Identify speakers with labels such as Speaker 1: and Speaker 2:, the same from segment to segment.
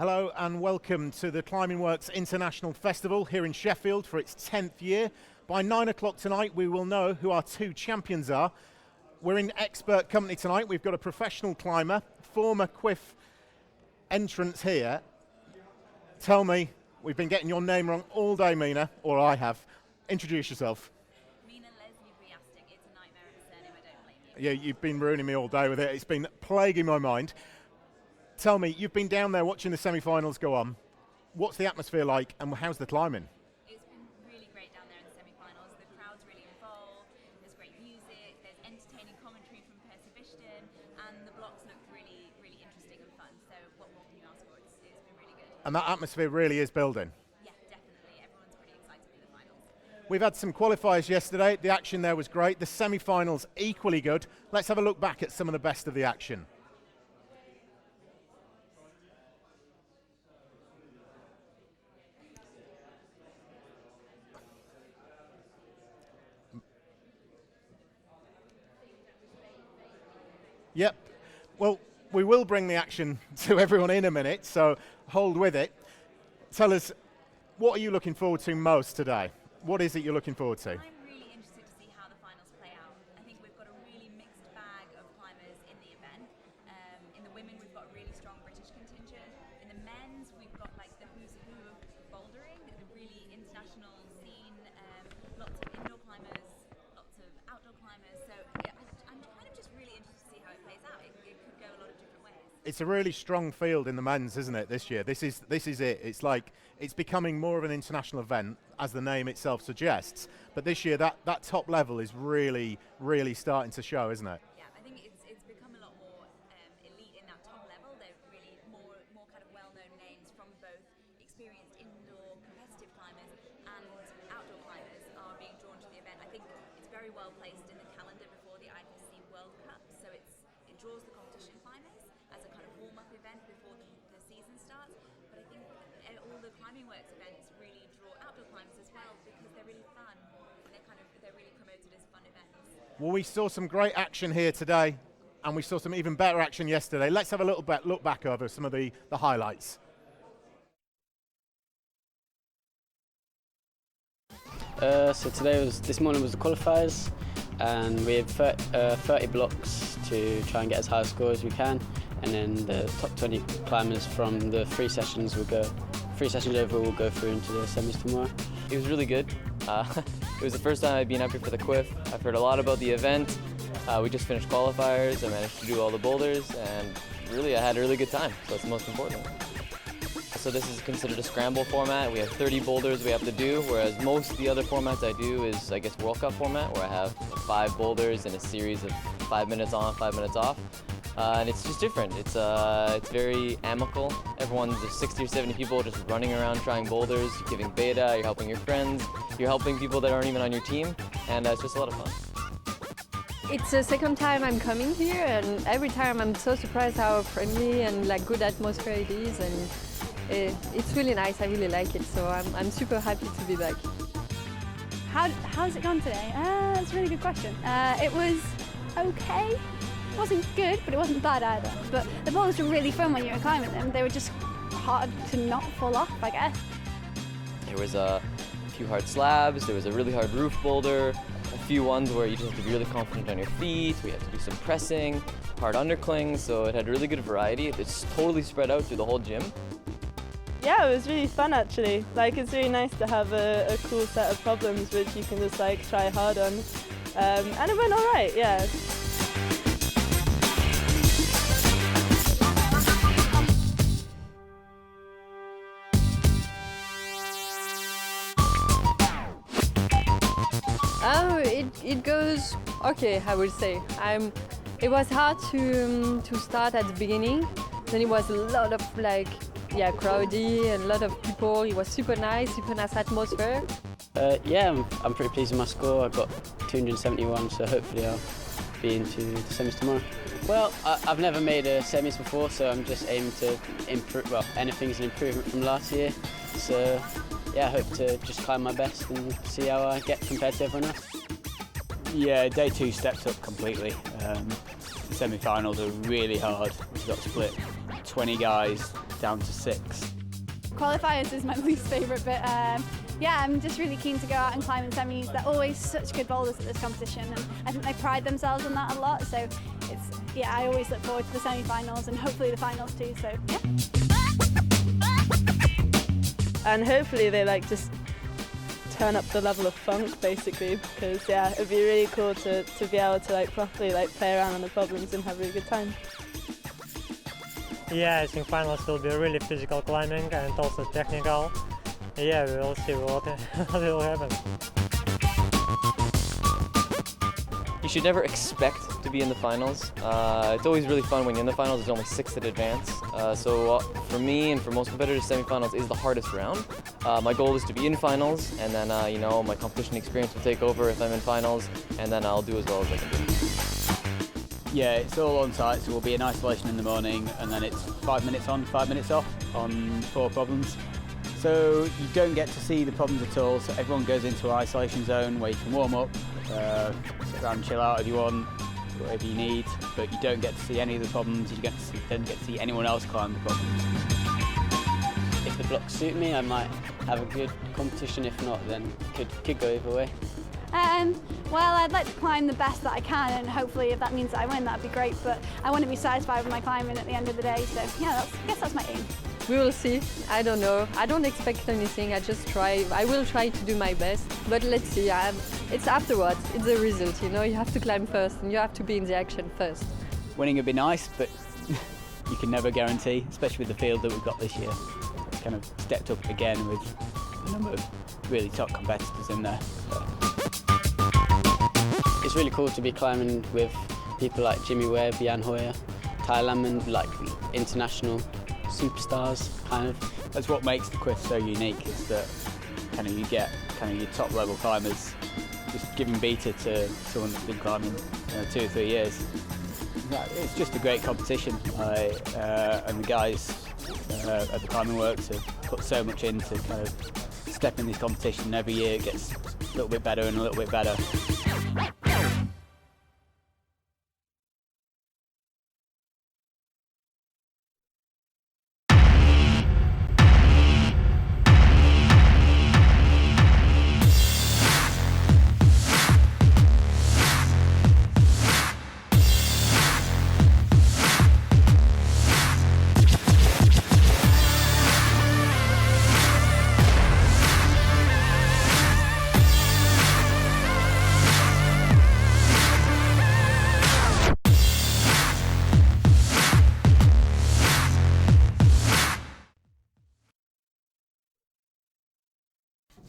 Speaker 1: Hello and welcome to the Climbing Works International Festival here in Sheffield for its 10th year. By 9 o'clock tonight we will know who our two champions are. We're in expert company tonight. We've got a professional climber, former Quiff entrant here. Tell me, we've been getting your name wrong all day, Mina, or I have. Introduce yourself.
Speaker 2: Mina Leslie Riastic. It's a nightmare of a surname, I don't blame you.
Speaker 1: Yeah, you've been ruining me all day with it. It's been plaguing my mind. Tell me, you've been down there watching the semi-finals go on. What's the atmosphere like and how's the climbing?
Speaker 2: It's been really great down there in the semi-finals. The crowd's really involved, there's great music, there's entertaining commentary from Persevision, and the blocks look really, really interesting and fun. So what more can you ask for? It's been really good.
Speaker 1: And that atmosphere really is building.
Speaker 2: Yeah, definitely. Everyone's pretty excited for the finals.
Speaker 1: We've had some qualifiers yesterday. The action there was great. The semi-finals equally good. Let's have a look back at some of the best of the action. Yep, well, we will bring the action to everyone in a minute, so hold with it. Tell us, what are you looking forward to most today? What is it you're looking forward to?
Speaker 2: I'm really interested to see how the finals play out. I think we've got a really mixed bag of climbers in the event. In the women, we've got a really strong British contingent. In the men's, we've got like the who's who of bouldering, a really international scene, lots of indoor climbers, lots of outdoor climbers. So yeah, I'm kind of just really interested to see how it plays out. It could go a lot of different ways.
Speaker 1: It's a really strong field in the men's, isn't it, this year? This is it. It's like, it's becoming more of an international event, as the name itself suggests. But this year, that top level is really, really starting to show, isn't it?
Speaker 2: Yeah, I think it's become a lot more elite in that top level. They're really more kind of well-known names from both experienced indoor competitive climbers and outdoor climbers are being drawn to the event. I think it's very well placed in the calendar before the IPC World Cup, so it draws the competition climbers as a kind of warm-up event before the season starts. But I think all the Climbing Works events really draw outdoor climbers as well because they're really fun. They're really promoted as fun events.
Speaker 1: Well, we saw some great action here today, and we saw some even better action yesterday. Let's have a little look back over some of the highlights.
Speaker 3: So this morning was the qualifiers, and we have 30 blocks to try and get as high a score as we can, and then the top 20 climbers from the 3 sessions will go through into the semis tomorrow.
Speaker 4: It was really good. It was the first time I'd been up here for the Quiff. I've heard a lot about the event. We just finished qualifiers. I managed to do all the boulders, and really I had a really good time, so that's the most important. So this is considered a scramble format. We have 30 boulders we have to do, whereas most of the other formats I do is, I guess, World Cup format, where I have 5 boulders in a series of 5 minutes on, 5 minutes off. And it's just different. It's very amicable. There's 60 or 70 people just running around trying boulders, you're giving beta, you're helping your friends, you're helping people that aren't even on your team, and it's just a lot of fun.
Speaker 5: It's the second time I'm coming here, and every time I'm so surprised how friendly and like good atmosphere it is, and it's really nice. I really like it, so I'm super happy to be back.
Speaker 6: How's it gone today? That's a really good question. It was okay. It wasn't good, but it wasn't bad either. But the boulders were really fun when you were climbing them. They were just hard to not fall off, I guess.
Speaker 4: There was a few hard slabs, there was a really hard roof boulder, a few ones where you just have to be really confident on your feet, we had to do some pressing, hard underclings, so it had really good variety. It's totally spread out through the whole gym.
Speaker 7: Yeah, it was really fun actually. Like, it's really nice to have a cool set of problems which you can just like try hard on. And it went alright, yeah.
Speaker 5: It goes okay, I would say. It was hard to start at the beginning. Then it was a lot of crowdy and a lot of people. It was super nice atmosphere.
Speaker 3: Yeah, I'm pretty pleased with my score. I got 271, so hopefully I'll be into the semis tomorrow. Well, I've never made a semis before, so I'm just aiming to improve. Well, anything's an improvement from last year. So yeah, I hope to just climb my best and see how I get compared to everyone else.
Speaker 8: Yeah, day 2 stepped up completely. The semi-finals are really hard. We got split 20 guys down to 6.
Speaker 6: Qualifiers is my least favourite bit. Yeah, I'm just really keen to go out and climb in semis. They're always such good boulders at this competition, and I think they pride themselves on that a lot. So I always look forward to the semi-finals and hopefully the finals too. So yeah.
Speaker 7: And hopefully they like just turn up the level of funk basically, because yeah, it'd be really cool to be able to like properly like play around on the problems and have a really good time.
Speaker 9: Yeah, I think finals will be really physical climbing and also technical. Yeah, we will see what will happen.
Speaker 4: You should never expect to be in the finals. It's always really fun when you're in the finals. There's only 6 that advance. So for me and for most competitors, semifinals is the hardest round. My goal is to be in finals, and then you know, my competition experience will take over if I'm in finals, and then I'll do as well as I can do.
Speaker 8: Yeah, it's all on site, so we'll be in isolation in the morning, and then it's 5 minutes on, 5 minutes off on 4 problems. So you don't get to see the problems at all, so everyone goes into an isolation zone where you can warm up, sit around and chill out if you want, whatever you need, but you don't get to see any of the problems, you don't get to see anyone else climb the problems.
Speaker 3: If the blocks suit me, I might have a good competition. If not, then could go either way.
Speaker 6: Well, I'd like to climb the best that I can, and hopefully if that means that I win, that'd be great, but I want to be satisfied with my climbing at the end of the day, so yeah, I guess that's my aim.
Speaker 5: We will see. I don't know. I don't expect anything. I just try. I will try to do my best, but let's see. It's afterwards. It's the result, you know. You have to climb first, and you have to be in the action first.
Speaker 8: Winning would be nice, but you can never guarantee, especially with the field that we've got this year. It's kind of stepped up again with a number of really top competitors in there.
Speaker 3: It's really cool to be climbing with people like Webb, Jan Hojer, Thailand, like international superstars, kind of.
Speaker 8: That's what makes the Quiff so unique, is that kind of you get kind of your top level climbers just giving beta to someone that's been climbing 2 or 3 years. It's just a great competition, and the guys at the Climbing Works have put so much in to kind of step in this competition, and every year it gets a little bit better and a little bit better.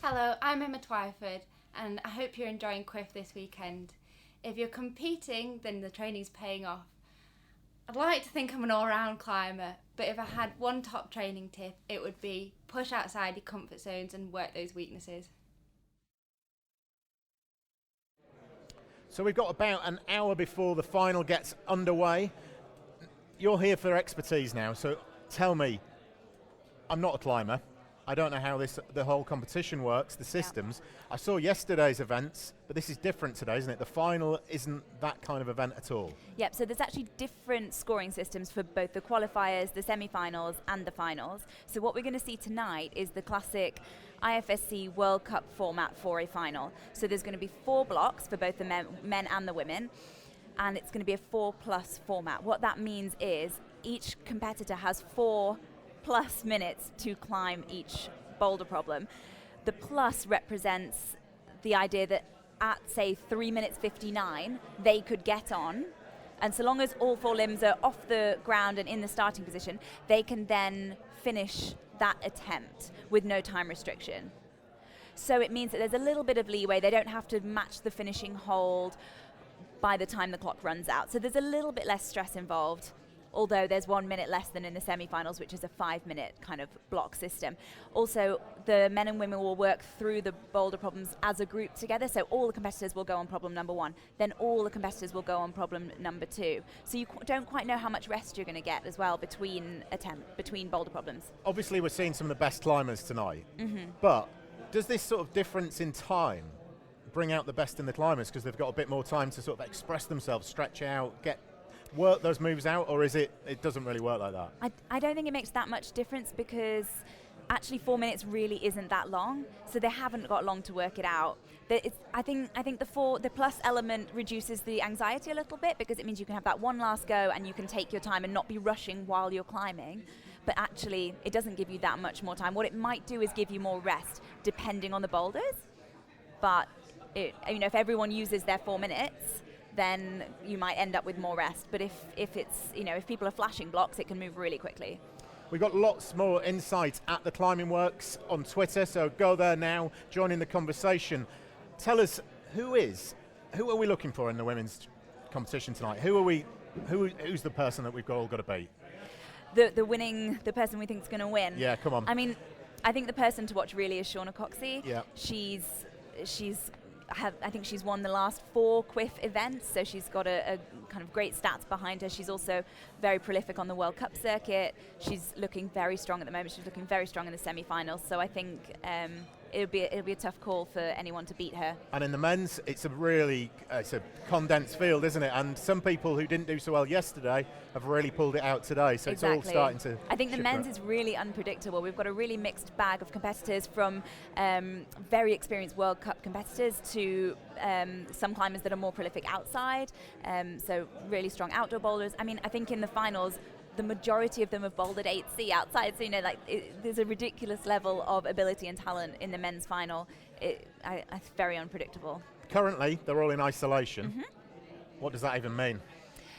Speaker 10: Hello, I'm Emma Twyford, and I hope you're enjoying Quiff this weekend. If you're competing, then the training's paying off. I'd like to think I'm an all-round climber, but if I had one top training tip, it would be push outside your comfort zones and work those weaknesses.
Speaker 1: So we've got about an hour before the final gets underway. You're here for expertise now, so tell me, I'm not a climber. I don't know how the whole competition works, the systems. I saw yesterday's events, but this is different today, isn't it? The final isn't that kind of event at all.
Speaker 2: Yep, so there's actually different scoring systems for both the qualifiers, the semi-finals and the finals. So what we're going to see tonight is the classic IFSC World Cup format for a final. So there's going to be 4 blocks for both the men and the women, and it's going to be a 4+ format. What that means is each competitor has 4+ minutes to climb each boulder problem. The plus represents the idea that at, say, 3 minutes 59, they could get on, and so long as all 4 limbs are off the ground and in the starting position, they can then finish that attempt with no time restriction. So it means that there's a little bit of leeway. They don't have to match the finishing hold by the time the clock runs out. So there's a little bit less stress involved, although there's 1 minute less than in the semi-finals, which is a 5-minute kind of block system. Also, the men and women will work through the boulder problems as a group together, so all the competitors will go on problem number 1, then all the competitors will go on problem number 2. So you don't quite know how much rest you're going to get as well between boulder problems.
Speaker 1: Obviously we're seeing some of the best climbers tonight, but does this sort of difference in time bring out the best in the climbers because they've got a bit more time to sort of express themselves, stretch out, get work those moves out, or is it doesn't really work like that?
Speaker 2: I don't think it makes that much difference because actually 4 minutes really isn't that long, so they haven't got long to work it out. I think the plus element reduces the anxiety a little bit because it means you can have that one last go and you can take your time and not be rushing while you're climbing. But actually, it doesn't give you that much more time. What it might do is give you more rest, depending on the boulders. But if everyone uses their 4 minutes, then you might end up with more rest. But if people are flashing blocks, it can move really quickly.
Speaker 1: We've got lots more insight at the Climbing Works on Twitter, so go there now, join in the conversation. Tell us who are we looking for in the women's competition tonight? Who's the person that we've all got to beat?
Speaker 2: The person we think is going to win.
Speaker 1: Yeah, come on.
Speaker 2: I mean, I think the person to watch really is Shauna Coxsey.
Speaker 1: Yeah.
Speaker 2: I think she's won the last 4 Quiff events, so she's got a kind of great stats behind her. She's also very prolific on the World Cup circuit. She's looking very strong at the moment. She's looking very strong in the semi-finals. So I think it'll be a tough call for anyone to beat her.
Speaker 1: And in the men's, it's a condensed field, isn't it? And some people who didn't do so well yesterday have really pulled it out today. So
Speaker 2: Exactly.
Speaker 1: It's all starting to.
Speaker 2: I think the men's is really unpredictable. We've got a really mixed bag of competitors, from very experienced World Cup competitors to some climbers that are more prolific outside. So really strong outdoor boulders. I mean, I think in the finals, the majority of them have bouldered 8C outside, so there's a ridiculous level of ability and talent in the men's final. It's very unpredictable.
Speaker 1: Currently, they're all in isolation.
Speaker 2: Mm-hmm.
Speaker 1: What does that even mean?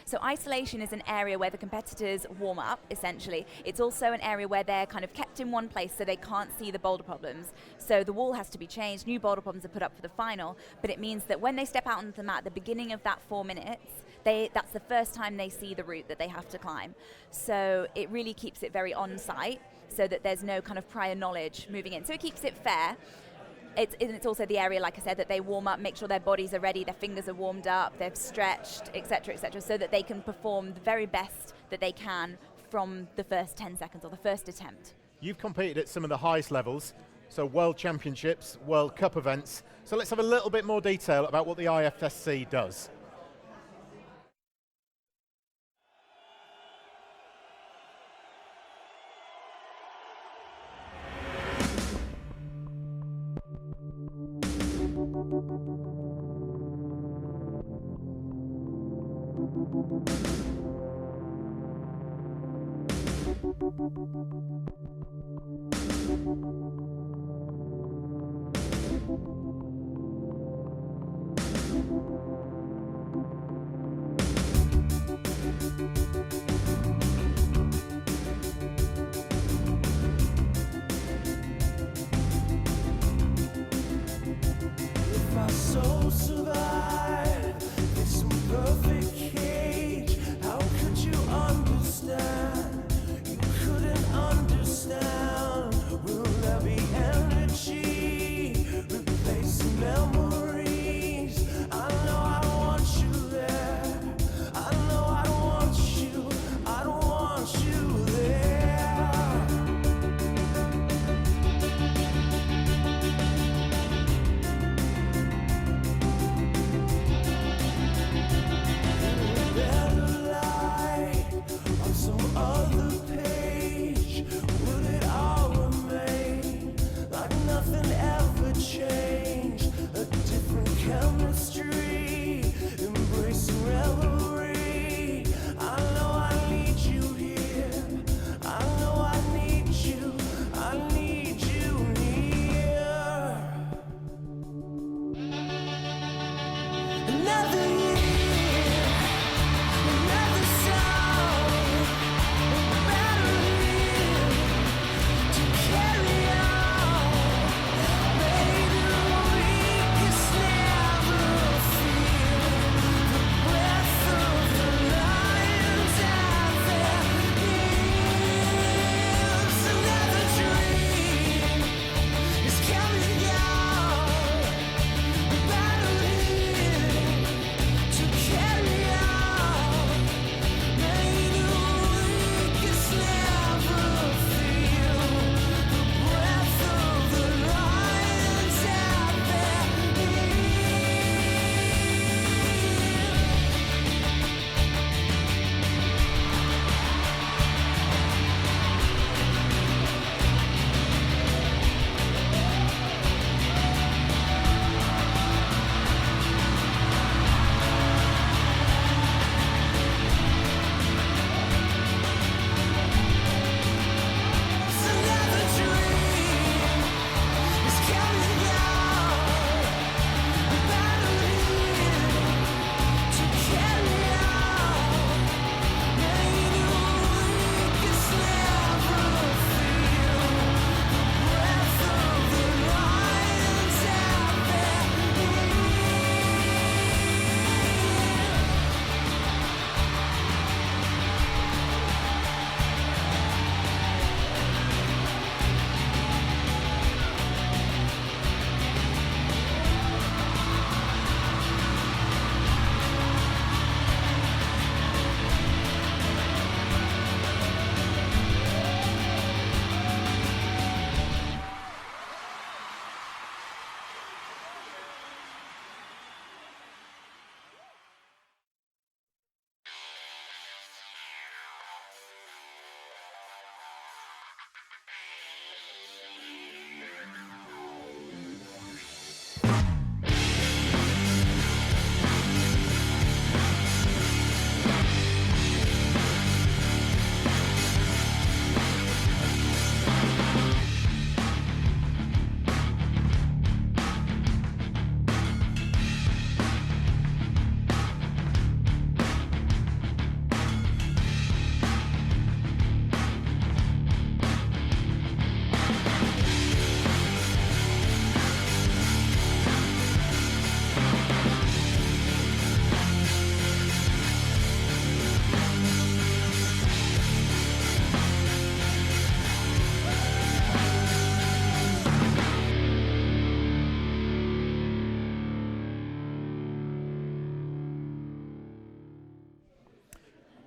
Speaker 2: So isolation is an area where the competitors warm up, essentially. It's also an area where they're kind of kept in one place so they can't see the boulder problems. So the wall has to be changed, new boulder problems are put up for the final, but it means that when they step out onto the mat at the beginning of that 4 minutes, that's the first time they see the route that they have to climb. So it really keeps it very on-site so that there's no kind of prior knowledge moving in. So it keeps it fair. It's also the area, like I said, that they warm up, make sure their bodies are ready, their fingers are warmed up, they've stretched, etc., so that they can perform the very best that they can from the first 10 seconds or the first attempt.
Speaker 1: You've competed at some of the highest levels, so World Championships, World Cup events. So let's have a little bit more detail about what the IFSC does.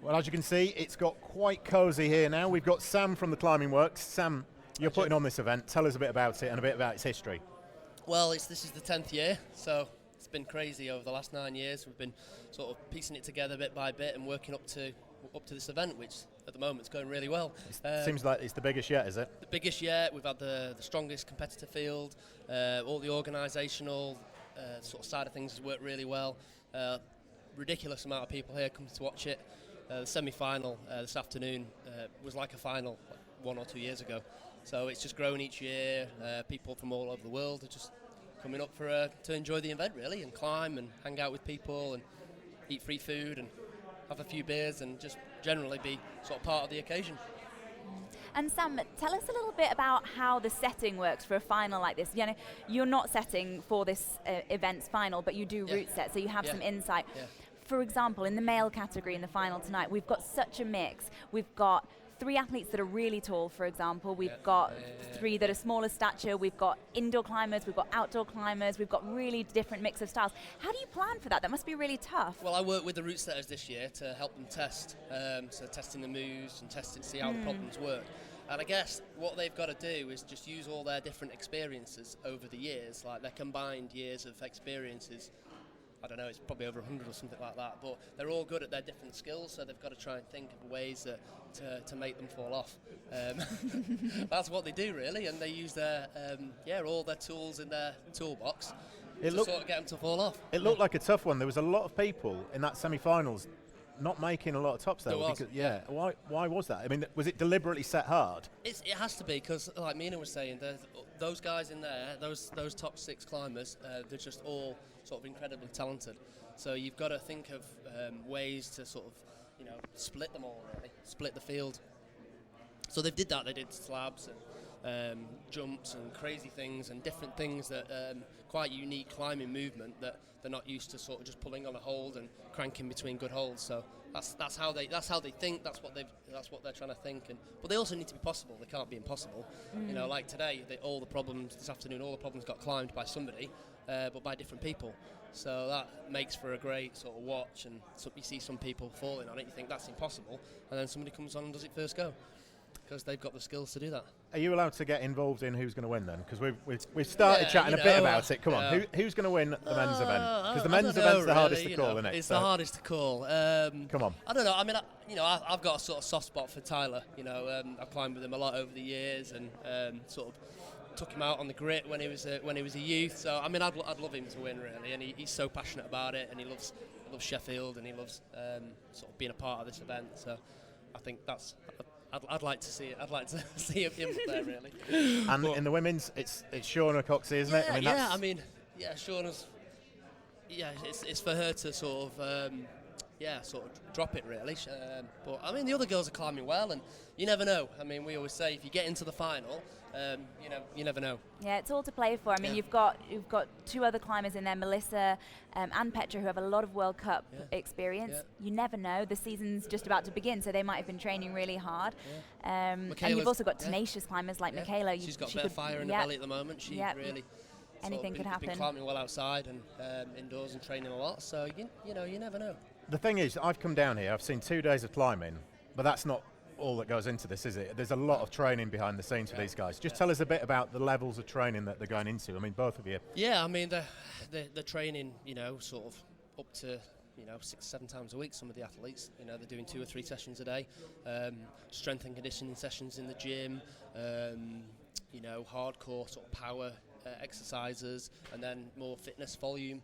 Speaker 1: Well, as you can see, it's got quite cosy here now. We've got Sam from the Climbing Works. Sam, you're putting on this event. Tell us a bit about it and a bit about its history.
Speaker 11: Well, this is the 10th year, so it's been crazy over the last 9 years. We've been sort of piecing it together bit by bit and working up to this event, which at the moment is going really well.
Speaker 1: Seems like it's the biggest yet, is it?
Speaker 11: The biggest yet. We've had the strongest competitor field. All the organisational sort of side of things has worked really well. Ridiculous amount of people here coming to watch it. The semi-final this afternoon was like a final 1 or 2 years ago. So it's just grown each year. People from all over the world are just coming up to enjoy the event, really, and climb and hang out with people and eat free food and have a few beers and just generally be sort of part of the occasion.
Speaker 2: And Sam, tell us a little bit about how the setting works for a final like this. You know, you're not setting for this event's final, but you do route set, so you have some insight.
Speaker 11: Yeah.
Speaker 2: For example, in the male category in the final tonight, we've got such a mix. We've got 3 athletes that are really tall, for example. We've got 3 that are smaller stature. We've got indoor climbers. We've got outdoor climbers. We've got really different mix of styles. How do you plan for that? That must be really tough.
Speaker 11: Well, I work with the route setters this year to help them test. So testing the moves and see how the problems work. And I guess what they've got to do is just use all their different experiences over the years, like their combined years of experiences. I don't know, it's probably over 100 or something like that, but they're all good at their different skills, so they've got to try and think of ways to make them fall off. That's what they do, really, and they use all their tools in their toolbox to sort of get them to fall off.
Speaker 1: It looked like a tough one. There was a lot of people in that semi-finals not making a lot of tops, though. Why was that? I mean, was it deliberately set hard?
Speaker 11: It has to be, because like Mina was saying, those guys in there, those top 6 climbers, they're just all sort of incredibly talented. So you've got to think of ways to sort of, split them all, really, split the field. So they did that. They did slabs and jumps and crazy things and different things that quite unique climbing movement that they're not used to, sort of just pulling on a hold and cranking between good holds. So that's how they think. That's what they're trying to think. But they also need to be possible. They can't be impossible. Like today, all the problems this afternoon, all the problems got climbed by somebody, but by different people. So that makes for a great sort of watch. And so you see some people falling on it. You think that's impossible, and then somebody comes on and does it first go, because they've got the skills to do that.
Speaker 1: Are you allowed to get involved in who's going to win then? Because we've started chatting a bit about it. Come on, who's going to win the men's event? Because the men's event's the hardest to call, isn't it?
Speaker 11: It's the hardest to call.
Speaker 1: Come on.
Speaker 11: I don't know. I mean, I've got a sort of soft spot for Tyler. I've climbed with him a lot over the years and sort of took him out on the grit when he was a youth. So I mean, I'd love him to win, really. And he's so passionate about it, and he loves Sheffield, and he loves sort of being a part of this event. So I think that's. I'd like to see it. I'd like to see him up there, really.
Speaker 1: And in the women's, it's Shauna Coxsey, isn't it?
Speaker 11: Shauna's. Yeah, it's for her to sort of drop it, really. But I mean, the other girls are climbing well, and you never know. I mean, we always say if you get into the final, you never know.
Speaker 2: Yeah, it's all to play for. I mean, you've got 2 other climbers in there, Melissa and Petra, who have a lot of World Cup experience. Yeah. You never know. The season's just about to begin, so they might have been training really hard. And you've also got tenacious climbers like Michaela.
Speaker 11: She's got a bit of fire in her belly at the moment. She really.
Speaker 2: Anything could happen.
Speaker 11: Been climbing well outside and indoors and training a lot. So you never know.
Speaker 1: The thing is, I've come down here. I've seen 2 days of climbing, but that's not all that goes into this, is it? There's a lot of training behind the scenes for these guys. Just tell us a bit about the levels of training that they're going into. I mean, both of you.
Speaker 11: Yeah, I mean, the training, sort of up to 6-7 times a week. Some of the athletes, they're doing 2 or 3 sessions a day. Strength and conditioning sessions in the gym. Hardcore sort of power exercises, and then more fitness volume.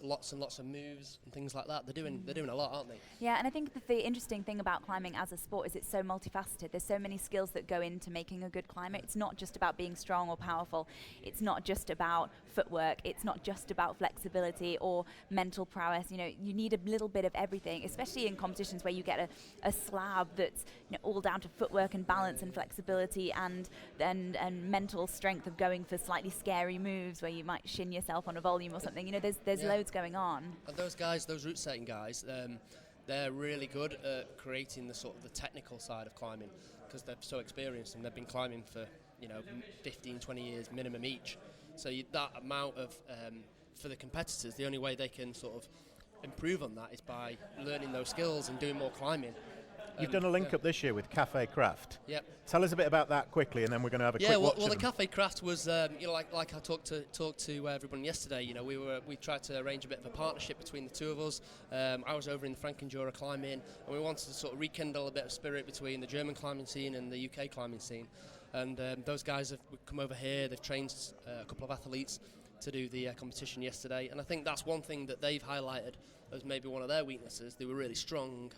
Speaker 11: Lots and lots of moves and things like that. They're doing a lot, aren't they?
Speaker 2: Yeah, and I think that the interesting thing about climbing as a sport is it's so multifaceted. There's so many skills that go into making a good climber. It's not just about being strong or powerful. It's not just about footwork. It's not just about flexibility or mental prowess. You need a little bit of everything, especially in competitions where you get a slab that's all down to footwork and balance and flexibility and mental strength of going for slightly scary moves where you might shin yourself on a volume or something. There's loads going on.
Speaker 11: And those guys, those route setting guys, they're really good at creating the sort of the technical side of climbing, because they're so experienced and they've been climbing for 15, 20 years minimum each. So that amount of for the competitors, the only way they can sort of improve on that is by learning those skills and doing more climbing.
Speaker 1: You've done a link up this year with Cafe Craft.
Speaker 11: Yep.
Speaker 1: Tell us a bit about that quickly, and then we're going to have a quick watch.
Speaker 11: Well, the
Speaker 1: of them.
Speaker 11: Cafe Craft was, like I talked to everyone yesterday. We tried to arrange a bit of a partnership between the two of us. I was over in the Frankenjura climbing, and we wanted to sort of rekindle a bit of spirit between the German climbing scene and the UK climbing scene. And those guys have come over here. They've trained a couple of athletes to do the competition yesterday, and I think that's one thing that they've highlighted as maybe one of their weaknesses. They were really strong,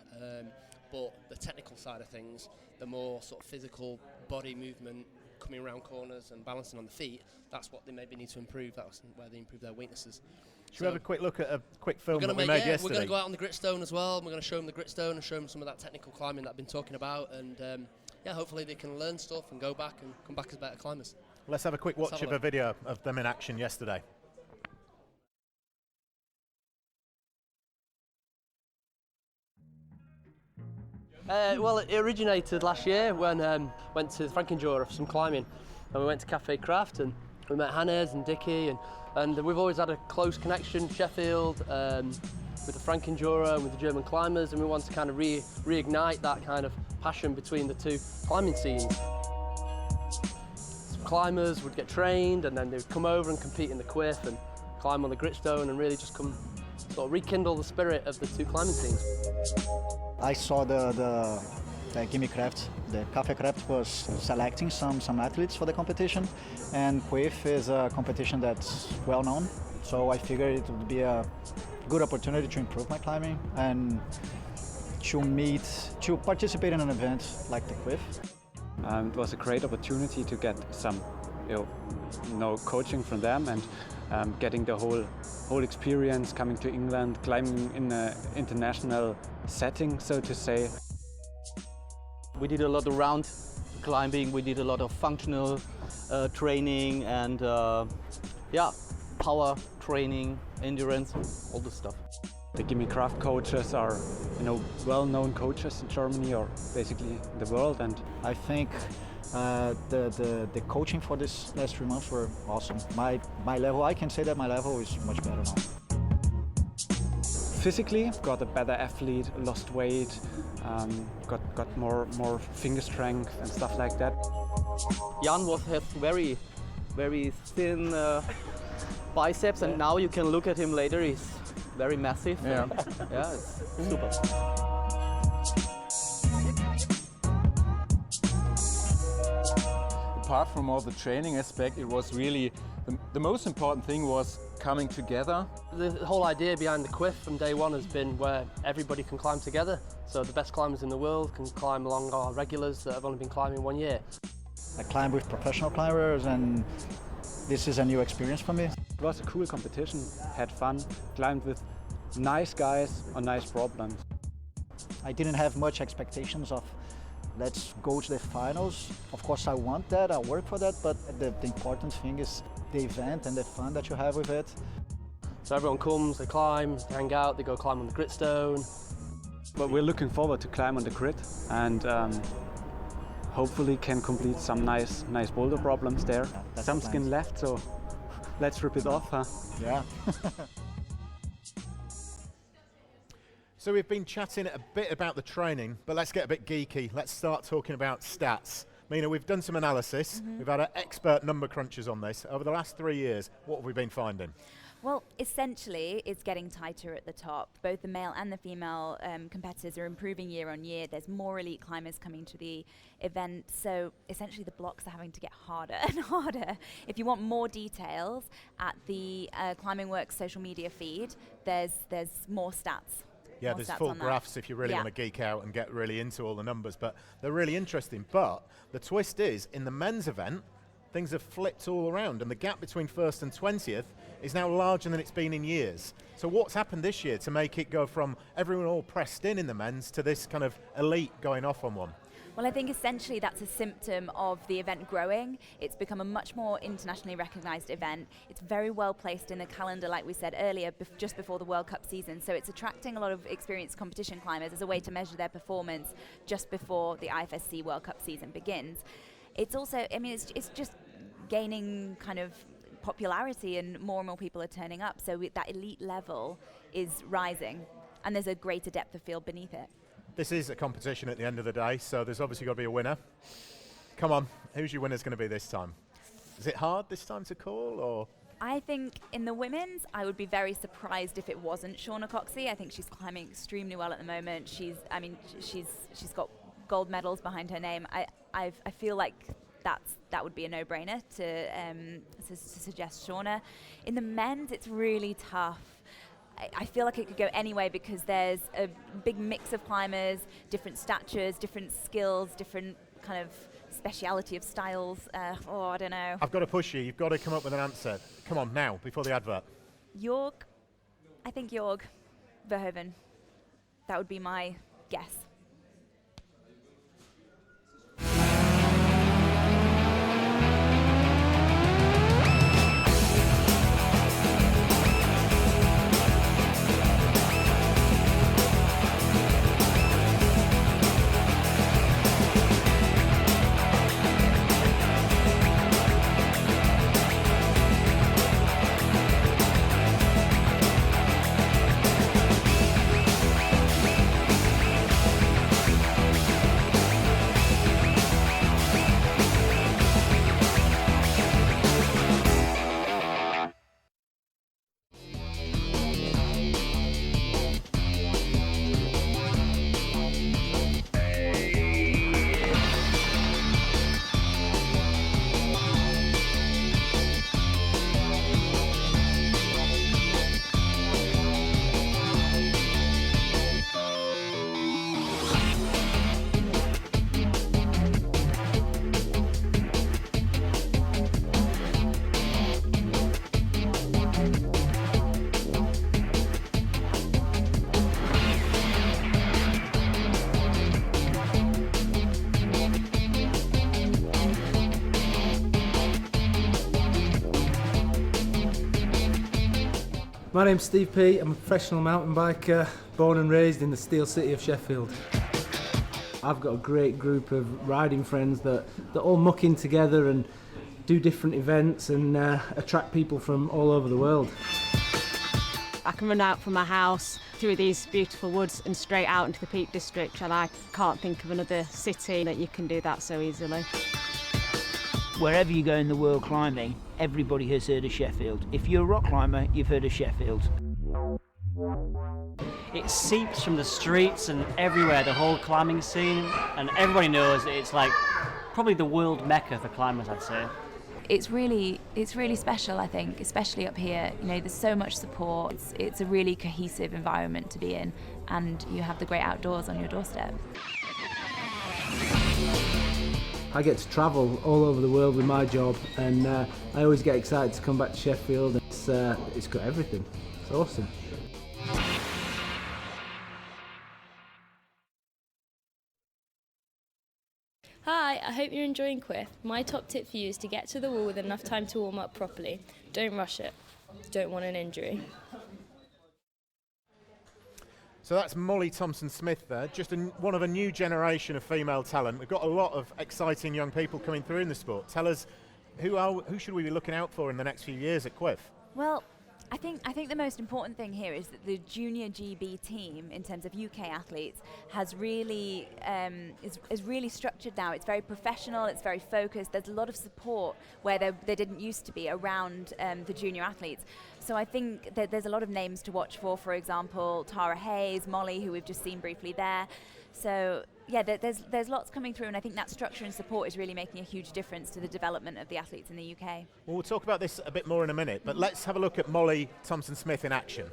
Speaker 11: but the technical side of things, the more sort of physical body movement, coming around corners and balancing on the feet, that's what they maybe need to improve. That's where they improve their weaknesses.
Speaker 1: Should we have a quick look at a quick film that we made yesterday?
Speaker 11: We're going to go out on the gritstone as well. We're going to show them the gritstone and show them some of that technical climbing that I've been talking about, and hopefully they can learn stuff and go back and come back as better climbers.
Speaker 1: Let's have a quick watch of a video of them in action yesterday.
Speaker 12: Well, it originated last year when went to Frankenjura for some climbing, and we went to Cafe Craft and we met Hannes and Dickie, and we've always had a close connection, Sheffield, with the Frankenjura and with the German climbers, and we want to kind of reignite that kind of passion between the two climbing scenes. Some climbers would get trained, and then they would come over and compete in the Quiff and climb on the gritstone, and really just come sort of rekindle the spirit of the two climbing scenes.
Speaker 13: I saw the Gimme Craft, the Cafe Craft was selecting some athletes for the competition, and Quiff is a competition that's well known, so I figured it would be a good opportunity to improve my climbing and to participate in an event like the Quiff.
Speaker 14: It was a great opportunity to get some coaching from them, and getting the whole experience, coming to England, climbing in an international setting, so to say.
Speaker 15: We did a lot of round climbing, we did a lot of functional training, and power training, endurance, all this stuff.
Speaker 14: The Gimme Craft coaches are, well-known coaches in Germany or basically the world, and
Speaker 13: I think the coaching for this last 3 months were awesome. My level, I can say that my level is much better now.
Speaker 14: Physically, got a better athlete, lost weight, got more finger strength and stuff like that.
Speaker 15: Jan had very, very thin biceps, and now you can look at him later. He's very massive.
Speaker 14: Yeah,
Speaker 15: it's super.
Speaker 16: Apart from all the training aspect, it was really the most important thing was coming together.
Speaker 12: The whole idea behind the Quiff from day one has been where everybody can climb together. So the best climbers in the world can climb along our regulars that have only been climbing 1 year.
Speaker 13: I climb with professional climbers, and this is a new experience for me.
Speaker 14: It was a cool competition, had fun, climbed with nice guys on nice problems.
Speaker 13: I didn't have much expectations of let's go to the finals. Of course I want that, I work for that, but the important thing is the event and the fun that you have with it.
Speaker 12: So everyone comes, they climb, they hang out, they go climb on the gritstone.
Speaker 14: But we're looking forward to climb on the grit, and hopefully can complete some nice boulder problems there. Some skin left, so let's rip it off, huh?
Speaker 13: Yeah.
Speaker 1: So we've been chatting a bit about the training, but let's get a bit geeky. Let's start talking about stats. Mina, we've done some analysis. We've had expert number crunchers on this. Over the last 3 years, what have we been finding?
Speaker 2: Well, essentially, it's getting tighter at the top. Both the male and the female competitors are improving year on year. There's more elite climbers coming to the event. So essentially, the blocks are having to get harder and harder. If you want more details, at the Climbing Works social media feed, there's more stats.
Speaker 1: Yeah, there's full graphs if you really want to geek out and get really into all the numbers, but they're really interesting. But the twist is, in the men's event, things have flipped all around, and the gap between 1st and 20th is now larger than it's been in years. So what's happened this year to make it go from everyone all pressed in the men's to this kind of elite going off on one?
Speaker 2: Well, I think essentially that's a symptom of the event growing. It's become a much more internationally recognised event. It's very well placed in the calendar, like we said earlier, just before the World Cup season. So it's attracting a lot of experienced competition climbers as a way to measure their performance just before the IFSC World Cup season begins. It's also, I mean, it's just gaining kind of popularity, and more people are turning up. So that elite level is rising, and there's a greater depth of field beneath it.
Speaker 1: This is a competition at the end of the day, so there's obviously got to be a winner. Come on, who's your winner's going to be this time? Is it hard this time to call, or?
Speaker 2: I think in the women's, I would be very surprised if it wasn't Shauna Coxsey. I think she's climbing extremely well at the moment. She's got gold medals behind her name. I feel like that would be a no-brainer to suggest Shauna. In the men's, it's really tough. I feel like it could go anyway because there's a big mix of climbers, different statures, different skills, different kind of speciality of styles. I don't know.
Speaker 1: I've got to push you. You've got to come up with an answer. Come on, now, before the advert.
Speaker 2: Jorg. I think Jorg Verhoeven. That would be my guess.
Speaker 17: My name's Steve P. I'm a professional mountain biker, born and raised in the steel city of Sheffield. I've got a great group of riding friends that all muck in together and do different events and attract people from all over the world.
Speaker 18: I can run out from my house through these beautiful woods and straight out into the Peak District, and I can't think of another city that you can do that so easily.
Speaker 19: Wherever you go in the world climbing, everybody has heard of Sheffield. If you're a rock climber, you've heard of Sheffield.
Speaker 20: It seeps from the streets and everywhere, the whole climbing scene, and everybody knows it's like probably the world mecca for climbers, I'd say.
Speaker 2: It's really special, I think, especially up here. You know, there's so much support. It's a really cohesive environment to be in, and you have the great outdoors on your doorstep.
Speaker 17: I get to travel all over the world with my job, and I always get excited to come back to Sheffield. It's got everything. It's awesome.
Speaker 21: Hi, I hope you're enjoying Quiff. My top tip for you is to get to the wall with enough time to warm up properly. Don't rush it. Don't want an injury.
Speaker 1: So that's Molly Thompson-Smith there, just one of a new generation of female talent. We've got a lot of exciting young people coming through in the sport. Tell us, who should we be looking out for in the next few years at Quiff?
Speaker 2: Well, I think the most important thing here is that the junior GB team, in terms of UK athletes, has really is really structured now. It's very professional. It's very focused. There's a lot of support where there didn't used to be around the junior athletes. So I think that there's a lot of names to watch for. For example, Tara Hayes, Molly, who we've just seen briefly there. So yeah, there's lots coming through, and I think that structure and support is really making a huge difference to the development of the athletes in the UK.
Speaker 1: Well, we'll talk about this a bit more in a minute, but let's have a look at Molly Thompson-Smith in action.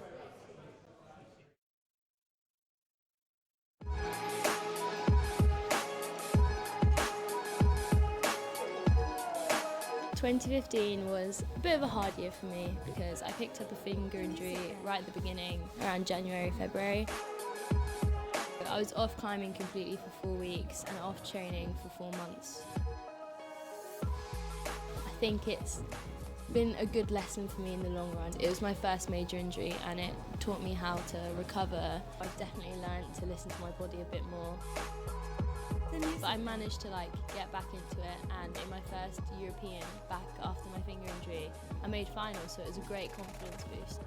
Speaker 21: "2015 was a bit of a hard year for me because I picked up a finger injury right at the beginning, around January, February. I was off climbing completely for 4 weeks and off training for 4 months. I think it's been a good lesson for me in the long run. It was my first major injury and it taught me how to recover. I've definitely learned to listen to my body a bit more. But I managed to get back into it, and in my first European back after my finger injury, I made finals, so it was a great confidence boost.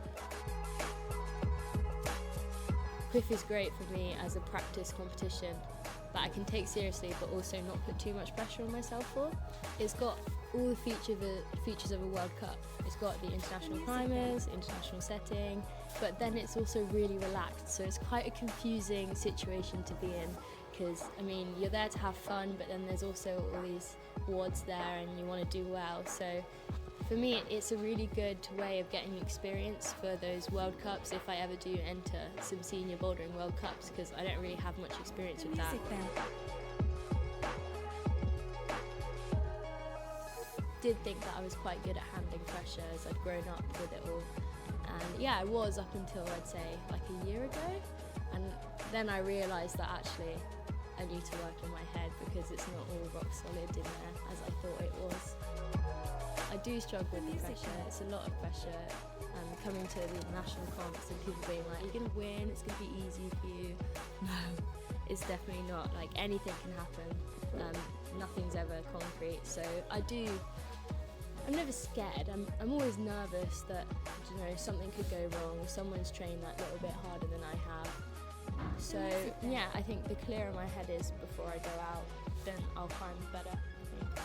Speaker 21: Quiff is great for me as a practice competition that I can take seriously but also not put too much pressure on myself for. It's got all the features of a World Cup. It's got the international climbers, international setting, but then it's also really relaxed, so it's quite a confusing situation to be in, because I mean you're there to have fun, but then there's also all these awards there and you want to do well. So for me it's a really good way of getting experience for those World Cups if I ever do enter some senior bouldering World Cups, because I don't really have much experience with that. Did think that I was quite good at handling pressure as I'd grown up with it all, and yeah, I was up until I'd say like a year ago, and then I realised that actually I need to work in my head because it's not all rock solid in there as I thought it was. I do struggle with the pressure. It's a lot of pressure, coming to the national comps and people being like, you're going to win, it's going to be easy for you. No, it's definitely not. Like, anything can happen. Nothing's ever concrete. So I'm never scared. I'm always nervous that, you know, something could go wrong, or someone's trained like a little bit harder than I have. So yeah, I think the clearer my head is before I go out, then I'll climb better, I think.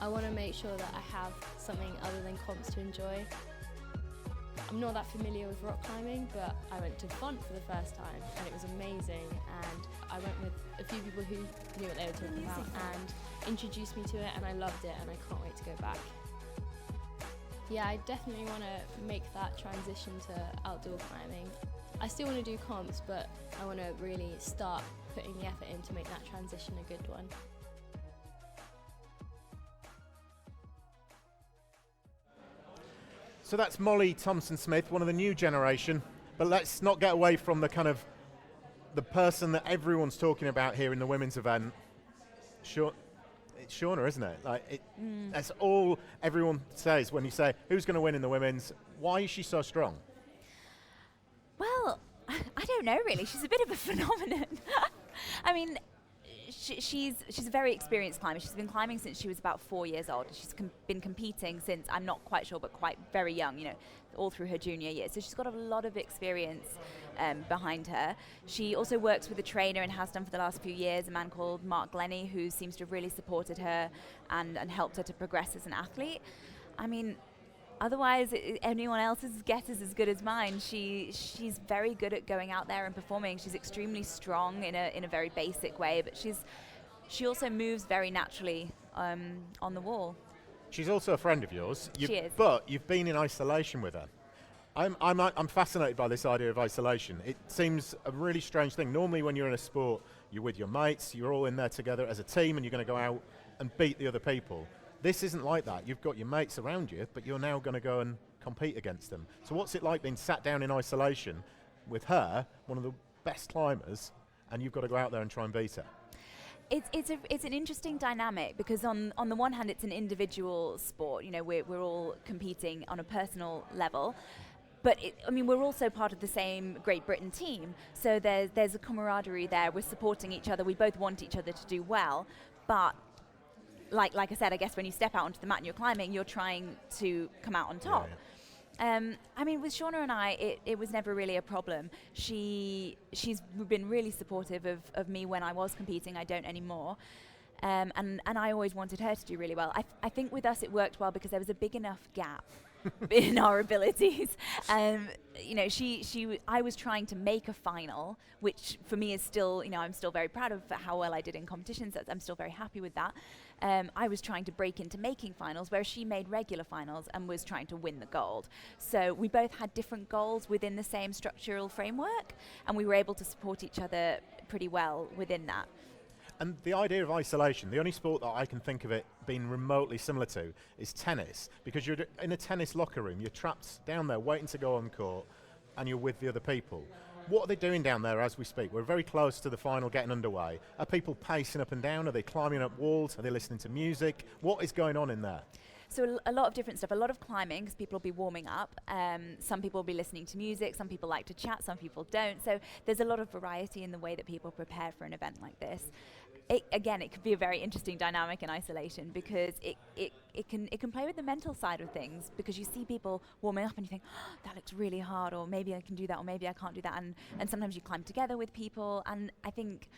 Speaker 21: I want to make sure that I have something other than comps to enjoy. I'm not that familiar with rock climbing, but I went to Font for the first time and it was amazing, and I went with a few people who knew what they were talking about and introduced me to it, and I loved it and I can't wait to go back. Yeah, I definitely want to make that transition to outdoor climbing. I still want to do comps, but I want to really start putting the effort in to make that transition a good one.
Speaker 1: So that's Molly Thompson-Smith, one of the new generation. But let's not get away from the kind of the person that everyone's talking about here in the women's event. It's Shauna, isn't it? Like that's all everyone says when you say who's going to win in the women's. Why is she so strong?
Speaker 2: Well, I don't know really. She's a bit of a phenomenon. I mean, she's a very experienced climber. She's been climbing since she was about 4 years old. She's been competing since, I'm not quite sure, but quite very young, you know, all through her junior year. So she's got a lot of experience behind her. She also works with a trainer and has done for the last few years, a man called Mark Glennie, who seems to have really supported her and helped her to progress as an athlete. I mean, otherwise, anyone else's guess is as good as mine. She's very good at going out there and performing. She's extremely strong in a very basic way, but she also moves very naturally on the wall.
Speaker 1: She's also a friend of yours.
Speaker 2: She is.
Speaker 1: But you've been in isolation with her. I'm fascinated by this idea of isolation. It seems a really strange thing. Normally when you're in a sport, you're with your mates, you're all in there together as a team, and you're going to go out and beat the other people. This isn't like that. You've got your mates around you, but you're now going to go and compete against them. So what's it like being sat down in isolation with her, one of the best climbers, and you've got to go out there and try and beat her?
Speaker 2: It's an interesting dynamic, because on the one hand it's an individual sport. You know, we're all competing on a personal level. But we're also part of the same Great Britain team, so there's a camaraderie there. We're supporting each other. We both want each other to do well, but like I said, I guess when you step out onto the mat and you're climbing, you're trying to come out on top. Yeah. With Shauna and I, it was never really a problem. She's been really supportive of me when I was competing. I don't anymore. And I always wanted her to do really well. I think with us it worked well because there was a big enough gap in our abilities. I was trying to make a final, which for me is still, I'm still very proud of how well I did in competitions. I'm still very happy with that. I was trying to break into making finals, whereas she made regular finals and was trying to win the gold. So we both had different goals within the same structural framework, and we were able to support each other pretty well within that.
Speaker 1: And the idea of isolation, the only sport that I can think of it being remotely similar to is tennis, because you're in a tennis locker room, you're trapped down there waiting to go on court, and you're with the other people. What are they doing down there as we speak? We're very close to the final getting underway. Are people pacing up and down? Are they climbing up walls? Are they listening to music? What is going on in there?
Speaker 2: So a lot of different stuff, a lot of climbing, because people will be warming up. Some people will be listening to music, some people like to chat, some people don't. So there's a lot of variety in the way that people prepare for an event like this. again, it could be a very interesting dynamic in isolation because it can play with the mental side of things, because you see people warming up and you think, oh, that looks really hard, or maybe I can do that, or maybe I can't do that, and sometimes you climb together with people, and I think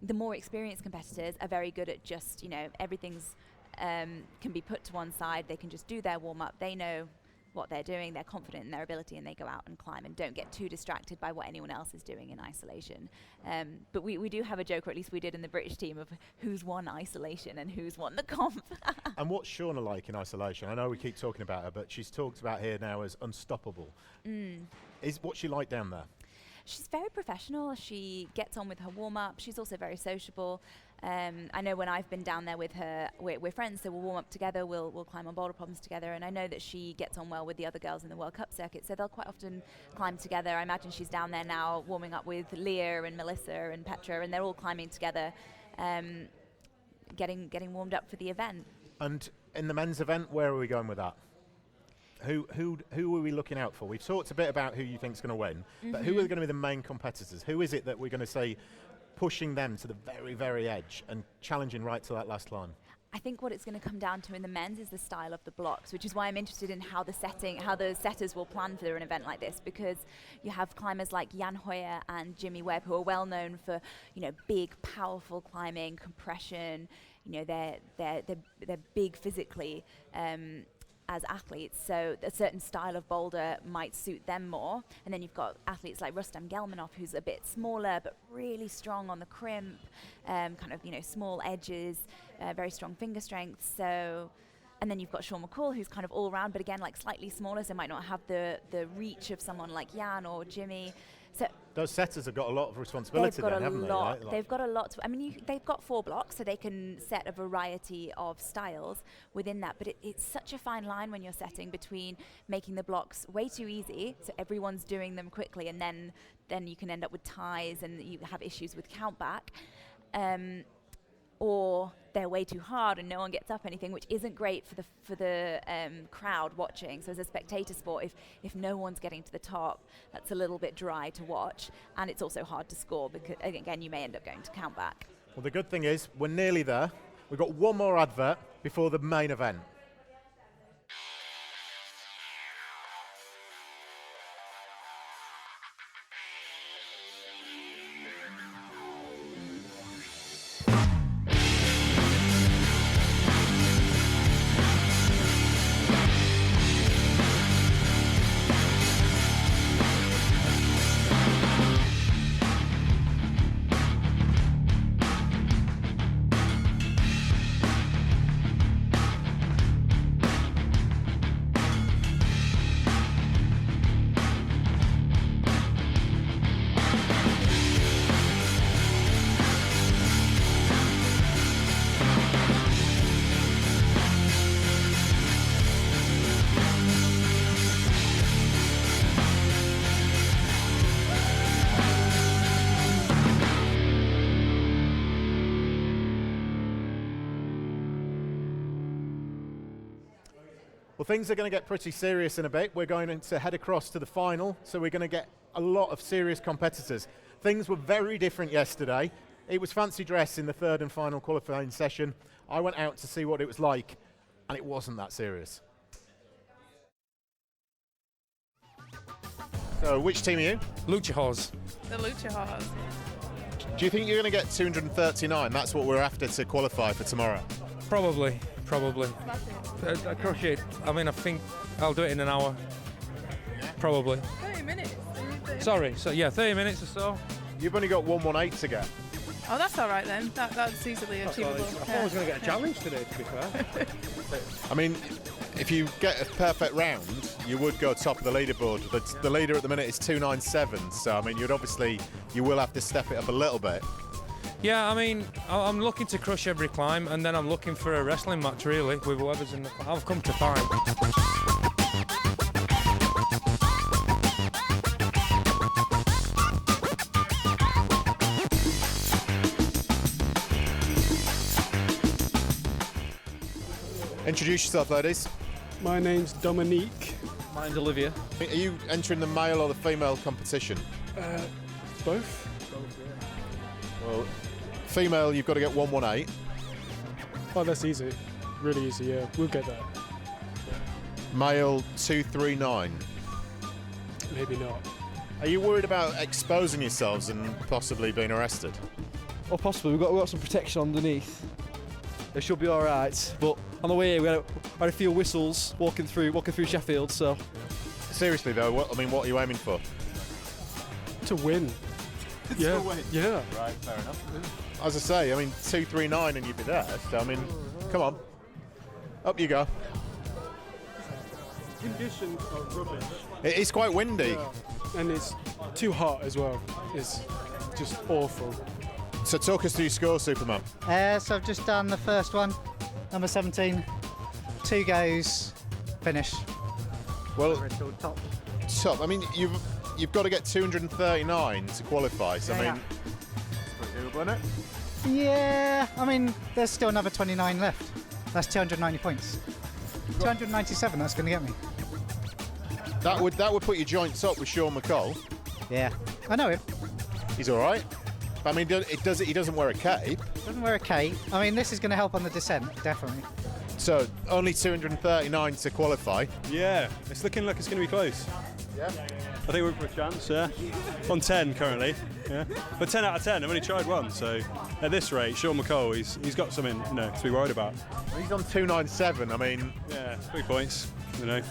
Speaker 2: the more experienced competitors are very good at just, everything's can be put to one side. They can just do their warm up. They know what they're doing. They're confident in their ability, and they go out and climb and don't get too distracted by what anyone else is doing in isolation. But we do have a joke, or at least we did in the British team, of who's won isolation and who's won the comp.
Speaker 1: And what's Shauna like in isolation? I know we keep talking about her, but she's talked about here now as unstoppable. What's she like down there?
Speaker 2: She's very professional. She gets on with her warm-up. She's also very sociable. I know when I've been down there with her, we're friends, so we'll warm up together, we'll climb on boulder problems together, and I know that she gets on well with the other girls in the World Cup circuit, so they'll quite often climb together. I imagine she's down there now warming up with Leah and Melissa and Petra, and they're all climbing together, getting warmed up for the event.
Speaker 1: And in the men's event, where are we going with that? Who are we looking out for? We've talked a bit about who you think is going to win, but who are going to be the main competitors? Who is it that we're going to say pushing them to the very, very edge and challenging right to that last climb?
Speaker 2: I think what it's going to come down to in the men's is the style of the blocks, which is why I'm interested in how the setters will plan for an event like this, because you have climbers like Jan Hojer and Webb, who are well known for, big, powerful climbing, compression. They're big physically. As athletes, so a certain style of boulder might suit them more. And then you've got athletes like Rustam Gelmanov, who's a bit smaller but really strong on the crimp, small edges, very strong finger strength. So, and then you've got Shauna McCall, who's kind of all round, but again, like slightly smaller, so might not have the reach of someone like Jan or Jimmy. So
Speaker 1: those setters have got a lot of responsibility then, haven't they? Right?
Speaker 2: They've got a lot. They've got 4 blocks, so they can set a variety of styles within that. But it's such a fine line when you're setting between making the blocks way too easy, so everyone's doing them quickly, and then you can end up with ties and you have issues with countback. Or they're way too hard and no one gets up anything, which isn't great for the crowd watching. So as a spectator sport, if no one's getting to the top, that's a little bit dry to watch, and it's also hard to score because again you may end up going to count back.
Speaker 1: Well, the good thing is we're nearly there. We've got one more advert before the main event. Well, things are going to get pretty serious in a bit. We're going to head across to the final, so we're going to get a lot of serious competitors. Things were very different yesterday. It was fancy dress in the third and final qualifying session. I went out to see what it was like, and it wasn't that serious. So, which team are you?
Speaker 7: Lucha Hawes.
Speaker 22: The Lucha Hawes.
Speaker 1: Do you think you're going to get 239? That's what we're after to qualify for tomorrow.
Speaker 7: Probably. I crush it. I think I'll do it in an hour. Probably.
Speaker 22: 30 minutes.
Speaker 7: Sorry, 30 minutes or so.
Speaker 1: You've only got 1:18 to get.
Speaker 22: Oh, that's all right then. That's easily achievable.
Speaker 7: I thought I was going to get a challenge today, to be fair.
Speaker 1: If you get a perfect round, you would go top of the leaderboard. The leader at the minute is 297, so you will have to step it up a little bit.
Speaker 7: Yeah, I'm looking to crush every climb, and then I'm looking for a wrestling match, really, with whoever's in the... I've come to find.
Speaker 1: Introduce yourself, ladies.
Speaker 23: My name's Dominique.
Speaker 7: Mine's Olivia.
Speaker 1: Are you entering the male or the female competition?
Speaker 23: Both.
Speaker 1: Well, Female, you've got to get 118.
Speaker 22: Oh, that's easy. Really easy, yeah. We'll get that.
Speaker 1: Male, 239.
Speaker 22: Maybe not.
Speaker 1: Are you worried about exposing yourselves and possibly being arrested?
Speaker 4: Or possibly. We've got some protection underneath. It should be all right. But on the way here, we had a few whistles walking through Sheffield. So
Speaker 1: seriously though, what are you aiming for?
Speaker 22: To win.
Speaker 1: To win.
Speaker 22: Yeah.
Speaker 1: Right, fair enough. As I say, 239 and you'd be there. So come on, up you go.
Speaker 22: Conditions are rubbish.
Speaker 1: It is quite windy.
Speaker 22: Yeah. And it's too hot as well. It's just awful.
Speaker 1: So talk us through your score, Superman.
Speaker 6: So I've just done the first one, number 17. 2 goes, finish.
Speaker 1: Well,
Speaker 6: top.
Speaker 1: Top. You've got to get 239 to qualify. So
Speaker 6: Yeah,
Speaker 1: it's pretty doable, isn't it?
Speaker 6: Yeah, there's still another 29 left. That's 290 points. 297, that's going to get me.
Speaker 1: That would put your joints up with Sean McCall.
Speaker 6: Yeah, I know him.
Speaker 1: He's all right. But he doesn't wear a cape.
Speaker 6: Doesn't wear a cape. This is going to help on the descent, definitely.
Speaker 1: So only 239 to qualify.
Speaker 9: Yeah, it's looking like it's going to be close.
Speaker 1: Yeah.
Speaker 9: I think we're in for a chance, yeah. On 10 currently, yeah. But 10 out of 10, I've only tried one, so at this rate, Sean McCall, he's got something, to be worried about.
Speaker 1: He's on 297,
Speaker 9: Yeah, 3 points, The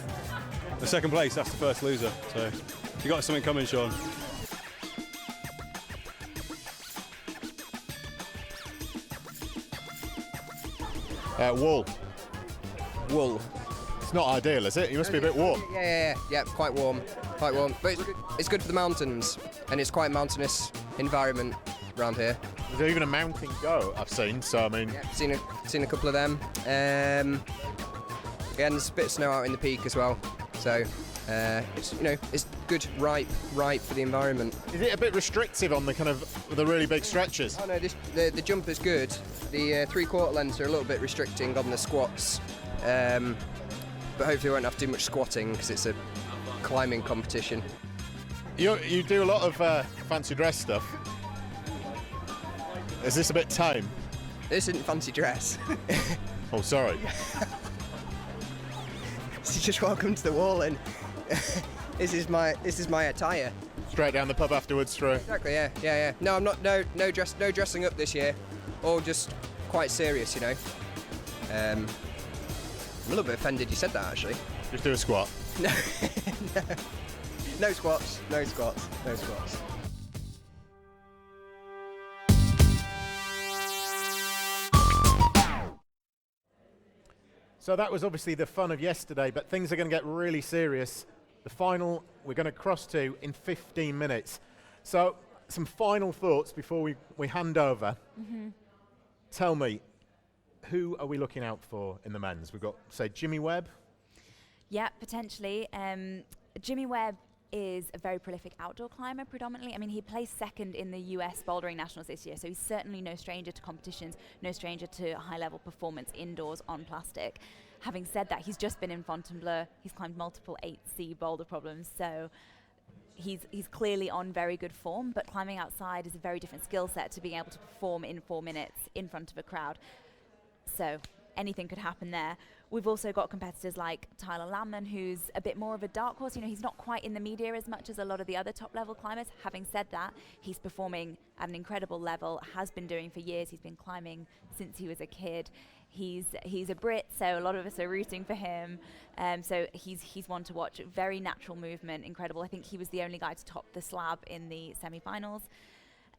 Speaker 9: second place, that's the first loser, so you got something coming, Sean.
Speaker 1: Wool.
Speaker 24: Wool.
Speaker 1: It's not ideal, is it? You must be a bit warm.
Speaker 24: Yeah, quite warm. But it's good for the mountains, and it's quite a mountainous environment around here.
Speaker 1: There's even a mountain goat I've seen, so
Speaker 24: Yeah, seen a couple of them. Again, there's a bit of snow out in the peak as well, so it's good, ripe for the environment.
Speaker 1: Is it a bit restrictive on the really big stretches?
Speaker 24: Oh no, the jump is good. The 3/4 lengths are a little bit restricting on the squats, but hopefully we won't have too much squatting because it's a climbing competition.
Speaker 1: You do a lot of fancy dress stuff. Is this a bit tame?
Speaker 24: This isn't fancy dress.
Speaker 1: Oh, sorry.
Speaker 24: So you're just welcome to the wall, and this is my attire.
Speaker 1: Straight down the pub afterwards, through.
Speaker 24: Exactly. Yeah. No, I'm not. No dressing up this year. All just quite serious, I'm a little bit offended you said that, actually.
Speaker 1: Just do a squat.
Speaker 24: No squats.
Speaker 1: So that was obviously the fun of yesterday, but things are going to get really serious. The final we're going to cross to in 15 minutes. So some final thoughts before we hand over.
Speaker 2: Mm-hmm.
Speaker 1: Tell me, who are we looking out for in the men's? We've got, say, Jimmy Webb.
Speaker 2: Yeah, potentially. Jimmy Webb is a very prolific outdoor climber predominantly. He placed second in the US Bouldering Nationals this year, so he's certainly no stranger to competitions, no stranger to high-level performance indoors on plastic. Having said that, he's just been in Fontainebleau. He's climbed multiple 8C boulder problems, so he's clearly on very good form, but climbing outside is a very different skill set to being able to perform in 4 minutes in front of a crowd. So anything could happen there. We've also got competitors like Tyler Lamman, who's a bit more of a dark horse. He's not quite in the media as much as a lot of the other top-level climbers. Having said that, he's performing at an incredible level, has been doing for years. He's been climbing since he was a kid. He's a Brit, so a lot of us are rooting for him. So he's one to watch. Very natural movement, incredible. I think he was the only guy to top the slab in the semi-finals.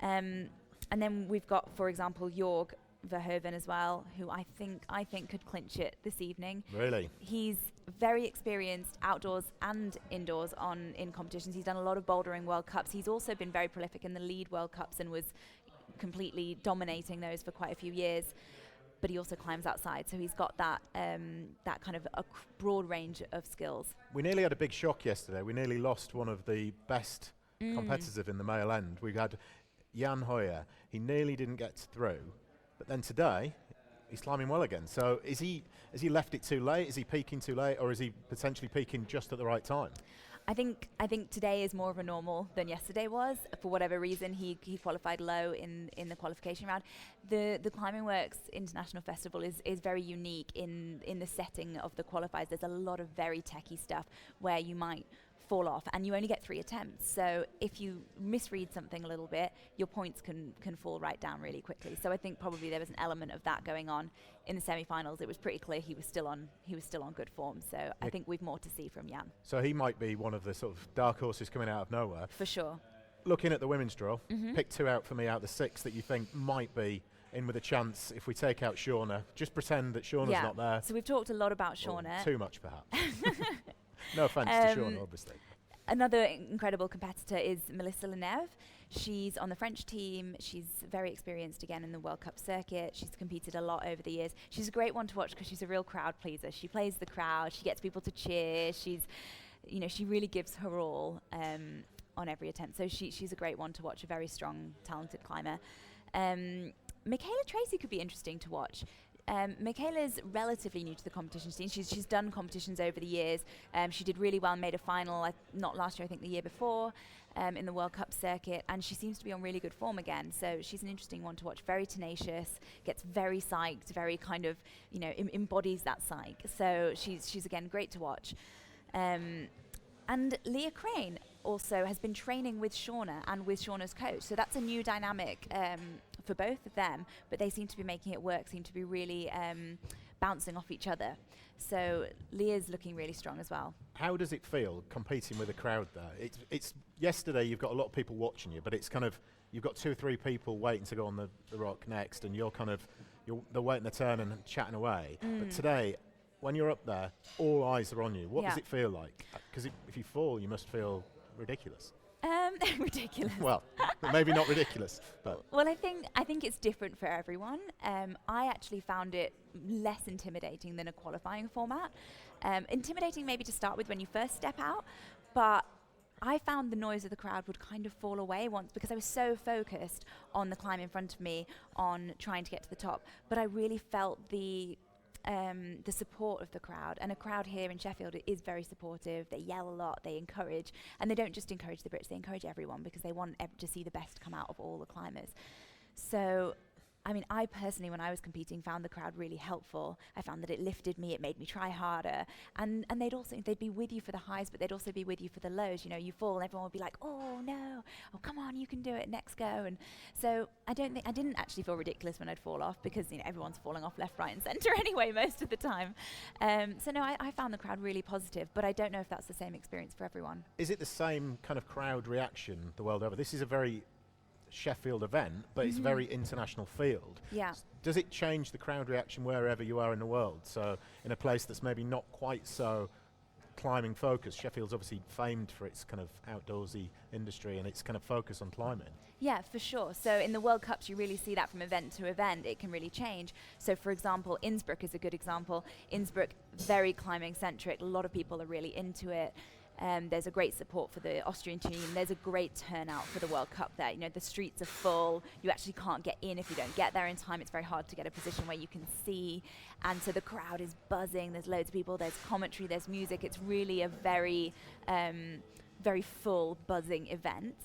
Speaker 2: And then we've got, for example, Jorg Verhoeven as well, who I think could clinch it this evening.
Speaker 1: Really?
Speaker 2: He's very experienced outdoors and indoors in competitions. He's done a lot of bouldering World Cups. He's also been very prolific in the lead World Cups and was completely dominating those for quite a few years. But he also climbs outside, so he's got that kind of a broad range of skills.
Speaker 1: We nearly had a big shock yesterday. We nearly lost one of the best competitive in the male end. We had Jan Hojer. He nearly didn't get through, but then today he's climbing well again. So has he left it too late? Is he peaking too late, or is he potentially peaking just at the right time?
Speaker 2: I think today is more of a normal than yesterday was. For whatever reason, he qualified low in the qualification round. The Climbing Works International Festival is very unique in the setting of the qualifiers. There's a lot of very techie stuff where you might fall off, and you only get 3 attempts. So if you misread something a little bit, your points can fall right down really quickly. So I think probably there was an element of that going on in the semi-finals. It was pretty clear he was still on good form. So I think we've more to see from Jan.
Speaker 1: So he might be one of the sort of dark horses coming out of nowhere.
Speaker 2: For sure.
Speaker 1: Looking at the women's draw, pick 2 out for me out of the 6 that you think might be in with a chance if we take out Shauna. Just pretend that Shauna's not there.
Speaker 2: So we've talked a lot about Shauna.
Speaker 1: Too much, perhaps. No offence to Shauna, obviously.
Speaker 2: Another incredible competitor is Melissa Leneve. She's on the French team. She's very experienced again in the World Cup circuit. She's competed a lot over the years. She's a great one to watch because she's a real crowd pleaser. She plays the crowd. She gets people to cheer. She really gives her all on every attempt. So she's a great one to watch, a very strong, talented climber. Michaela Tracy could be interesting to watch. Michaela's relatively new to the competition scene. She's done competitions over the years. She did really well and made a final, not last year, I think the year before, in the World Cup circuit, and she seems to be on really good form again. So she's an interesting one to watch. Very tenacious, gets very psyched, very kind of, embodies that psych. So she's again great to watch. And Leah Crane also has been training with Shauna and with Shauna's coach. So that's a new dynamic for both of them, but they seem to be making it work, seem to be really bouncing off each other. So Leah's looking really strong as well.
Speaker 1: How does it feel competing with a crowd there? It's yesterday you've got a lot of people watching you, but it's kind of, you've got 2 or 3 people waiting to go on the rock next, and they're waiting their turn and chatting away. But today, when you're up there, all eyes are on you. What does it feel like? Because if you fall, you must feel ridiculous.
Speaker 2: Ridiculous.
Speaker 1: Well, maybe not ridiculous, but.
Speaker 2: Well, I think it's different for everyone. I actually found it less intimidating than a qualifying format. Intimidating maybe to start with when you first step out, but I found the noise of the crowd would kind of fall away once because I was so focused on the climb in front of me, on trying to get to the top. But I really felt the support of the crowd, and a crowd here in Sheffield is very supportive. They yell a lot, they encourage, and they don't just encourage the Brits, they encourage everyone because they want to see the best come out of all the climbers. So I mean, I personally, when I was competing, found the crowd really helpful. I found that it lifted me, it made me try harder, and they'd be with you for the highs, but they'd also be with you for the lows. You know, you fall and everyone would be like, oh no, oh come on, you can do it, next go. And so I didn't actually feel ridiculous when I'd fall off, because everyone's falling off left, right and centre anyway most of the time. So no, I found the crowd really positive, but I don't know if that's the same experience for everyone.
Speaker 1: Is it the same kind of crowd reaction the world over? This is a very Sheffield event, but it's a very international field.
Speaker 2: Yeah.
Speaker 1: Does it change the crowd reaction wherever you are in the world? So in a place that's maybe not quite so climbing focused, Sheffield's obviously famed for its kind of outdoorsy industry and its kind of focus on climbing.
Speaker 2: Yeah, for sure. So in the World Cups, you really see that from event to event. It can really change. So for example, Innsbruck is a good example. Innsbruck, very climbing centric. A lot of people are really into it. There's a great support for the Austrian team. There's a great turnout for the World Cup there. You know, the streets are full. You actually can't get in if you don't get there in time. It's very hard to get a position where you can see. And so the crowd is buzzing. There's loads of people. There's commentary. There's music. It's really a very, very full, buzzing event.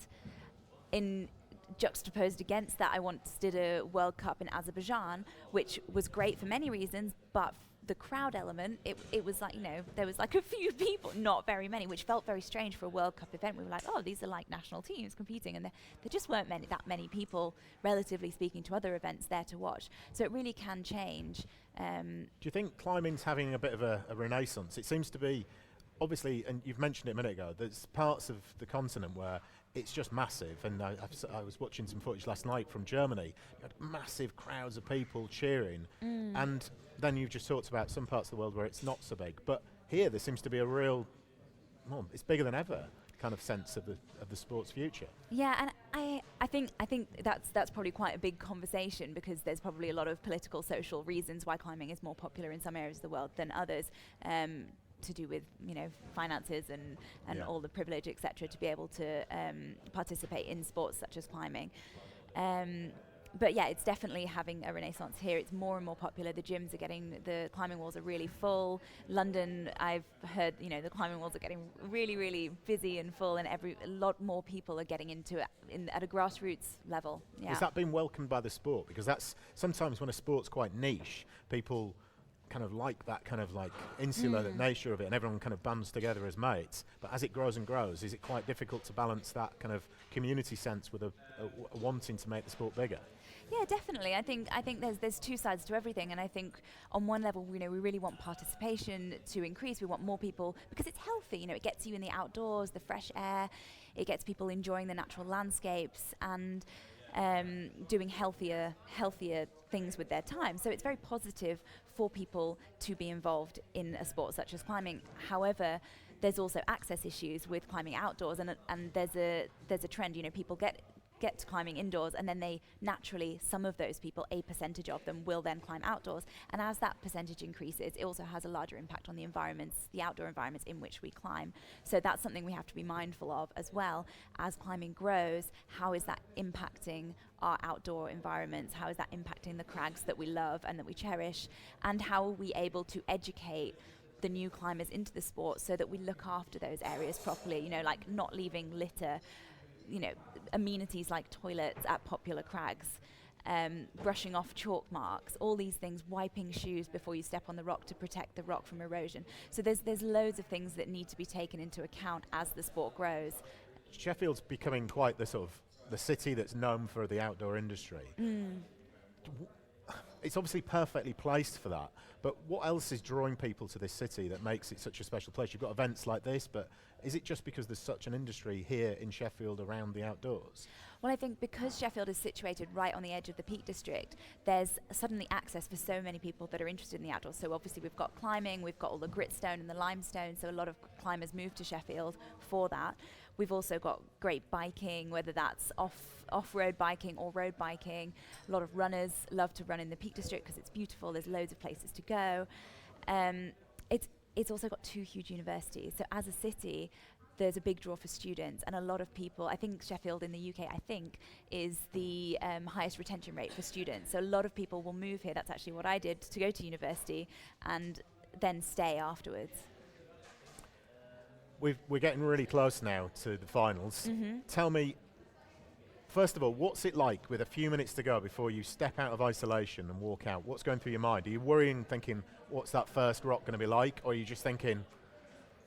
Speaker 2: Juxtaposed against that, I once did a World Cup in Azerbaijan, which was great for many reasons, but the crowd element, it was like, you know, there was like a few people, not very many, which felt very strange for a World Cup event. We were like, oh, these are like national teams competing, and there just weren't that many people, relatively speaking, to other events there to watch. So it really can change.
Speaker 1: Do you think climbing's having a bit of a renaissance? It seems to be, obviously, and you've mentioned it a minute ago, there's parts of the continent where it's just massive, and I was watching some footage last night from Germany. You had massive crowds of people cheering, and then you've just talked about some parts of the world where it's not so big. But here, there seems to be a real, well, it's bigger than ever kind of sense of the sport's future.
Speaker 2: Yeah, and I think that's probably quite a big conversation, because there's probably a lot of political, social reasons why climbing is more popular in some areas of the world than others. To do with, you know, finances and all the privilege, etc., to be able to participate in sports such as climbing. But yeah, it's definitely having a renaissance here. It's more and more popular. The gyms are the climbing walls are really full. London, I've heard, the climbing walls are getting really, really busy and full, and a lot more people are getting into it at a grassroots level. Yeah.
Speaker 1: Has that been welcomed by the sport? Because that's sometimes when a sport's quite niche, people kind of like that kind of like insular nature of it, and everyone kind of bands together as mates. But as it grows and grows, is it quite difficult to balance that kind of community sense with a wanting to make the sport bigger?
Speaker 2: Yeah, definitely. I think there's two sides to everything, and I think on one level, we really want participation to increase. We want more people because it's healthy. It gets you in the outdoors, the fresh air. It gets people enjoying the natural landscapes and doing healthier things with their time. So it's very positive for people to be involved in a sport such as climbing. However, there's also access issues with climbing outdoors, and there's a trend. People get to climbing indoors, and then they naturally, some of those people, a percentage of them, will then climb outdoors. And as that percentage increases, it also has a larger impact on the environments, the outdoor environments in which we climb. So that's something we have to be mindful of as well. As climbing grows, how is that impacting our outdoor environments? How is that impacting the crags that we love and that we cherish? And how are we able to educate the new climbers into the sport so that we look after those areas properly, like not leaving litter, amenities like toilets at popular crags, brushing off chalk marks, all these things, wiping shoes before you step on the rock to protect the rock from erosion. So there's loads of things that need to be taken into account as the sport grows.
Speaker 1: Sheffield's becoming quite the sort of the city that's known for the outdoor industry. It's obviously perfectly placed for that, but what else is drawing people to this city that makes it such a special place? You've got events like this, but is it just because there's such an industry here in Sheffield around the outdoors?
Speaker 2: Well, I think because Sheffield is situated right on the edge of the Peak District, there's suddenly access for so many people that are interested in the outdoors. So obviously we've got climbing, we've got all the gritstone and the limestone, so a lot of climbers move to Sheffield for that. We've also got great biking, whether that's off-road biking or road biking. A lot of runners love to run in the Peak District because it's beautiful. There's loads of places to go. It's also got two huge universities. So as a city, there's a big draw for students, and a lot of people, I think Sheffield in the UK, is the highest retention rate for students. So a lot of people will move here. That's actually what I did to go to university and then stay afterwards.
Speaker 1: We're getting really close now to the finals. Tell me, first of all, what's it like with a few minutes to go before you step out of isolation and walk out? What's going through your mind? Are you worrying, thinking, what's that first rock going to be like? Or are you just thinking,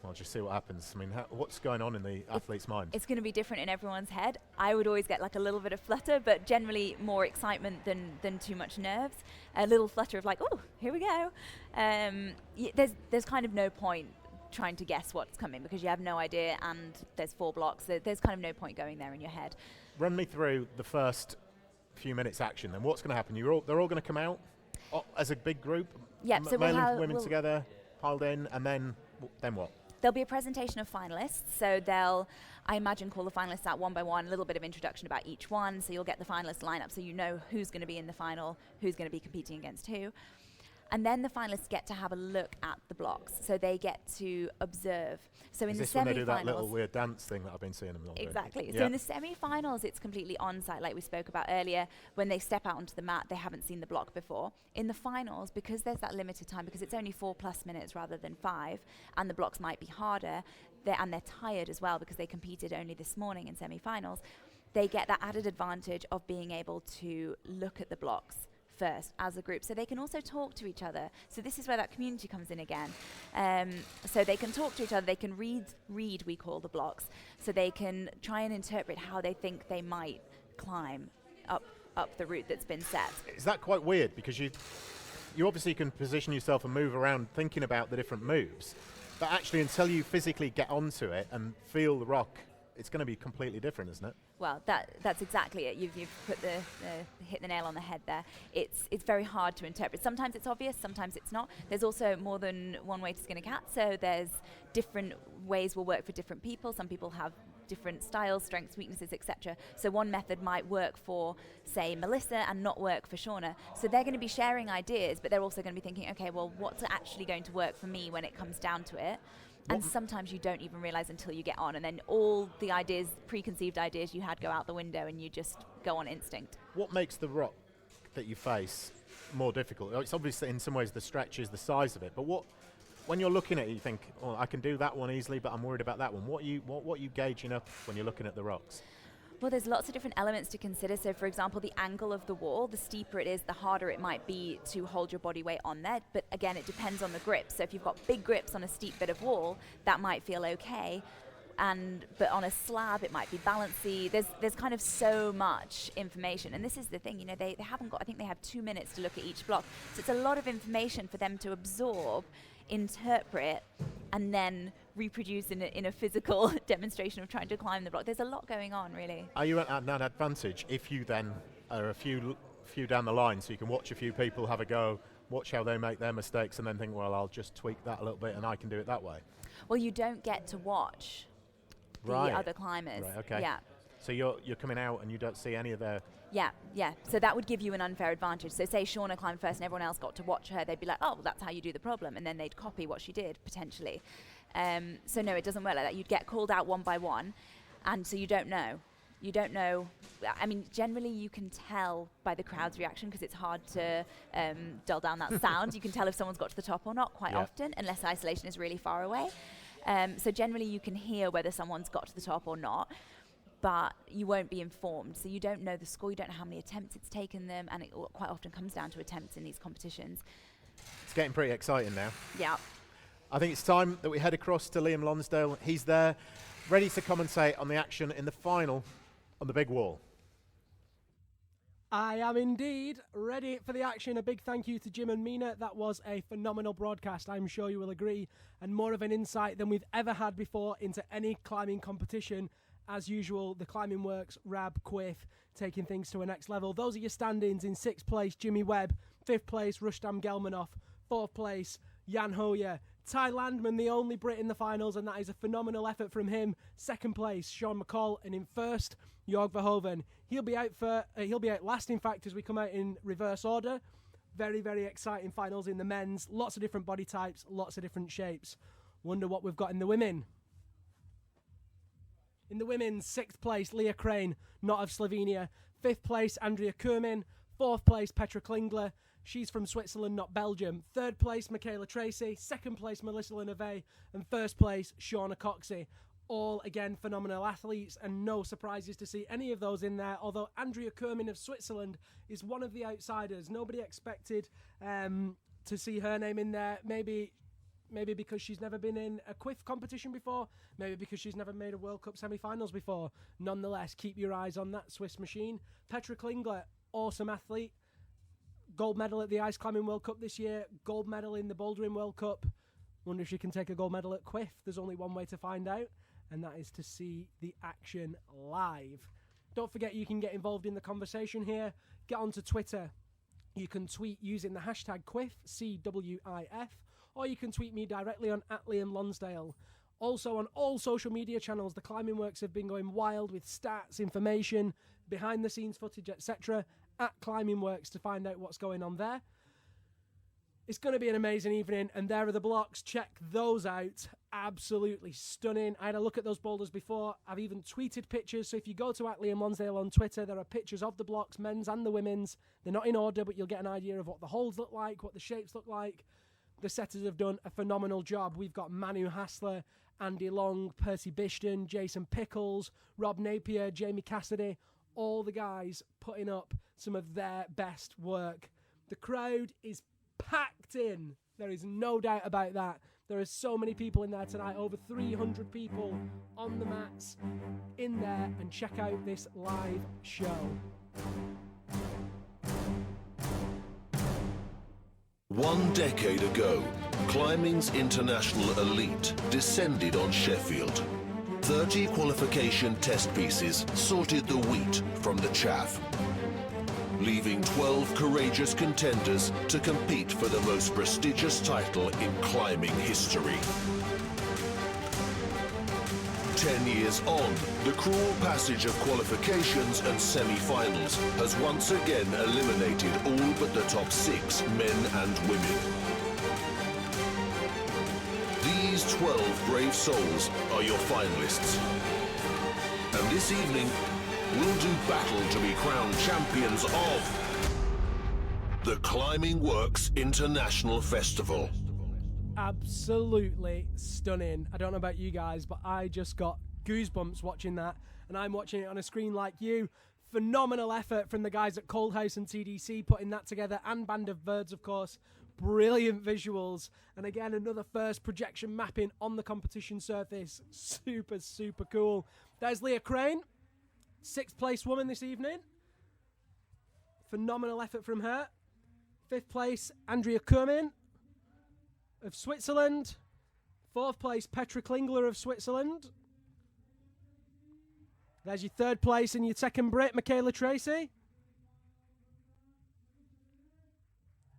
Speaker 1: well, just see what happens? I mean, what's going on in the athlete's mind?
Speaker 2: It's going to be different in everyone's head. I would always get like a little bit of flutter, but generally more excitement than too much nerves. A little flutter of like, oh, here we go. There's kind of no point trying to guess what's coming because you have no idea, and there's 4 blocks. There's kind of no point going there in your head.
Speaker 1: Run me through the first few minutes action, then what's going to happen? They're all going to come out as a big group?
Speaker 2: Yeah, so
Speaker 1: male and women together, piled in, and then what?
Speaker 2: There'll be a presentation of finalists, so they'll, I imagine, call the finalists out one by one, a little bit of introduction about each one, so you'll get the finalist lineup so you know who's going to be in the final, who's going to be competing against who. And then the finalists get to have a look at the blocks, so they get to observe. So in the semi-finals, when they do
Speaker 1: that little weird dance thing that I've been seeing them all do?
Speaker 2: Exactly. Yeah. So in the semi-finals, it's completely on-site, like we spoke about earlier. When they step out onto the mat, they haven't seen the block before. In the finals, because there's that limited time, because it's only 4+ minutes rather than 5, and the blocks might be harder, and they're tired as well because they competed only this morning in semi-finals, they get that added advantage of being able to look at the blocks first as a group, so they can also talk to each other. So this is where that community comes in again. So they can talk to each other, they can read we call the blocks, so they can try and interpret how they think they might climb up the route that's been set.
Speaker 1: Is that quite weird? Because you obviously can position yourself and move around thinking about the different moves, but actually until you physically get onto it and feel the rock, it's going to be completely different, isn't it?
Speaker 2: Well, that's exactly it. You've put hit the nail on the head there. It's very hard to interpret. Sometimes it's obvious, sometimes it's not. There's also more than one way to skin a cat, so there's different ways will work for different people. Some people have different styles, strengths, weaknesses, etc. So one method might work for, say, Melissa and not work for Shauna. So they're going to be sharing ideas, but they're also going to be thinking, okay, well, what's actually going to work for me when it comes down to it? And sometimes you don't even realise until you get on, and then all the ideas, preconceived ideas you had, go out the window, and you just go on instinct.
Speaker 1: What makes the rock that you face more difficult? It's obviously in some ways the stretch is the size of it, but when you're looking at it, you think, oh, I can do that one easily, but I'm worried about that one. What are you gauging up when you're looking at the rocks?
Speaker 2: Well, there's lots of different elements to consider. So, for example, the angle of the wall, the steeper it is, the harder it might be to hold your body weight on there. But again, it depends on the grip. So if you've got big grips on a steep bit of wall, that might feel okay. But on a slab, it might be balancy. There's kind of so much information. And this is the thing, they haven't got, I think they have 2 minutes to look at each block. So it's a lot of information for them to absorb, interpret, and then reproduce in a physical demonstration of trying to climb the block. There's a lot going on, really.
Speaker 1: Are you at an advantage if you then are a few down the line, so you can watch a few people have a go, watch how they make their mistakes, and then think, well, I'll just tweak that a little bit and I can do it that way?
Speaker 2: Well, you don't get to watch the other climbers.
Speaker 1: Right, okay.
Speaker 2: Yeah.
Speaker 1: So you're coming out and you don't see any of their...
Speaker 2: Yeah. So that would give you an unfair advantage. So say Shauna climbed first and everyone else got to watch her, they'd be like, oh, well, that's how you do the problem. And then they'd copy what she did, potentially. So no, it doesn't work like that. You'd get called out one by one, and so you don't know. You don't know. I mean, generally you can tell by the crowd's reaction, because it's hard to dull down that sound. You can tell if someone's got to the top or not quite often, unless isolation is really far away. So generally you can hear whether someone's got to the top or not, but you won't be informed. So you don't know the score, you don't know how many attempts it's taken them, and it quite often comes down to attempts in these competitions.
Speaker 1: It's getting pretty exciting now.
Speaker 2: Yeah.
Speaker 1: I think it's time that we head across to Liam Lonsdale. He's there, ready to commentate on the action in the final on the big wall.
Speaker 3: I am indeed ready for the action. A big thank you to Jim and Mina. That was a phenomenal broadcast, I'm sure you will agree, and more of an insight than we've ever had before into any climbing competition. As usual, the Climbing Works Rab CWIF taking things to a next level. Those are your standings. In 6th place, Jimmy Webb. 5th place, Rustam Gelmanov. 4th place, Jan Hojer. Ty Landman, the only Brit in the finals, and that is a phenomenal effort from him. 2nd place, Sean McCall, and in 1st, Jorg Verhoeven. He'll be out last, in fact, as we come out in reverse order. Very, very exciting finals in the men's. Lots of different body types, lots of different shapes. Wonder what we've got in the women. In the women's, 6th place, Leah Crane, not of Slovenia. 5th place, Andrea Kermin. 4th place, Petra Klingler. She's from Switzerland, not Belgium. 3rd place, Michaela Tracy. 2nd place, Melissa Leneve. And 1st place, Shauna Coxsey. All, again, phenomenal athletes, and no surprises to see any of those in there, although Andrea Kermin of Switzerland is one of the outsiders. Nobody expected to see her name in there. Maybe because she's never been in a Quiff competition before, maybe because she's never made a World Cup semi-finals before. Nonetheless, keep your eyes on that Swiss machine. Petra Klingler, awesome athlete. Gold medal at the Ice Climbing World Cup this year, gold medal in the Bouldering World Cup. Wonder if she can take a gold medal at Quiff. There's only one way to find out, and that is to see the action live. Don't forget you can get involved in the conversation here. Get onto Twitter. You can tweet using the hashtag Quiff, CWIF, or you can tweet me directly on @Liam Lonsdale. Also on all social media channels, the Climbing Works have been going wild with stats, information, behind the scenes footage, etc. @Climbing Works to find out what's going on there. It's going to be an amazing evening, and there are the blocks. Check those out. Absolutely stunning. I had a look at those boulders before. I've even tweeted pictures, so if you go to @Liam Lonsdale on Twitter, there are pictures of the blocks, men's and the women's. They're not in order, but you'll get an idea of what the holes look like, what the shapes look like. The setters have done a phenomenal job. We've got Manu Hassler, Andy Long, Percy Bishton, Jason Pickles, Rob Napier, Jamie Cassidy, all the guys putting up some of their best work. The crowd is packed in. There is no doubt about that. There are so many people in there tonight, over 300 people on the mats in there, and check out this live show.
Speaker 5: One decade ago, climbing's international elite descended on Sheffield. 30 qualification test pieces sorted the wheat from the chaff, leaving 12 courageous contenders to compete for the most prestigious title in climbing history. 10 years on, the cruel passage of qualifications and semi-finals has once again eliminated all but the top 6 men and women. These 12 brave souls are your finalists. And this evening, we'll do battle to be crowned champions of the Climbing Works International Festival.
Speaker 3: Absolutely stunning. I don't know about you guys, but I just got goosebumps watching that, and I'm watching it on a screen like you. Phenomenal effort from the guys at Cold House and TDC putting that together, and Band of Birds, of course. Brilliant visuals, and again, another first projection mapping on the competition surface. Super, super cool. There's Leah Crane, 6th place woman this evening. Phenomenal effort from her. 5th place, Andrea Kermin of Switzerland. 4th place, Petra Klingler of Switzerland. There's your 3rd place and your 2nd Brit, Michaela Tracy.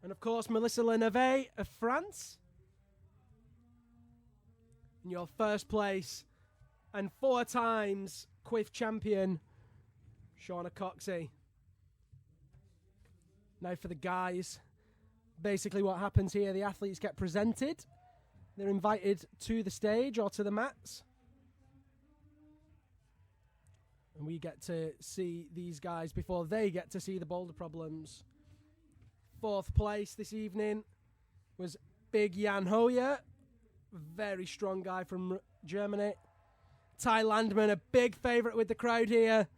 Speaker 3: And of course, Melissa Lenave of France. And your 1st place and 4 times CWIF champion, Shauna Coxsey. Now for the guys. Basically what happens here, the athletes get presented. They're invited to the stage or to the mats. And we get to see these guys before they get to see the boulder problems. 4th place this evening was big Jan Hojer. Very strong guy from Germany. Ty Landman, a big favourite with the crowd here.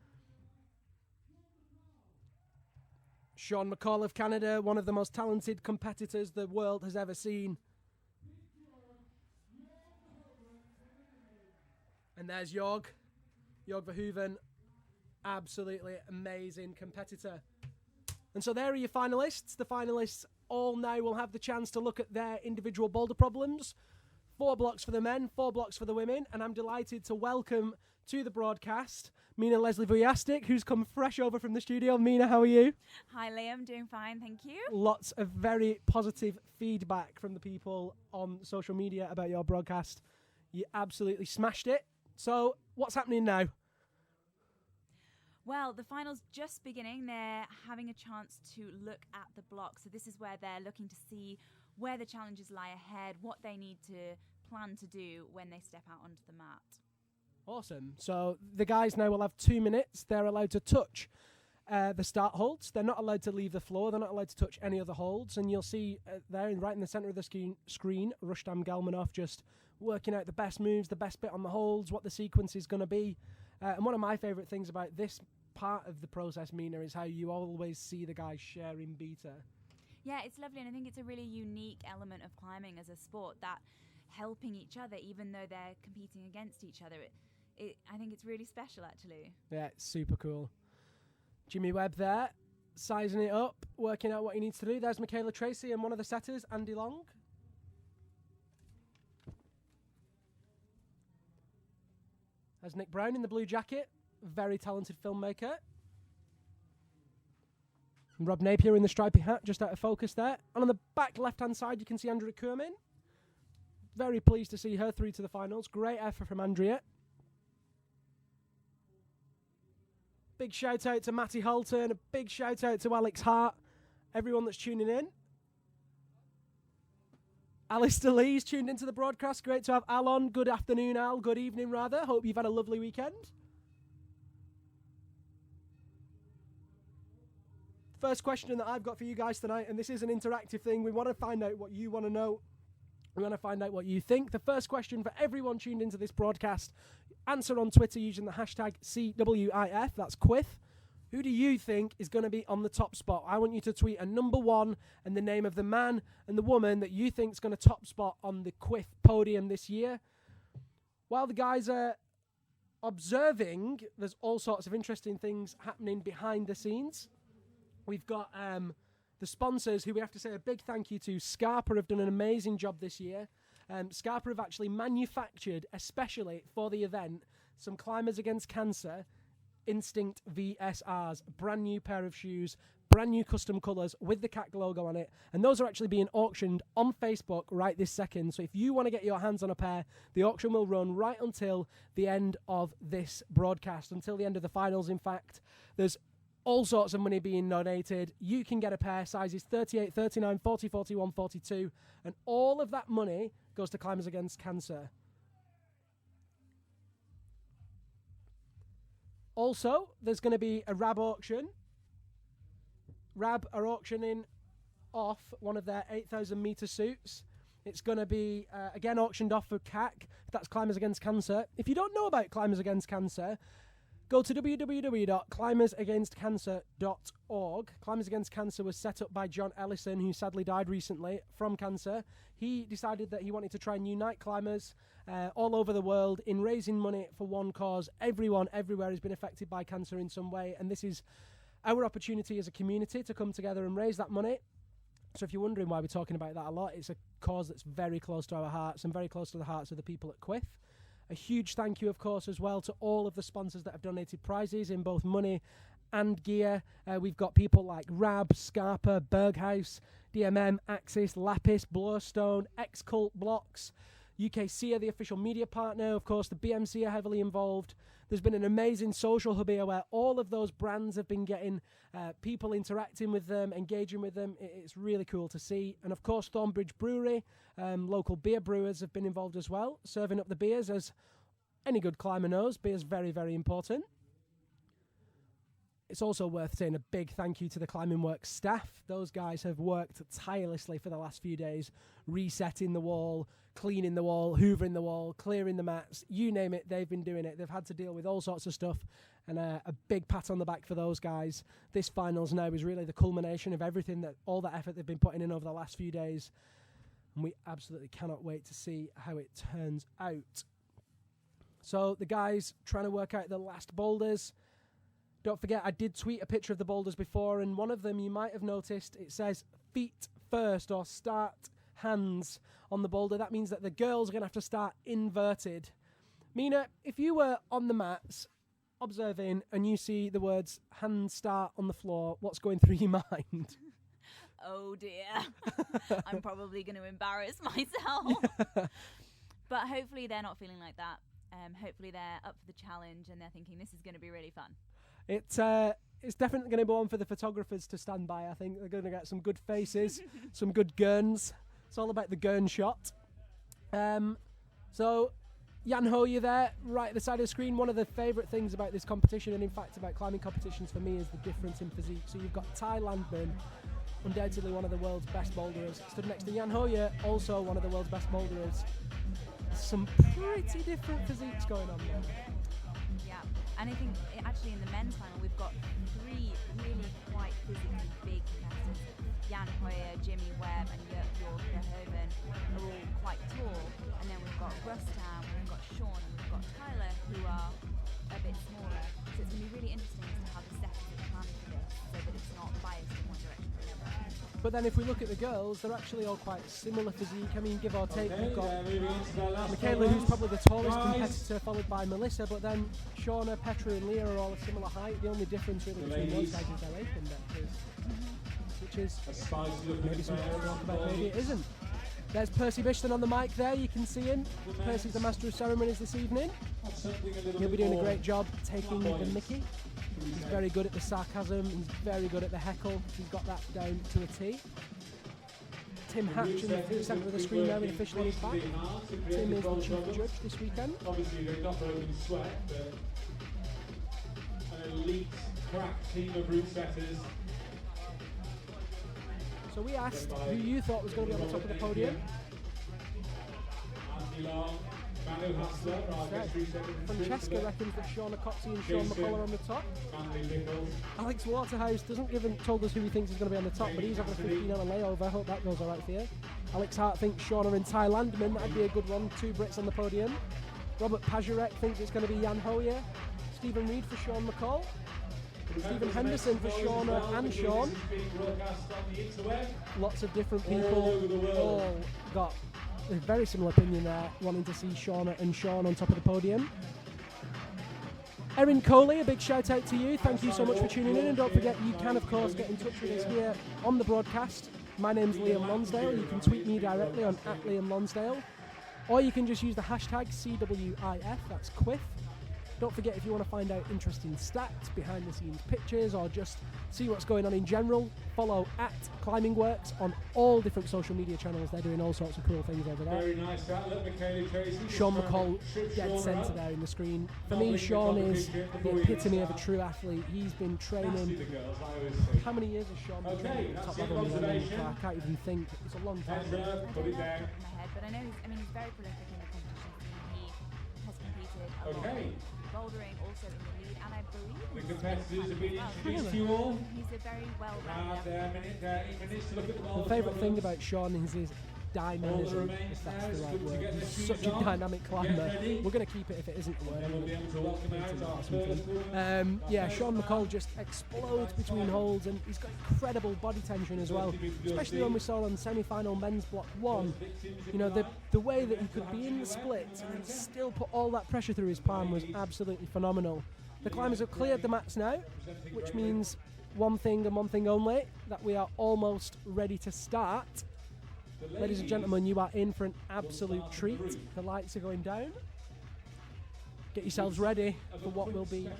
Speaker 3: Sean McCall of Canada, one of the most talented competitors the world has ever seen. And there's Jorg Verhoeven, absolutely amazing competitor. And so there are your finalists. The finalists all now will have the chance to look at their individual boulder problems. 4 blocks for the men, 4 blocks for the women. And I'm delighted to welcome to the broadcast Mina Leslie Vujastic, who's come fresh over from the studio. Mina, how are you?
Speaker 2: Hi, Liam. Doing fine, thank you.
Speaker 3: Lots of very positive feedback from the people on social media about your broadcast. You absolutely smashed it. So what's happening now?
Speaker 2: Well, the final's just beginning. They're having a chance to look at the block. So this is where they're looking to see where the challenges lie ahead, what they need to plan to do when they step out onto the mat.
Speaker 3: Awesome. So the guys now will have 2 minutes. They're allowed to touch the start holds. They're not allowed to leave the floor. They're not allowed to touch any other holds. And you'll see there, right in the centre of the screen, Rustam Galmanov just working out the best moves, the best bit on the holds, what the sequence is going to be. And one of my favourite things about this part of the process, Mina, is how you always see the guys sharing beta.
Speaker 2: Yeah, it's lovely, and I think it's a really unique element of climbing as a sport, that helping each other, even though they're competing against each other. I think it's really special, actually.
Speaker 3: Yeah, it's super cool. Jimmy Webb there, sizing it up, working out what he needs to do. There's Michaela Tracy and one of the setters, Andy Long. There's Nick Brown in the blue jacket, very talented filmmaker. And Rob Napier in the stripy hat, just out of focus there. And on the back left-hand side, you can see Andrea Kermin. Very pleased to see her through to the finals. Great effort from Andrea. Big shout out to Matty Holton, a big shout out to Alex Hart, everyone that's tuning in. Alistair Lee's tuned into the broadcast. Great to have Al on. Good afternoon, Al. Good evening, rather. Hope you've had a lovely weekend. First question that I've got for you guys tonight, and this is an interactive thing. We want to find out what you want to know. We want to find out what you think. The first question for everyone tuned into this broadcast, answer on Twitter using the hashtag CWIF, that's Quiff. Who do you think is going to be on the top spot? I want you to tweet a number 1 and the name of the man and the woman that you think is going to top spot on the Quiff podium this year. While the guys are observing, there's all sorts of interesting things happening behind the scenes. We've got the sponsors, who we have to say a big thank you to. Scarpa have done an amazing job this year. Scarpa have actually manufactured, especially for the event, some Climbers Against Cancer Instinct VSRs, brand new pair of shoes, brand new custom colours with the CAC logo on it, and those are actually being auctioned on Facebook right this second. So if you want to get your hands on a pair, the auction will run right until the end of this broadcast, until the end of the finals. In fact, there's all sorts of money being donated. You can get a pair sizes 38, 39, 40, 41, 42, and all of that money goes to Climbers Against Cancer. Also, there's going to be a Rab auction. Rab are auctioning off one of their 8,000 metre suits. It's going to be, again, auctioned off for CAC. That's Climbers Against Cancer. If you don't know about Climbers Against Cancer, go to www.climbersagainstcancer.org. Climbers Against Cancer was set up by John Ellison, who sadly died recently from cancer. He decided that he wanted to try and unite climbers all over the world in raising money for one cause. Everyone, everywhere has been affected by cancer in some way, and this is our opportunity as a community to come together and raise that money. So if you're wondering why we're talking about that a lot, it's a cause that's very close to our hearts and very close to the hearts of the people at Quiff. A huge thank you, of course, as well to all of the sponsors that have donated prizes in both money and gear. We've got people like Rab, Scarpa, Berghaus, DMM, Axis, Lapis, Blurstone, X-Cult Blocks, UKCA, the official media partner. Of course, the BMC are heavily involved. There's been an amazing social hub here where all of those brands have been getting people interacting with them, engaging with them. It's really cool to see. And of course, Thornbridge Brewery, local beer brewers have been involved as well, serving up the beers. As any good climber knows, beer's very, very important. It's also worth saying a big thank you to the Climbing Works staff. Those guys have worked tirelessly for the last few days, resetting the wall, cleaning the wall, hoovering the wall, clearing the mats, you name it, they've been doing it. They've had to deal with all sorts of stuff, and a big pat on the back for those guys. This finals now is really the culmination of everything, all that effort they've been putting in over the last few days, and we absolutely cannot wait to see how it turns out. So the guys trying to work out the last boulders. Don't forget, I did tweet a picture of the boulders before, and one of them you might have noticed, it says feet first or start hands on the boulder. That means that the girls are going to have to start inverted. Mina, if you were on the mats observing and you see the words hands start on the floor, what's going through your mind?
Speaker 2: Oh dear. I'm probably going to embarrass myself. But hopefully they're not feeling like that. Hopefully they're up for the challenge and they're thinking this is going to be really fun.
Speaker 3: It's definitely going to be one for the photographers to stand by. I think they're going to get some good faces, some good gurns. It's all about the gurn shot. So Jan Hojer there, right at the side of the screen. One of the favourite things about this competition, and in fact about climbing competitions for me, is the difference in physique. So you've got Ty Landman, undoubtedly one of the world's best boulderers, stood next to Jan Hojer, also one of the world's best boulderers. Some pretty different physiques going on there.
Speaker 2: Yeah, and I think actually in the men's final we've got three really quite physically big contestants. Jan Hojer, Jimmy Webb and Jan Hojer are all quite tall, and then we've got Rustam, we've got Sean and we've got Tyler who are a bit smaller. So it's going to be really interesting as to how the setters are planning for this so that it's not biased in one direction or the other.
Speaker 3: But then if we look at the girls, they're actually all quite similar physique. I mean, give or take, we've got Michaela, who's probably the tallest competitor, followed by Melissa, but then Shauna, Petra and Leah are all a similar height. The only difference really between those guys is their ape indexes, which is maybe something to talk about, maybe it isn't. There's Percy Bishton on the mic there, you can see him. Percy's the master of ceremonies this evening. He'll be doing a great job taking the mickey. He's very good at the sarcasm, he's very good at the heckle, he's got that down to a T. Tim Hatch in the centre of the screen there with official on his back. Tim is the chief judge this weekend.
Speaker 8: Obviously they're not broken sweat, but an elite crack team of route setters.
Speaker 3: So we asked who you thought was going to be on the top of the podium. Francesca reckons that Shauna Coxsey and Shaun McCull are on the top. Alex Waterhouse told us who he thinks is going to be on the top, but he's having a 15-hour layover. I hope that goes alright for you. Alex Hart thinks Shauna and Ty Landman, that'd be a good one. 2 Brits on the podium. Robert Pajurek thinks it's going to be Jan Hojer. Stephen Reed for Shaun McCull. Stephen Henderson for Shauna and Sean. Lots of different people all got a very similar opinion there, wanting to see Shauna and Sean on top of the podium. Erin Coley, a big shout out to you. Thank you so much for tuning in, and don't forget you can of course get in touch with us here on the broadcast. My name's Liam Lonsdale. You can tweet me directly on @Liam Lonsdale, or you can just use the hashtag CWIF, that's Quiff. Don't forget, if you want to find out interesting stats, behind the scenes pictures, or just see what's going on in general, follow at Climbing Works on all different social media channels. They're doing all sorts of cool things over there.
Speaker 8: Very nice that. Look, Michaela Tracy.
Speaker 3: Sean McCall, dead centre there in the screen. For me, Sean is the epitome of a true athlete. He's been training. How many years has Sean been training at the top level? I can't even think. It's a long time.
Speaker 2: Put it down. But I know he's very prolific in the competition scene. He has competed a lot in bouldering, also in the lead, and I believe
Speaker 8: the competitors have been introduced to you all.
Speaker 2: He's a very well-rounded.
Speaker 8: 8 minutes to look at the ball.
Speaker 3: The favourite thing about Sean is his dynamism, if that's the right word. He's such a dynamic climber. We're going to keep it if it isn't a word. Yeah, Sean McCall just explodes between holds, and he's got incredible body tension as well, especially when we saw on semi-final men's block 1. You know, the way that he could be in the split and still put all that pressure through his palm was absolutely phenomenal. The climbers have cleared the mats now, which means one thing and one thing only, that we are almost ready to start. Ladies and gentlemen, you are in for an absolute treat. The lights are going down. Get yourselves ready for what will be a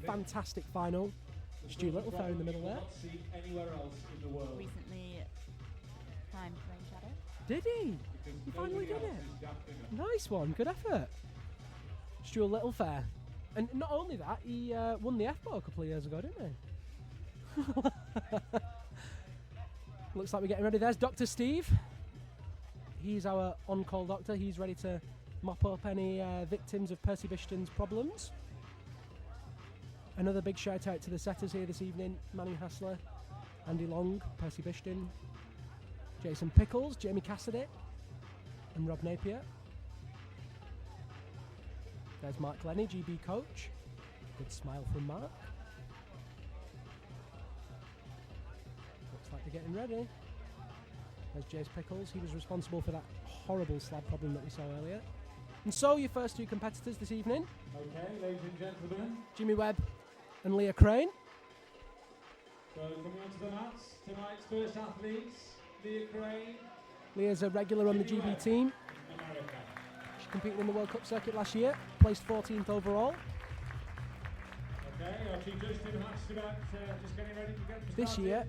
Speaker 3: fantastic final. Stu Littlefair in the middle there.
Speaker 2: Recently climbed Rain Shadow.
Speaker 3: Did he? He finally did it. Nice one. Good effort. Stu Littlefair. And not only that, he won the FBO a couple of years ago, didn't he? Looks like we're getting ready. There's Dr. Steve. He's our on-call doctor. He's ready to mop up any victims of Percy Bishton's problems. Another big shout out to the setters here this evening. Manu Hassler, Andy Long, Percy Bishton, Jason Pickles, Jamie Cassidy, and Rob Napier. There's Mark Lenny, GB coach. Good smile from Mark. Looks like they're getting ready. There's Jace Pickles. He was responsible for that horrible slab problem that we saw earlier. And so your first two competitors this evening.
Speaker 8: Okay, ladies and gentlemen.
Speaker 3: Jimmy Webb and Leah Crane.
Speaker 8: So coming onto the mats, tonight's first athletes, Leah Crane.
Speaker 3: Leah's a regular on the GB team. She competed in the World Cup circuit last year, placed 14th overall.
Speaker 8: Okay, our chief judge Tim Hatch is about just getting ready to get started.
Speaker 3: This year,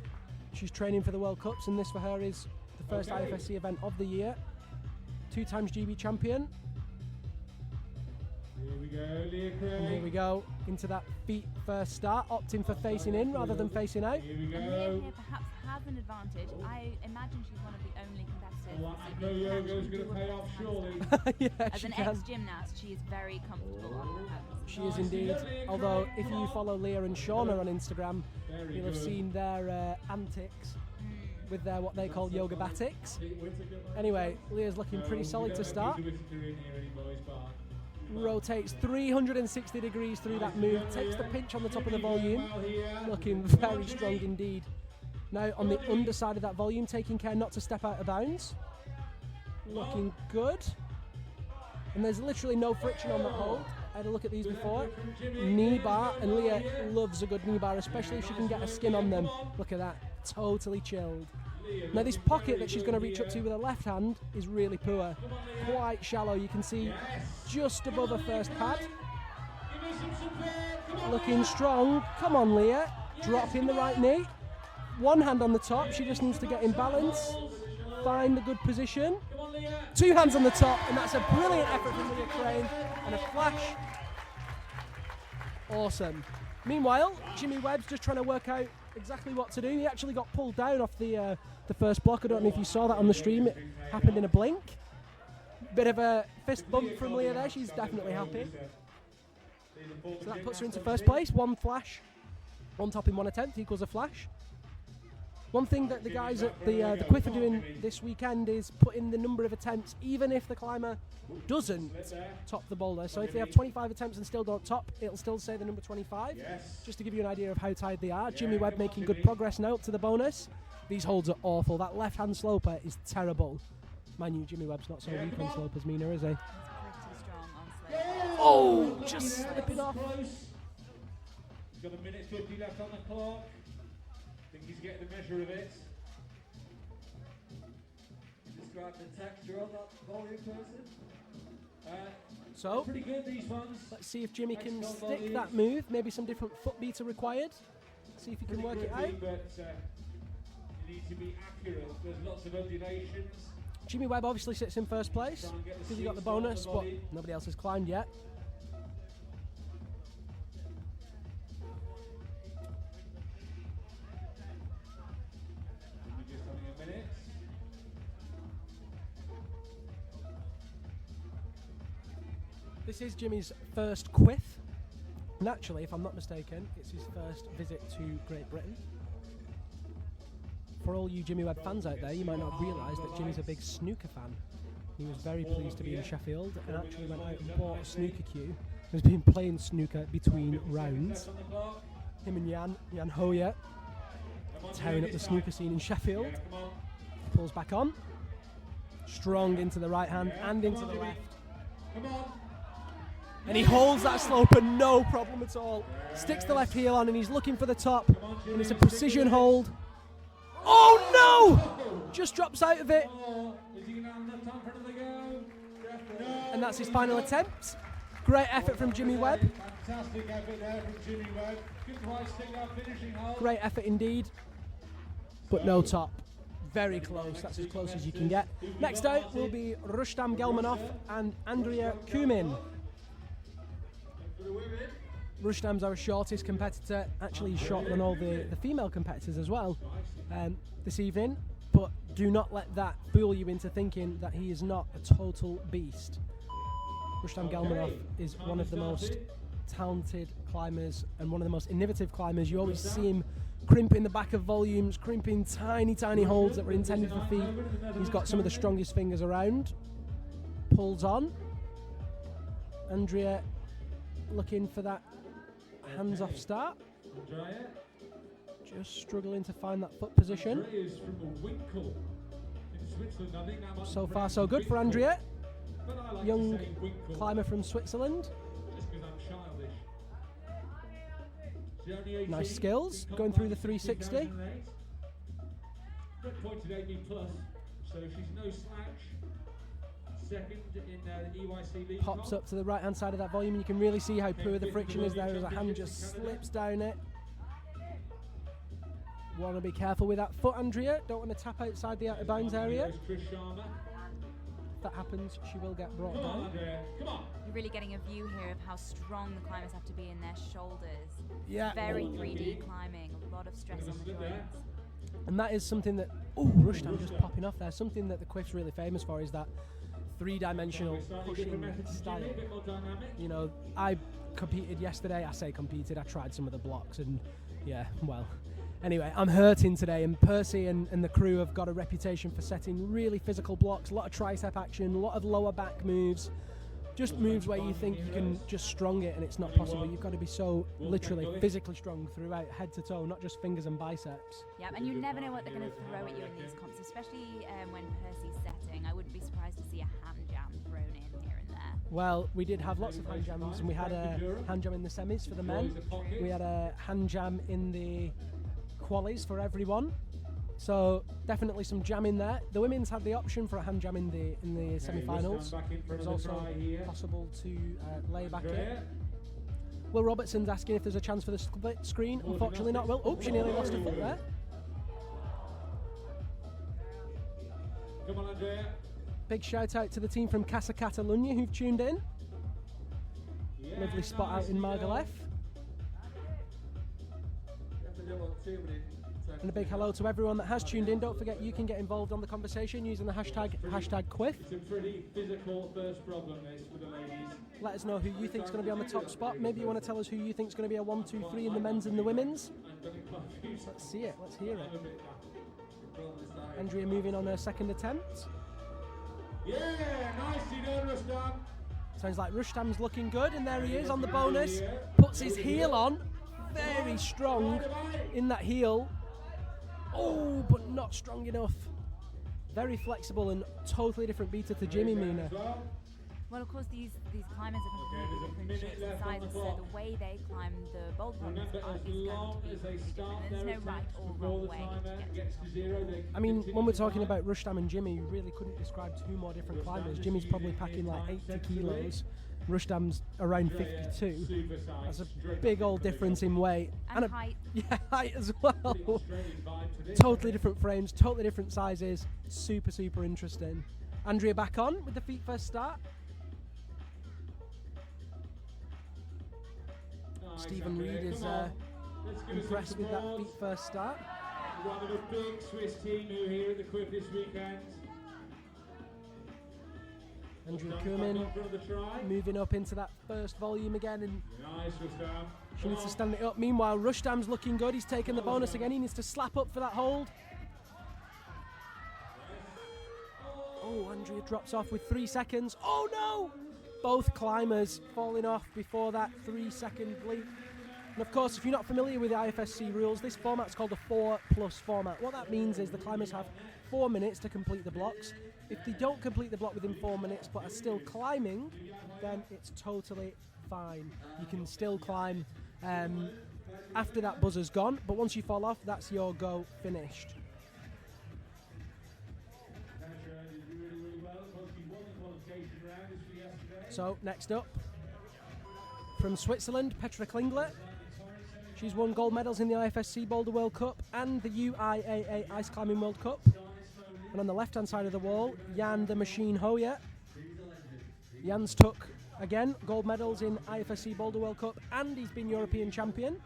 Speaker 3: she's training for the World Cups, and this for her is the first IFSC event of the year. 2 times GB champion.
Speaker 8: Here we go, Leah Crane.
Speaker 3: And here we go into that feet first start, opting for facing in rather than facing out.
Speaker 8: Here we go.
Speaker 2: And Leah here perhaps has an advantage. I imagine she's one of the only competitors.
Speaker 8: Well, that no yoga's going to pay off, surely.
Speaker 3: Yeah,
Speaker 2: As
Speaker 3: she
Speaker 2: an
Speaker 3: can.
Speaker 2: ex-gymnast, she is very comfortable on her pose.
Speaker 3: She is indeed. Although, if you follow Leah and Shauna on Instagram, you'll have seen their antics with their what they call yoga batics. Anyway, Leah's looking pretty solid to start. Rotates 360 degrees through that move, takes the pinch on the top of the volume, looking very strong indeed. Now on the underside of that volume, taking care not to step out of bounds. Looking good. And there's literally no friction on that hold. I had a look at these before. Knee bar, and Leah loves a good knee bar, especially if she can get a skin on them. Look at that, totally chilled. Now this pocket that she's going to reach up to with her left hand is really poor. Quite shallow, you can see just above her first pad. Looking strong, come on Leah, drop in the right knee. One hand on the top, she just needs to get in balance, find a good position. 2 hands on the top, and that's a brilliant effort from Leah Crane, and a flash. Awesome. Meanwhile, Jimmy Webb's just trying to work out exactly what to do. He actually got pulled down off the first block. I don't know if you saw that on the stream. It happened in a blink. Bit of a fist bump from Leah there. She's definitely happy. So that puts her into first place. 1 flash. 1 top in 1 attempt equals a flash. One thing that the guys at the Quiff are doing this weekend is put in the number of attempts, even if the climber doesn't top the boulder. So if they have 25 attempts and still don't top, it'll still say the number 25. Just to give you an idea of how tired they are. Jimmy Webb making good progress now up to the bonus. These holds are awful. That left-hand sloper is terrible. Mind you, Jimmy Webb's not so weak on slope as Mina, is he?
Speaker 2: Pretty strong on slope.
Speaker 3: Oh, just slipping off.
Speaker 8: He's got 1:50 left on the clock. I think he's getting the measure of it. Describe the texture of that volume person.
Speaker 3: So, let's see if Jimmy can stick that move. Maybe some different foot beats are required. See if he can work it out.
Speaker 8: But you need to be accurate. There's lots of undulations.
Speaker 3: Jimmy Webb obviously sits in first place because he got the bonus, but nobody else has climbed yet.
Speaker 8: Just having a minute.
Speaker 3: This is Jimmy's first quiff. And actually, if I'm not mistaken, it's his first visit to Great Britain. For all you Jimmy Webb fans out there, you might not have realised that Jimmy's a big snooker fan. He was very pleased to be in Sheffield and actually went out and bought a snooker cue. He's been playing snooker between rounds. Him and Jan Hojer tearing up the snooker scene in Sheffield. Pulls back on. Strong into the right hand and into the left. And he holds that sloper, no problem at all. Sticks the left heel on and he's looking for the top. And it's a precision hold. Oh no! Just drops out of it. And that's his final attempt. Great effort from Jimmy Webb.
Speaker 8: Fantastic effort there from Jimmy Webb. Good twice stick that finishing hold.
Speaker 3: Great effort indeed. But no top. Very close. That's as close as you can get. Next out will be Rustam Gelmanov and Andrea Kumin. Rustam's our shortest competitor. Actually, he's shorter than all the female competitors as well this evening. But do not let that fool you into thinking that he is not a total beast. Rustam Gelmanov is one of the most talented climbers and one of the most innovative climbers. You always see him crimping the back of volumes, crimping tiny, tiny holds that were intended for feet. He's got some of the strongest fingers around. Pulls on. Andrea looking for that hands-off start. Just struggling to find that foot position. So far, so good for Andrea. Young climber from Switzerland. Nice skills, going through the 360.
Speaker 8: Pointed 80 plus, so she's no slouch. Second in the EYC league.
Speaker 3: Pops up to the right hand side of that volume and you can really see how poor the friction is there as a hand just slips down it. Want to be careful with that foot, Andrea. Don't want to tap outside the out of bounds area. If that happens, she will get brought down.
Speaker 2: You're really getting a view here of how strong the climbers have to be in their shoulders.
Speaker 3: Yeah.
Speaker 2: Very 3D climbing, a lot of stress on the joints.
Speaker 3: And that is something that, Rustam just popping off there. Something that the Quiff's really famous for is that three-dimensional pushing style. You know, I competed yesterday. I say competed, I tried some of the blocks and yeah, well. Anyway, I'm hurting today, and Percy and the crew have got a reputation for setting really physical blocks, a lot of tricep action, a lot of lower back moves, just moves where you think you can just strong it and it's not possible. You've got to be so literally physically strong throughout, head to toe, not just fingers and biceps.
Speaker 2: Yeah, and you never know what they're going to throw at you in these comps, especially when Percy's setting. I wouldn't be surprised to see a hand jam thrown in here and there.
Speaker 3: Well, we did have lots of hand jams, and we had a hand jam in the semis for the men. We had a hand jam in the qualies for everyone, so definitely some jam in there. The women's had the option for a hand jam in the semi-finals. It was also possible to lay back in. Will Robertson's asking if there's a chance for the split screen. Unfortunately not. Will. Oh, she nearly lost her foot there.
Speaker 8: Come on, Andrea.
Speaker 3: Big shout out to the team from Casa Catalunya who've tuned in. Lovely spot out in Margalef. And a big hello to everyone that has tuned in. Don't forget you can get involved on the conversation using the hashtag #Quiff.
Speaker 8: It's a pretty physical first problem this for the ladies.
Speaker 3: Let us know who you think is going to be on the top spot. Maybe you want to tell us who you think is going to be a 1, 2, 3 in the men's and the women's. Let's see it. Let's hear it. Andrea moving on her second attempt.
Speaker 8: Yeah, nicely done, Rustam.
Speaker 3: Sounds like Rustam's looking good, and there he is on the bonus. Puts his heel on. Very strong in that heel. Oh, but not strong enough. Very flexible and totally different beater to Jimmy Mina.
Speaker 2: Well, of course, these climbers are completely different shapes and sizes, so the way they climb the boulder runs is going to be completely different. There's no right or wrong way to get to them.
Speaker 3: I mean, when we're talking about Rustam and Jimmy, you really couldn't describe two more different climbers. Jimmy's probably packing like 80 kilos, Rustam's around 52. That's a big old difference in weight.
Speaker 2: And height.
Speaker 3: Yeah, height as well. Totally different frames, totally different sizes. Super, super interesting. Andrea back on with the feet first start. Stephen Reed is impressed with that feet first start.
Speaker 8: One of the big Swiss team who are here at the Quiff this weekend.
Speaker 3: Andrea Kerman moving up into that first volume again, and she needs to stand it up. Meanwhile, Rustam's looking good. He's taken the bonus again. He needs to slap up for that hold. Oh, Andrea drops off with 3 seconds. Oh no! Both climbers falling off before that 3-second bleep. And of course, if you're not familiar with the IFSC rules, this format's called a 4+ format. What that means is the climbers have 4 minutes to complete the blocks. If they don't complete the block within 4 minutes but are still climbing, then it's totally fine. You can still climb after that buzzer's gone, but once you fall off, that's your go finished. So next up, from Switzerland, Petra Klingler. She's won gold medals in the IFSC Boulder World Cup and the UIAA Ice Climbing World Cup. And on the left-hand side of the wall, Jan the Machine Hojer. Jan's took, again, gold medals in IFSC Boulder World Cup and he's been European champion.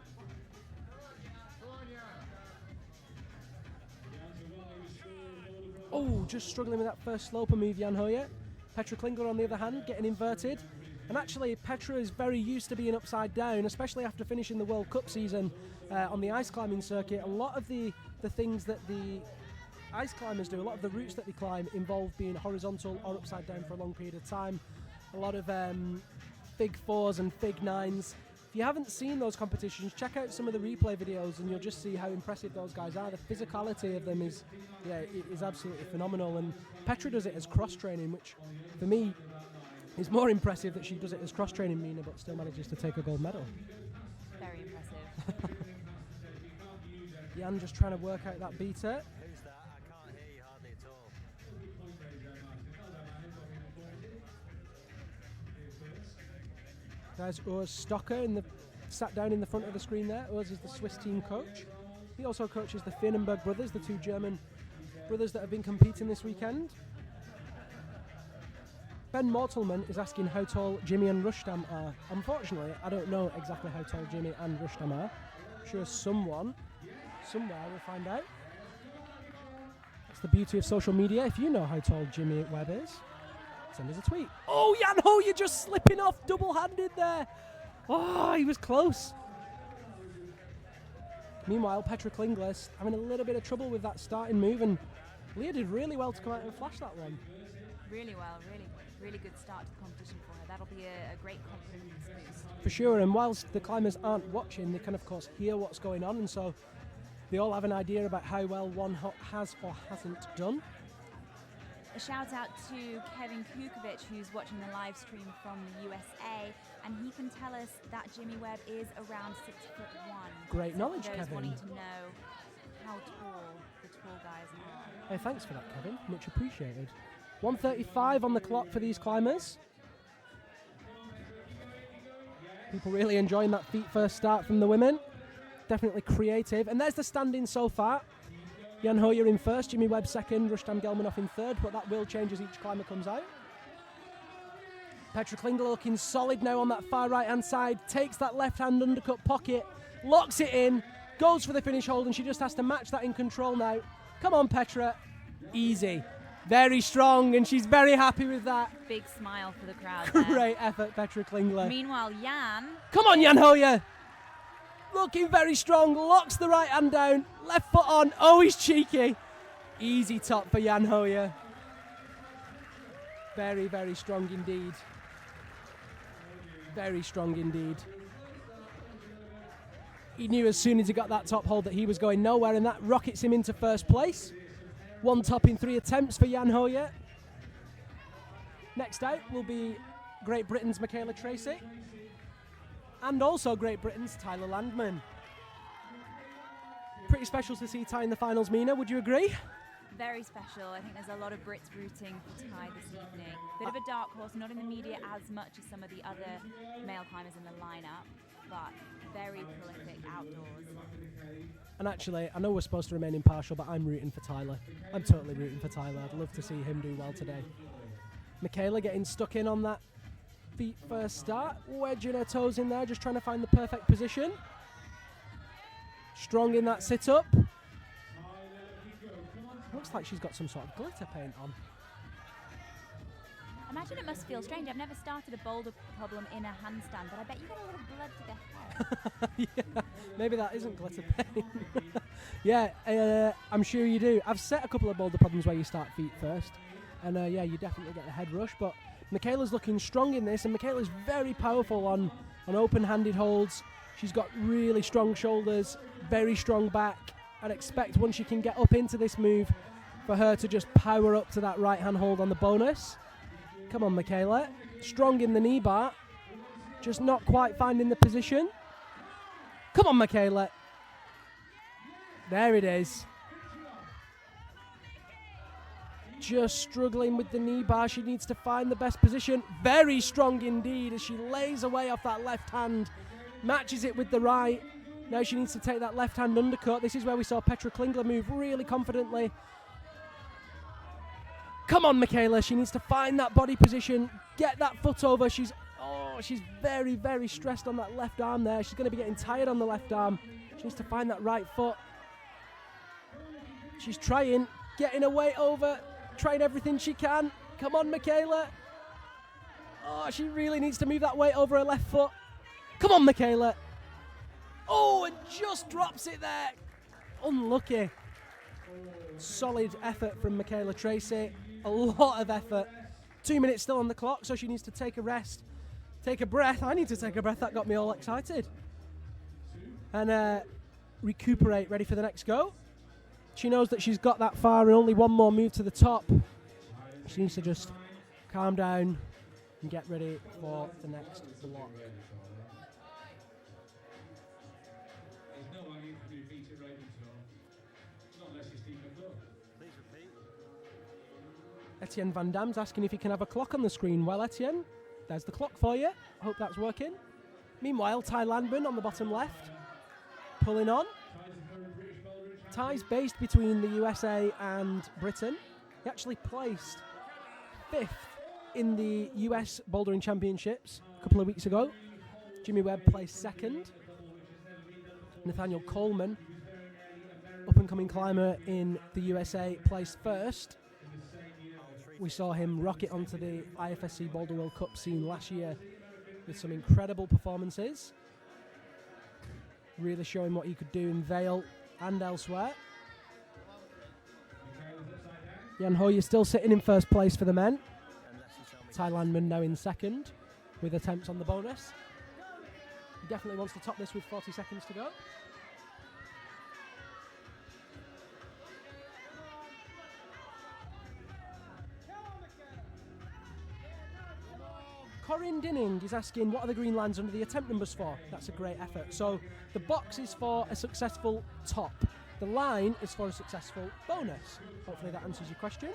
Speaker 3: Oh, just struggling with that first sloper move, Jan Hojer. Petra Klingler, on the other hand, getting inverted. And actually, Petra is very used to being upside down, especially after finishing the World Cup season on the ice climbing circuit. A lot of the things that the ice climbers do, a lot of the routes that they climb involve being horizontal or upside down for a long period of time. A lot of Fig 4s and Fig 9s. If you haven't seen those competitions, check out some of the replay videos and you'll just see how impressive those guys are. The physicality of them is absolutely phenomenal. And Petra does it as cross-training, which for me is more impressive that she does it as cross-training, Mina, but still manages to take a gold medal.
Speaker 2: Very impressive.
Speaker 3: Jan just trying to work out that beater.
Speaker 10: Who's that? I can't hear you hardly at all.
Speaker 3: There's Urs Stocker sat down in the front of the screen there. Urs is the Swiss team coach. He also coaches the Finnenberg brothers, the 2 German brothers that have been competing this weekend. Ben Mortelman is asking how tall Jimmy and Rustam are. Unfortunately, I don't know exactly how tall Jimmy and Rustam are. I'm sure someone, somewhere, will find out. That's the beauty of social media. If you know how tall Jimmy Webb is, send us a tweet. Oh, Jan Hojer just slipping off double-handed there. Oh, he was close. Meanwhile, Petra Klingler having a little bit of trouble with that starting move, and Leah did really well to come out and flash that one.
Speaker 2: Really well, really good start to the competition for her. That'll be a great confidence boost.
Speaker 3: For sure, and whilst the climbers aren't watching, they can of course hear what's going on, and so they all have an idea about how well one has or hasn't done.
Speaker 2: A shout out to Kevin Kukovic, who's watching the live stream from the USA, and he can tell us that Jimmy Webb is around 6'1".
Speaker 3: Great knowledge,
Speaker 2: Kevin.
Speaker 3: Kevin.
Speaker 2: Wanting to know how tall the tall guys are.
Speaker 3: Hey, thanks for that, Kevin. Much appreciated. 1:35 on the clock for these climbers. People really enjoying that feet first start from the women. Definitely creative. And there's the standing so far. Jan Hojer in first, Jimmy Webb second, Rustam Gelmanov in third, but that will change as each climber comes out. Petra Klingler looking solid now on that far right-hand side, takes that left-hand undercut pocket, locks it in, goes for the finish hold, and she just has to match that in control now. Come on, Petra. Easy. Very strong, and she's very happy with that.
Speaker 2: Big smile for the crowd.
Speaker 3: Great effort, Petra Klingler.
Speaker 2: Meanwhile, Jan.
Speaker 3: Come on, Jan Hojer. Looking very strong, locks the right hand down, left foot on. Oh, he's cheeky. Easy top for Jan Hojer. Very, very strong indeed. Very strong indeed. He knew as soon as he got that top hold that he was going nowhere, and that rockets him into first place. 1 top in 3 attempts for Jan Hojer. Next out will be Great Britain's Michaela Tracy. And also Great Britain's Tyler Landman. Pretty special to see Ty in the finals, Mina, would you agree?
Speaker 2: Very special. I think there's a lot of Brits rooting for Ty this evening. Bit of a dark horse, not in the media as much as some of the other male climbers in the lineup, but very prolific outdoors.
Speaker 3: And actually, I know we're supposed to remain impartial, but I'm rooting for Tyler. I'm totally rooting for Tyler. I'd love to see him do well today. Michaela getting stuck in on that feet first start, wedging her toes in there, just trying to find the perfect position. Strong in that sit-up. Looks like she's got some sort of glitter paint on.
Speaker 2: I imagine it must feel strange. I've never started a boulder problem in a handstand, but I bet you got a little blood to the head.
Speaker 3: Yeah, maybe that isn't glitter paint. Yeah, I'm sure you do. I've set a couple of boulder problems where you start feet first, and yeah, you definitely get the head rush, but Michaela's looking strong in this, and Michaela's very powerful on open-handed holds. She's got really strong shoulders, very strong back. I'd expect once she can get up into this move for her to just power up to that right-hand hold on the bonus. Come on, Michaela. Strong in the knee bar, just not quite finding the position. Come on, Michaela. There it is. Just struggling with the knee bar. She needs to find the best position. Very strong indeed as she lays away off that left hand, matches it with the right. Now she needs to take that left hand undercut. This is where we saw Petra Klingler move really confidently. Come on, Michaela. She needs to find that body position, get that foot over. She's very, very stressed on that left arm there. She's going to be getting tired on the left arm. She needs to find that right foot. She's trying, getting her weight over, trying everything she can. Come on, Michaela. Oh, she really needs to move that weight over her left foot. Come on, Michaela. Oh, and just drops it there. Unlucky. Solid effort from Michaela Tracy. A lot of effort. 2 minutes still on the clock, so she needs to take a rest, take a breath. I need to take a breath. That got me all excited. And recuperate, ready for the next go. She knows that she's got that far and only one more move to the top. She needs to just calm down and get ready for the next block. Etienne Van Dam's asking if he can have a clock on the screen. Well, Etienne, there's the clock for you. I hope that's working. Meanwhile, Ty Landman on the bottom left, pulling on. Ty's based between the USA and Britain. He actually placed 5th in the US Bouldering Championships a couple of weeks ago. Jimmy Webb placed 2nd. Nathaniel Coleman, up-and-coming climber in the USA, placed 1st. We saw him rocket onto the IFSC Boulder World Cup scene last year with some incredible performances. Really showing what he could do in Vail and elsewhere. Jan Hojer still sitting in 1st place for the men. Ty Landman now in 2nd with attempts on the bonus. He definitely wants to top this with 40 seconds to go. Corinne Dinning is asking, what are the green lines under the attempt numbers for? That's a great effort. So the box is for a successful top. The line is for a successful bonus. Hopefully that answers your question.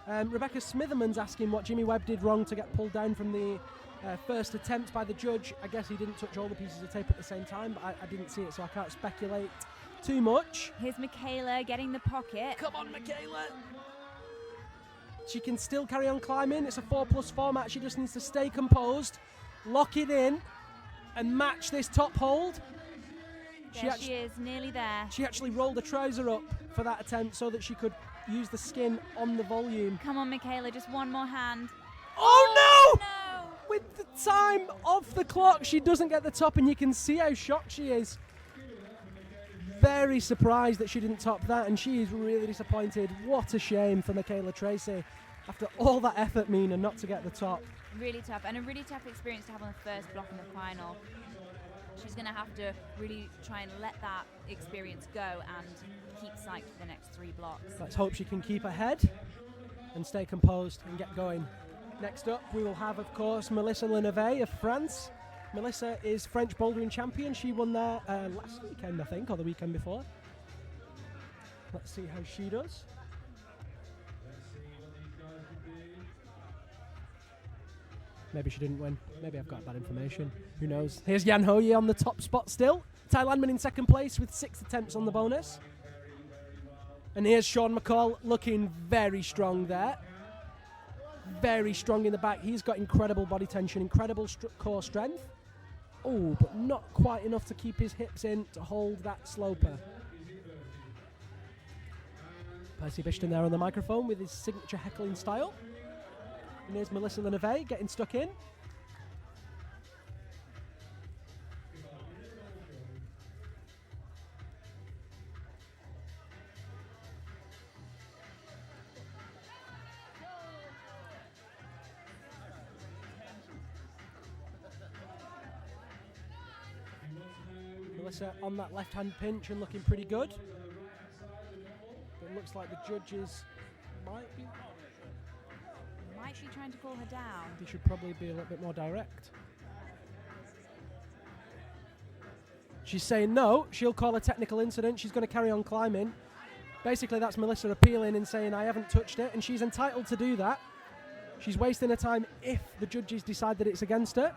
Speaker 3: Rebecca Smitherman's asking what Jimmy Webb did wrong to get pulled down from the first attempt by the judge. I guess he didn't touch all the pieces of tape at the same time, but I didn't see it, so I can't speculate too much.
Speaker 2: Here's Michaela getting the pocket.
Speaker 3: Come on, Michaela. She can still carry on climbing. It's a 4+4 match. She just needs to stay composed, lock it in, and match this top hold.
Speaker 2: There she is, nearly there.
Speaker 3: She actually rolled the trouser up for that attempt so that she could use the skin on the volume.
Speaker 2: Come on, Michaela, just one more hand.
Speaker 3: Oh, no! With the time off the clock, she doesn't get the top, and you can see how shocked she is. Very surprised that she didn't top that, and she is really disappointed. What a shame for Michaela Tracy. After all that effort, Mina, not to get the top.
Speaker 2: Really tough, and a really tough experience to have on the first block in the final. She's going to have to really try and let that experience go and keep psyched for the next 3 blocks.
Speaker 3: Let's hope she can keep her head and stay composed and get going. Next up, we will have, of course, Melissa Leneve of France. Melissa is French bouldering champion. She won there last weekend, I think, or the weekend before. Let's see how she does. Maybe she didn't win. Maybe I've got bad information. Who knows? Here's Jan Hojer on the top spot still. Ty Landman in second place with 6 attempts on the bonus. And here's Sean McCall looking very strong there. Very strong in the back. He's got incredible body tension, incredible core strength. Oh, but not quite enough to keep his hips in to hold that sloper. Percy Bishton there on the microphone with his signature heckling style. And here's Melissa Leneve getting stuck in. Melissa on that left-hand pinch and looking pretty good. But it looks like the judges might be
Speaker 2: trying to call her down.
Speaker 3: They should probably be a little bit more direct. She's saying no, she'll call a technical incident, she's going to carry on climbing. Basically that's Melissa appealing and saying I haven't touched it, and she's entitled to do that. She's wasting her time if the judges decide that it's against her.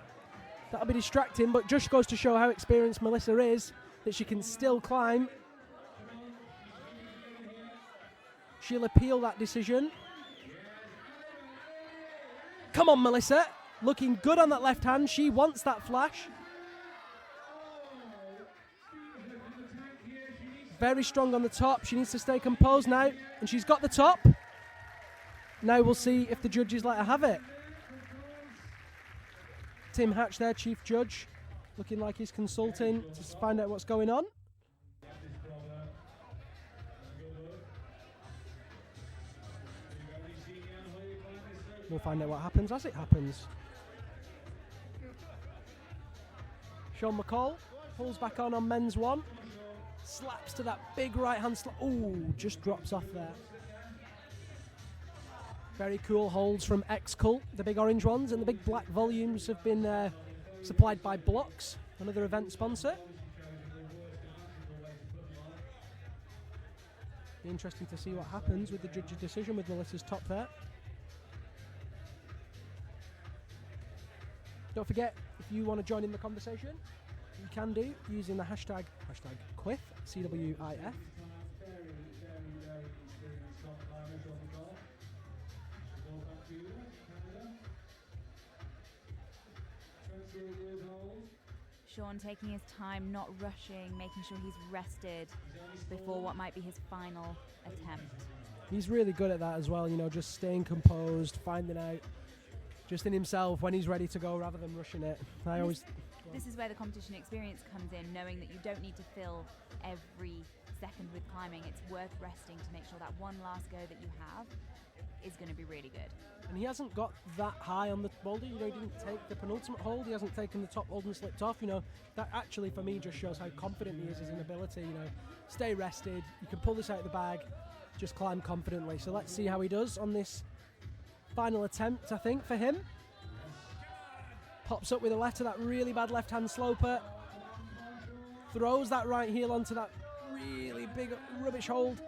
Speaker 3: That'll be distracting, but just goes to show how experienced Melissa is, that she can still climb. She'll appeal that decision. Come on, Melissa. Looking good on that left hand. She wants that flash. Very strong on the top. She needs to stay composed now. And she's got the top. Now we'll see if the judges let her have it. Tim Hatch there, chief judge. Looking like he's consulting to find out what's going on. We'll find out what happens as it happens. Sean McCall pulls back on men's one. Slaps to that big right hand slap. Ooh, just drops off there. Very cool holds from X-Cult, the big orange ones, and the big black volumes have been supplied by Blocks, another event sponsor. Be interesting to see what happens with the judge's decision with Melissa's top there. Don't forget, if you want to join in the conversation, you can do using the hashtag #Quiff, CWIF.
Speaker 2: Sean taking his time, not rushing, making sure he's rested before what might be his final attempt.
Speaker 3: He's really good at that as well, you know, just staying composed, finding out just in himself when he's ready to go rather than rushing it.
Speaker 2: This is where the competition experience comes in, knowing that you don't need to fill every second with climbing. It's worth resting to make sure that one last go that you have is going to be really good.
Speaker 3: And he hasn't got that high on the boulder, you know, he didn't take the penultimate hold, he hasn't taken the top hold and slipped off, you know. That actually for me just shows how confident he is in his ability, you know. Stay rested, you can pull this out of the bag, just climb confidently. So let's see how he does on this final attempt, I think, for him. Pops up with a left to that really bad left-hand sloper. Throws that right heel onto that really big rubbish hold.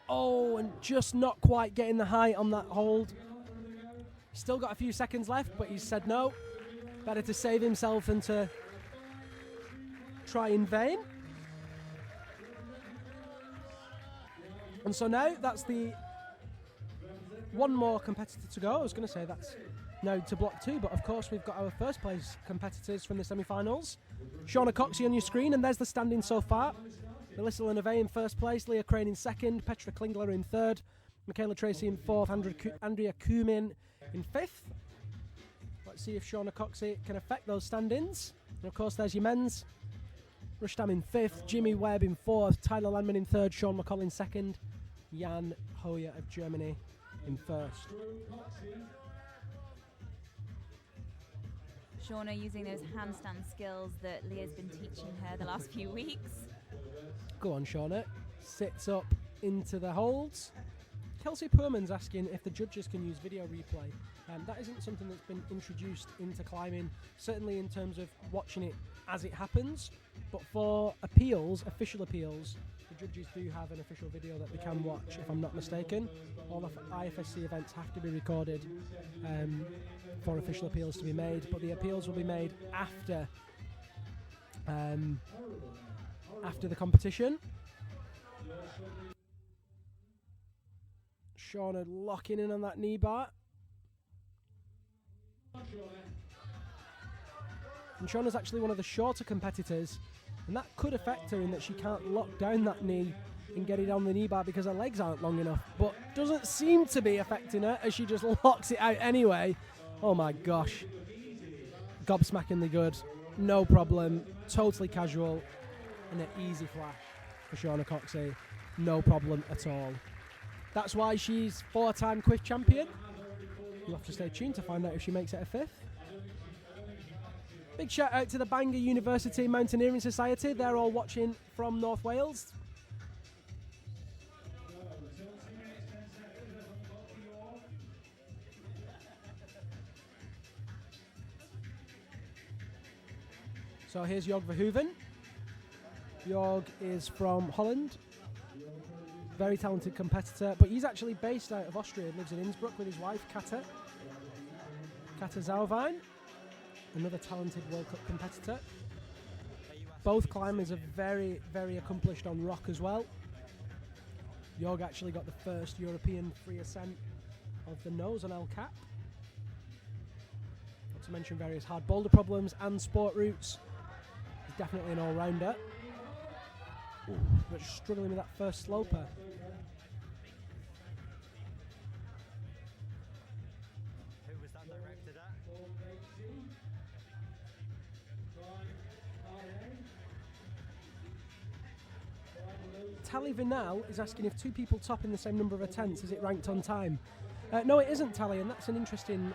Speaker 3: Oh, and just not quite getting the height on that hold. Still got a few seconds left, but he's said no. Better to save himself than to try in vain. And so now that's the one more competitor to go. I was going to say that's now to block 2, but of course we've got our first place competitors from the semi-finals. Shauna Coxsey on your screen, and there's the standing so far. Melissa Leneve in first place, Leah Crane in second, Petra Klingler in third, Michaela Tracy in fourth, Andrea Kumin in fifth. Let's see if Shauna Coxsey can affect those stand-ins. And of course there's your men's. Rustam in fifth, Jimmy Webb in fourth, Tyler Landman in third, Sean McCall in second, Jan Hojer of Germany in first.
Speaker 2: Shauna using those handstand skills that Leah's been teaching her the last few weeks.
Speaker 3: Go on, Shauna. Sits up into the holds. Kelsey Perman's asking if the judges can use video replay. That isn't something that's been introduced into climbing, certainly in terms of watching it as it happens. But for appeals, official appeals, The judges do have an official video that they can watch, if I'm not mistaken. All of IFSC events have to be recorded for official appeals to be made, but the appeals will be made after the competition. Shauna locking in on that knee bar. And Shauna's actually one of the shorter competitors, and that could affect her in that she can't lock down that knee and get it on the knee bar because her legs aren't long enough, but doesn't seem to be affecting her as she just locks it out anyway. Oh my gosh. Gobsmackingly good. No problem. Totally casual. And an easy flash for Shauna Coxsey. No problem at all. That's why she's 4-time Quiff Champion. You'll have to stay tuned to find out if she makes it a 5th. Big shout out to the Bangor University Mountaineering Society. They're all watching from North Wales. So here's Jorg Verhoeven. Jorg is from Holland. Very talented competitor, but he's actually based out of Austria. Lives in Innsbruck with his wife, Kata Zauwein. Another talented World Cup competitor. Both climbers are very, very accomplished on rock as well. Jorg actually got the first European free ascent of the nose on El Cap. Not to mention various hard boulder problems and sport routes. He's definitely an all-rounder. But struggling with that first sloper.
Speaker 10: Who was that directed at?
Speaker 3: Tally Vinal is asking if 2 people top in the same number of attempts, is it ranked on time? No, it isn't, Tally, and that's an interesting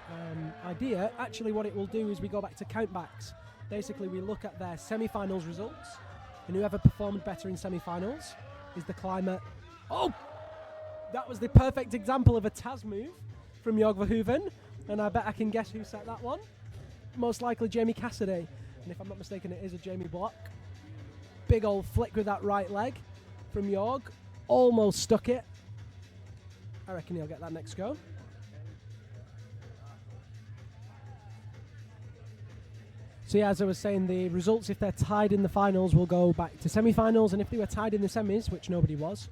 Speaker 3: idea. Actually, what it will do is we go back to countbacks. Basically, we look at their semi-finals results, and whoever performed better in semi-finals is the climber. Oh! That was the perfect example of a Taz move from Jorg Verhoeven, and I bet I can guess who set that one. Most likely Jamie Cassidy, and if I'm not mistaken, it is a Jamie block. Big old flick with that right leg from Jorg. Almost stuck it. I reckon he'll get that next go. So yeah, as I was saying, the results, if they're tied in the finals, will go back to semi-finals, and if they were tied in the semis, which nobody was,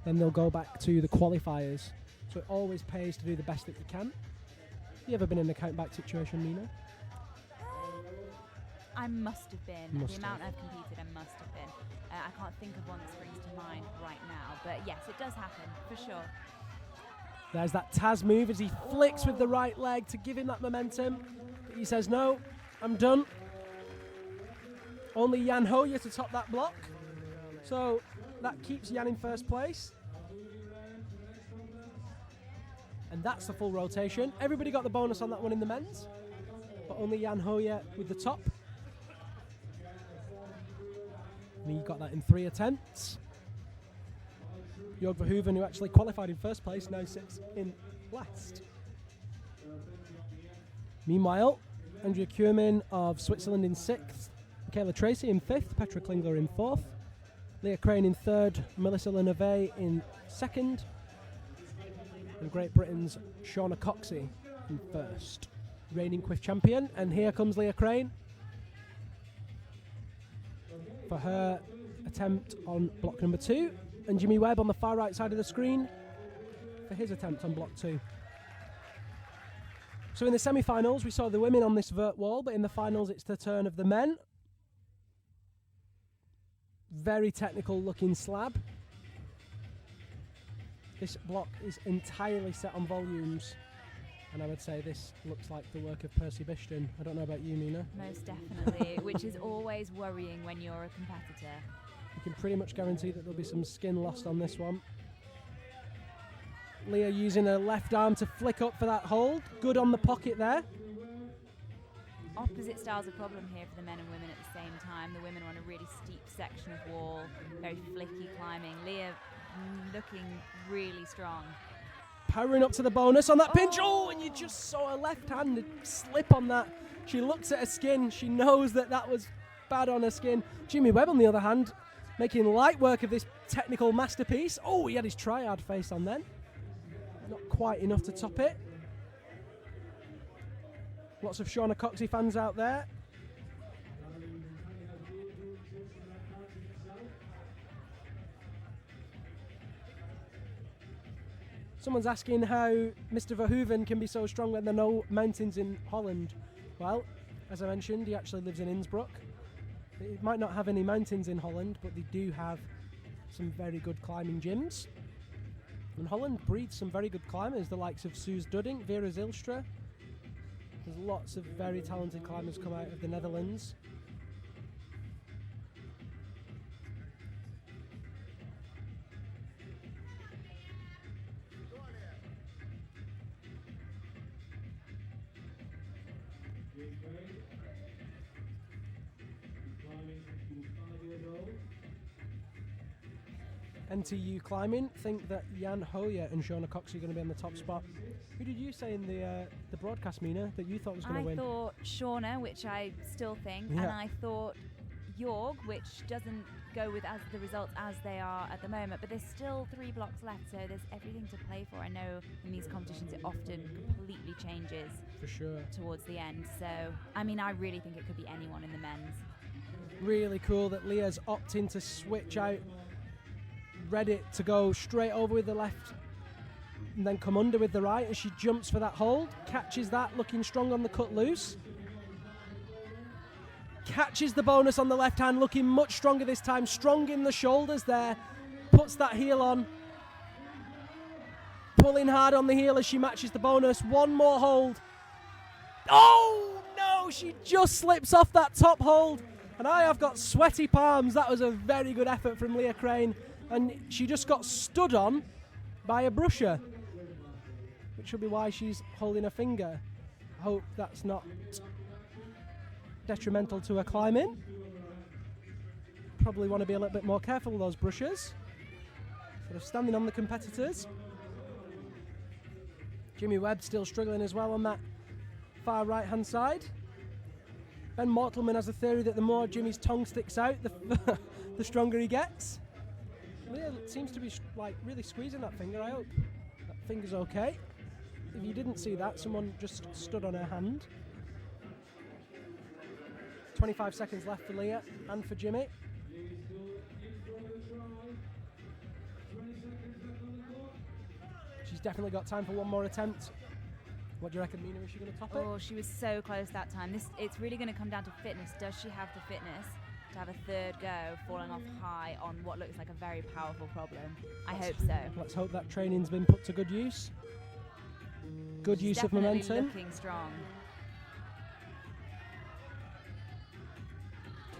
Speaker 3: then they'll go back to the qualifiers. So it always pays to do the best that you can. Have you ever been in a countback situation, Nina?
Speaker 2: I must have been. The amount I've competed, I must have been. I can't think of one that springs to mind right now, but yes, it does happen, for sure.
Speaker 3: There's that Taz move as he flicks with the right leg to give him that momentum. But he says, no, I'm done. Only Jan Hojer to top that block. So that keeps Jan in first place. And that's the full rotation. Everybody got the bonus on that one in the men's, but only Jan Hojer with the top. And he got that in 3 attempts. Jorg Verhoeven, who actually qualified in first place, now sits in last. Meanwhile, Andrea Kuhlmann of Switzerland in 6th, Michaela Tracy in 5th, Petra Klingler in 4th, Leah Crane in 3rd, Melissa Leneve in 2nd, and Great Britain's Shauna Coxsey in 1st. Reigning Quiff champion, and here comes Leah Crane for her attempt on block number 2, and Jimmy Webb on the far right side of the screen for his attempt on block 2. So in the semi-finals, we saw the women on this vert wall, but in the finals, it's the turn of the men. Very technical looking slab. This block is entirely set on volumes, and I would say this looks like the work of Percy Bishton. I don't know about you, Nina.
Speaker 2: Most definitely, which is always worrying when you're a competitor.
Speaker 3: You can pretty much guarantee that there'll be some skin lost on this one. Leah using her left arm to flick up for that hold. Good on the pocket there.
Speaker 2: Opposite styles of problem here for the men and women at the same time. The women are on a really steep section of wall, very flicky climbing. Leah looking really strong.
Speaker 3: Powering up to the bonus on that pinch. Oh, and you just saw her left hand slip on that. She looks at her skin. She knows that that was bad on her skin. Jimmy Webb, on the other hand, making light work of this technical masterpiece. Oh, he had his triad face on then. Not quite enough to top it. Lots of Shauna Coxsey fans out there. Someone's asking how Mr. Verhoeven can be so strong when there are no mountains in Holland. Well, as I mentioned, he actually lives in Innsbruck. It might not have any mountains in Holland, but they do have some very good climbing gyms. And Holland breeds some very good climbers, the likes of Suze Dudding, Vera Zylstra. There's lots of very talented climbers come out of the Netherlands. NTU climbing think that Jan Hojer and Shauna Coxsey are going to be on the top spot. Who did you say in the broadcast, Mina, that you thought was going to win?
Speaker 2: I thought Shauna, which I still think,
Speaker 3: Yeah.
Speaker 2: and I thought Jorg, which doesn't go with as the results as they are at the moment, but there's still 3 blocks left, so there's everything to play for. I know in these competitions it often completely changes
Speaker 3: For sure.
Speaker 2: towards the end, so I mean, I really think it could be anyone in the men's.
Speaker 3: Really cool that Leah's opting to switch out, ready to go straight over with the left and then come under with the right, and she jumps for that hold, catches that, looking strong on the cut loose. Catches the bonus on the left hand, looking much stronger this time, strong in the shoulders there, puts that heel on, pulling hard on the heel as she matches the bonus. One more hold. Oh no, she just slips off that top hold, and I have got sweaty palms. That was a very good effort from Leah Crane, and she just got stood on by a brusher, which will be why she's holding her finger. I hope that's not detrimental to her climbing. Probably want to be a little bit more careful with those brushes. Sort of standing on the competitors. Jimmy Webb still struggling as well on that far right hand side. Ben Mortelman has a theory that the more Jimmy's tongue sticks out, the stronger he gets. Leah seems to be like really squeezing that finger. I hope that finger's okay. If you didn't see that, someone just stood on her hand. 25 seconds left for Leah and for Jimmy. She's definitely got time for one more attempt. What do you reckon, Mina? Is she going to top it?
Speaker 2: Oh, she was so close that time. It's really going to come down to fitness. Does she have the fitness to have a third go, falling off high on what looks like a very powerful problem? I hope so.
Speaker 3: Let's hope that training's been put to good use. Good
Speaker 2: She's
Speaker 3: use of
Speaker 2: definitely
Speaker 3: momentum.
Speaker 2: looking strong.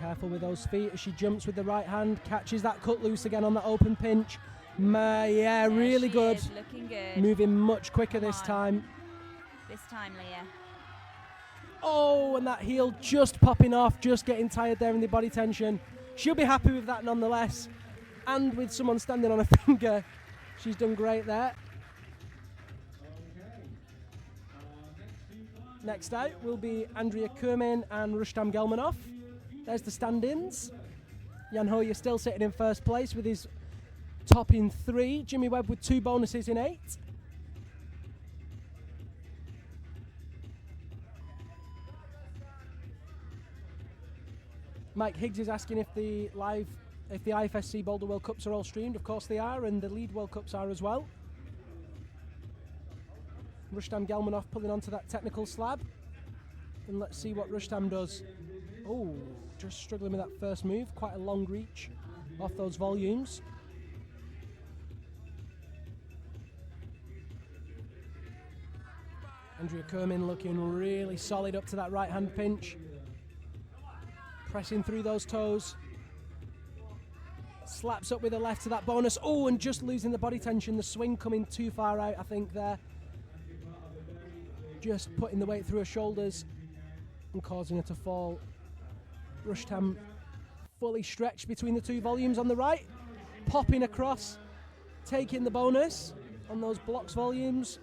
Speaker 3: Careful with those feet as she jumps with the right hand, catches that cut loose again on the open pinch. Yeah, really
Speaker 2: she
Speaker 3: good.
Speaker 2: is looking good.
Speaker 3: Moving much quicker
Speaker 2: Come
Speaker 3: this
Speaker 2: on.
Speaker 3: time.
Speaker 2: This time, Leah.
Speaker 3: Oh, and that heel just popping off, just getting tired there in the body tension. She'll be happy with that nonetheless. And with someone standing on her finger, she's done great there. Next out will be Andrea Kermin and Rustam Gelmanov. There's the stand-ins. Jan Hojer still sitting in first place with his top in 3. Jimmy Webb with 2 bonuses in 8. Mike Higgs is asking if the IFSC Boulder World Cups are all streamed. Of course they are, and the Lead World Cups are as well. Rustam Gelmanov pulling onto that technical slab. And let's see what Rustam does. Oh, just struggling with that first move. Quite a long reach off those volumes. Andrea Kermin looking really solid up to that right hand pinch. Pressing through those toes. Slaps up with the left to that bonus. Oh, and just losing the body tension. The swing coming too far out, I think, there. Just putting the weight through her shoulders and causing her to fall. Rustam fully stretched between the 2 volumes on the right. Popping across. Taking the bonus on those blocks volumes.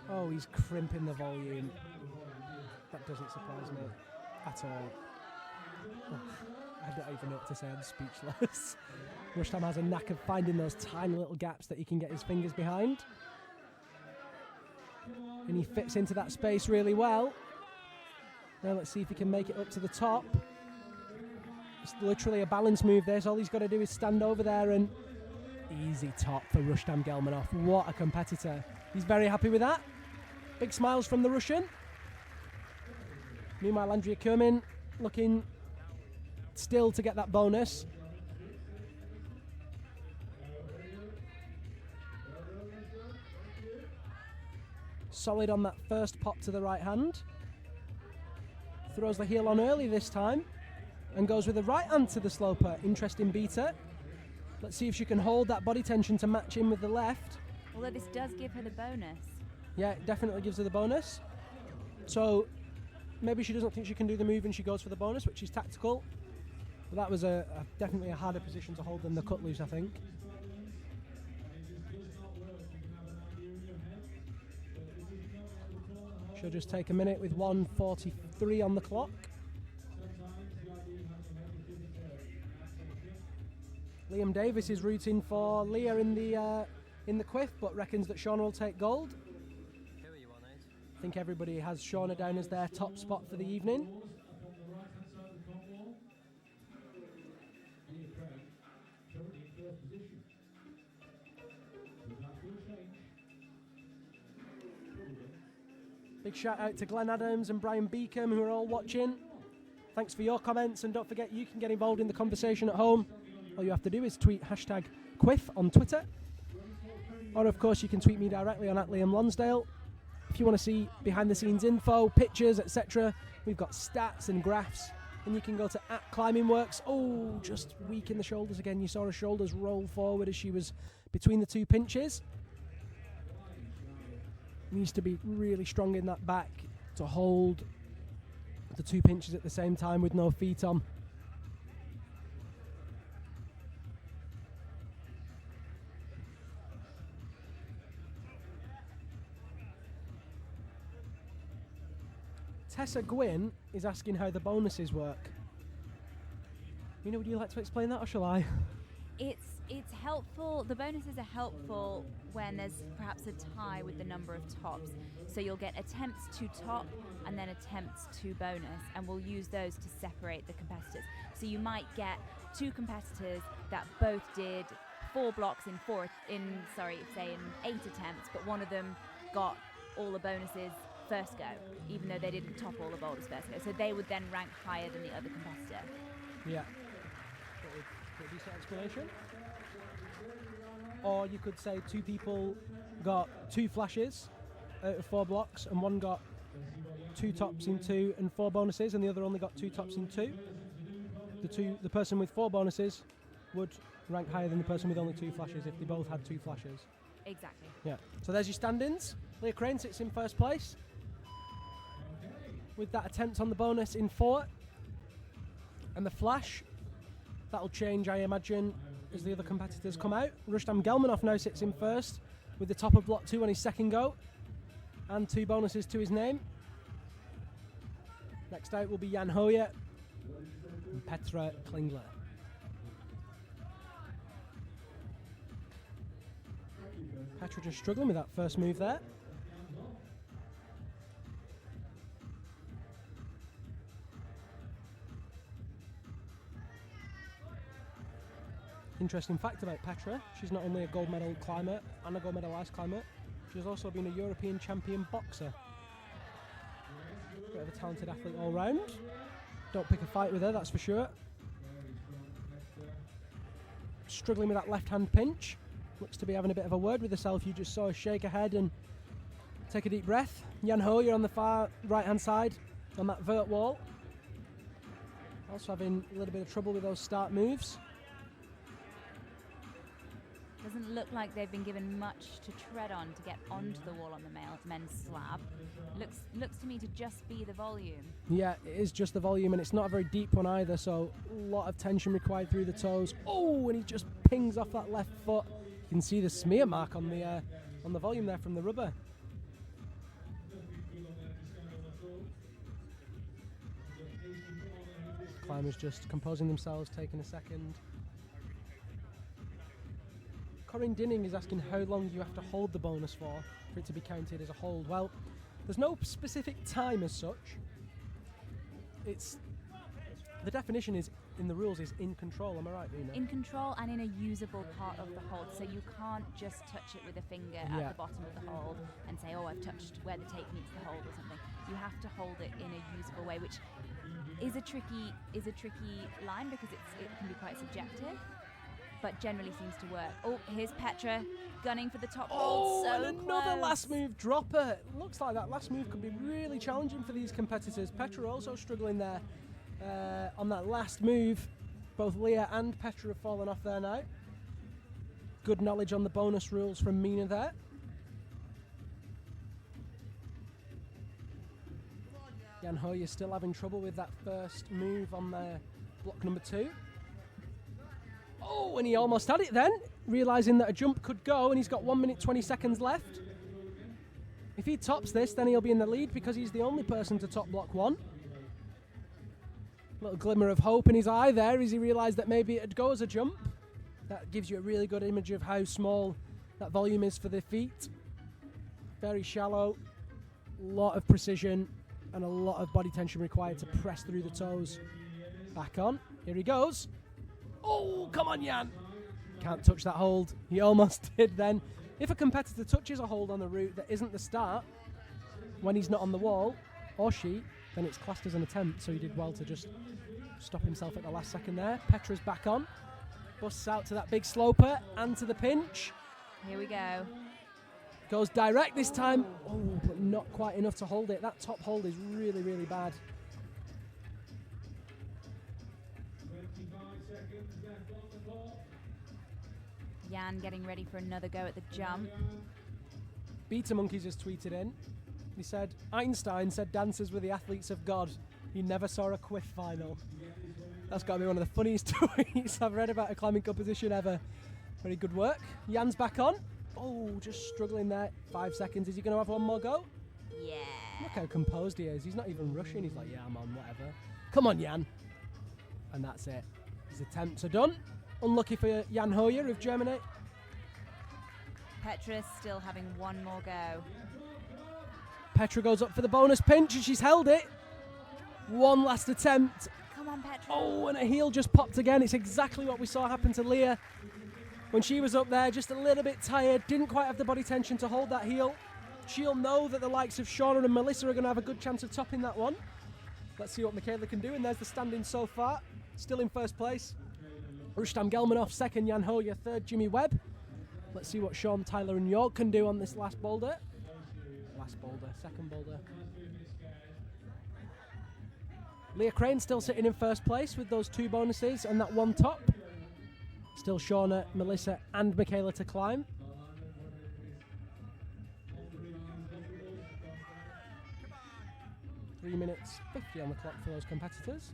Speaker 3: Oh, he's crimping the volume. That doesn't surprise me at all. Oh. I don't even know what to say, I'm speechless. Rustam has a knack of finding those tiny little gaps that he can get his fingers behind. And he fits into that space really well. Now let's see if he can make it up to the top. It's literally a balance move there, so all he's got to do is stand over there and easy top for Rustam Gelmanov. What a competitor. He's very happy with that. Big smiles from the Russian. Meanwhile, Andrea Kermin looking still to get that bonus. Solid on that first pop to the right hand. Throws the heel on early this time and goes with the right hand to the sloper. Interesting beater. Let's see if she can hold that body tension to match in with the left.
Speaker 2: Although this does give her the bonus.
Speaker 3: Yeah, it definitely gives her the bonus. So maybe she doesn't think she can do the move and she goes for the bonus, which is tactical. But that was definitely a harder position to hold than the cut loose, I think. She'll just take a minute with 1:43 on the clock. Liam Davis is rooting for Leah in the Quiff, but reckons that Shauna will take gold. I think everybody has Shauna down as their top spot for the evening. Big shout out to Glenn Adams and Brian Beacom, who are all watching. Thanks for your comments, and don't forget you can get involved in the conversation at home. All you have to do is tweet #Quiff on Twitter, or of course you can tweet me directly on @Liam Lonsdale. If you want to see behind the scenes info, pictures, etc., we've got stats and graphs, and you can go to @ClimbingWorks. Oh, just weak in the shoulders again. You saw her shoulders roll forward as she was between the two pinches. Needs to be really strong in that back to hold the two pinches at the same time with no feet on. Tessa Gwynn is asking how the bonuses work. Mina, would you like to explain that, or shall I?
Speaker 2: It's helpful. The bonuses are helpful when there's perhaps a tie with the number of tops. So you'll get attempts to top and then attempts to bonus, and we'll use those to separate the competitors. So you might get two competitors that both did 4 blocks in 8 attempts, but one of them got all the bonuses first go, even though they didn't top all the boulders first go. So they would then rank higher than the other competitor.
Speaker 3: Yeah. Pretty decent explanation. Or you could say 2 people got 2 flashes out of 4 blocks, and one got 2 tops in 2 and 4 bonuses, and the other only got 2 tops in 2. The person with 4 bonuses would rank higher than the person with only 2 flashes if they both had 2 flashes.
Speaker 2: Exactly.
Speaker 3: Yeah. So there's your standings. Leah Crane sits in first place with that attempt on the bonus in 4. And the flash, that'll change, I imagine, as the other competitors come out. Rustam Gelmanov now sits in first with the top of block 2 on his second go and 2 bonuses to his name. Next out will be Jan Hojer and Petra Klingler. Petra just struggling with that first move there. Interesting fact about Petra, she's not only a gold medal climber and a gold medal ice climber, she's also been a European champion boxer. Bit of a talented athlete all round. Don't pick a fight with her, that's for sure. Struggling with that left hand pinch. Looks to be having a bit of a word with herself. You just saw her shake her head and take a deep breath. Jan Hojer on the far right hand side on that vert wall. Also having a little bit of trouble with those start moves.
Speaker 2: Doesn't look like they've been given much to tread on to get onto the wall on the men's slab. Looks to me to just be the volume.
Speaker 3: Yeah, it is just the volume, and it's not a very deep one either, so a lot of tension required through the toes. Oh, and he just pings off that left foot. You can see the smear mark on the volume there from the rubber. climbers just composing themselves, taking a second. Corinne Dinning is asking how long you have to hold the bonus for it to be counted as a hold. Well, there's no specific time as such. It's the definition is in the rules is in control. Am I right, Nina?
Speaker 2: In control and in a usable part of the hold, so you can't just touch it with a finger at the bottom of the hold and say, oh, I've touched where the tape meets the hold or something. You have to hold it in a usable way, which is a tricky line because it can be quite subjective, but generally seems to work. Oh, here's Petra gunning for the top hold. So
Speaker 3: and another
Speaker 2: close.
Speaker 3: last move dropper. Looks like that last move could be really challenging for these competitors. Petra also struggling there on that last move. Both Leah and Petra have fallen off there now. Good knowledge on the bonus rules from Mina there. Jan Hojer still having trouble with that first move on their block number 2. Oh, and he almost had it then, realising that a jump could go, and he's got 1 minute 20 seconds left. If he tops this, then he'll be in the lead because he's the only person to top block 1. Little glimmer of hope in his eye there as he realised that maybe it'd go as a jump. That gives you a really good image of how small that volume is for the feet. Very shallow, lot of precision, and a lot of body tension required to press through the toes. Back on, here he goes. Oh, come on, Jan. Can't touch that hold. He almost did then. If a competitor touches a hold on the route that isn't the start, when he's not on the wall, or she, then it's classed as an attempt, so he did well to just stop himself at the last second there. Petra's back on. Busts out to that big sloper and to the pinch.
Speaker 2: Here we go.
Speaker 3: Goes direct this time. Oh, but not quite enough to hold it. That top hold is really, really bad.
Speaker 8: 25 seconds left on the clock.
Speaker 2: Jan getting ready for another go at the jump.
Speaker 3: Beta Monkeys has tweeted in. He said, Einstein said dancers were the athletes of God. He never saw a Quiff final. That's got to be one of the funniest tweets I've read about a climbing competition ever. Very good work. Jan's back on. Oh, just struggling there. 5 seconds. Is he going to have one more go?
Speaker 2: Yeah.
Speaker 3: Look how composed he is. He's not even rushing. He's like, yeah, I'm on, whatever. Come on, Jan. And that's it. His attempts are done. Unlucky for Jan Hojer of Germany.
Speaker 2: Petra still having one more go.
Speaker 3: Petra goes up for the bonus pinch and she's held it. One last attempt.
Speaker 2: Come on, Petra.
Speaker 3: Oh, and a heel just popped again. It's exactly what we saw happen to Leah when she was up there, just a little bit tired, didn't quite have the body tension to hold that heel. She'll know that the likes of Shauna and Melissa are going to have a good chance of topping that one. Let's see what Michaela can do, and there's the standing so far. Still in first place. Rustam Gelmanov second, Jan Hojer third, Jimmy Webb. Let's see what Sean, Tyler and York can do on this last boulder. Second boulder. Leah Crane still sitting in first place with those 2 bonuses and that 1 top. Still Shauna, Melissa and Michaela to climb. Three minutes 50 on the clock for those competitors.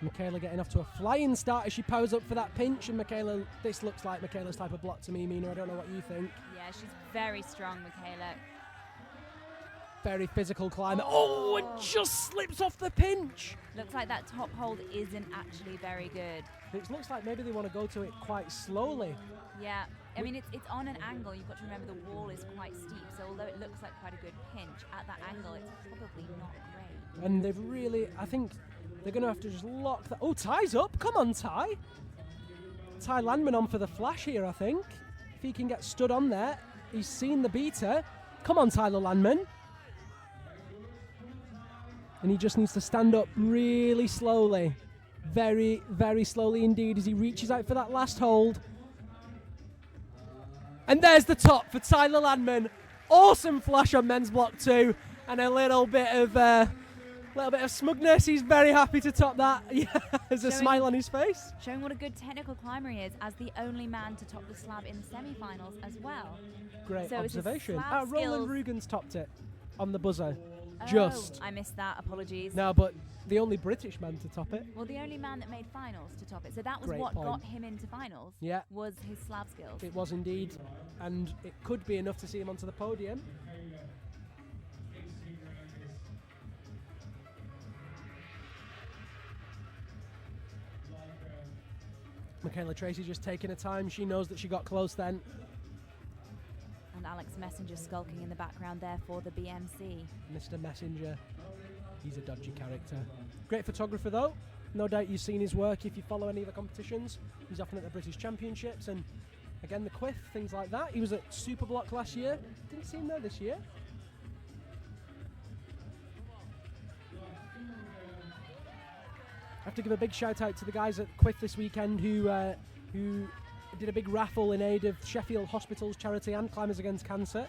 Speaker 3: Michaela getting off to a flying start as she powers up for that pinch, and Michaela, this looks like Michaela's type of block to me, Mina. I don't know what you think.
Speaker 2: Yeah, she's very strong, Michaela.
Speaker 3: Very physical climber. Oh, and just slips off the pinch.
Speaker 2: Looks like that top hold isn't actually very good.
Speaker 3: It looks like maybe they want to go to it quite slowly.
Speaker 2: Yeah, I mean, it's on an angle. You've got to remember the wall is quite steep, so although it looks like quite a good pinch, at that angle, it's probably not great.
Speaker 3: And they've really, I think, they're going to have to just lock that. Oh, Ty's up. Come on, Ty. Ty Landman on for the flash here, I think. If he can get stood on there. He's seen the beater. Come on, Tyler Landman. And he just needs to stand up really slowly. Very, very slowly indeed as he reaches out for that last hold. And there's the top for Tyler Landman. Awesome flash on men's block 2. And a little bit of smugness. He's very happy to top that. Yeah, there's a smile on his face.
Speaker 2: Showing what a good technical climber he is as the only man to top the slab in the semi-finals as well.
Speaker 3: Great
Speaker 2: so
Speaker 3: observation.
Speaker 2: Roland
Speaker 3: Rugen's topped it on the buzzer.
Speaker 2: Oh, I missed that. Apologies.
Speaker 3: No, but the only British man to top it.
Speaker 2: Well, the only man that made finals to top it. So that was
Speaker 3: Great
Speaker 2: what
Speaker 3: point.
Speaker 2: got him into finals.
Speaker 3: Yeah.
Speaker 2: Was his slab skills.
Speaker 3: It was indeed. And it could be enough to see him onto the podium. Michaela Tracy just taking her time. She knows that she got close then.
Speaker 2: And Alex Messenger skulking in the background there for the BMC.
Speaker 3: Mr. Messenger, he's a dodgy character. Great photographer though. No doubt you've seen his work if you follow any of the competitions. He's often at the British Championships and again the Quiff, things like that. He was at Superblock last year. Didn't see him there this year. I have to give a big shout out to the guys at Quiff this weekend who did a big raffle in aid of Sheffield Hospitals Charity and Climbers Against Cancer.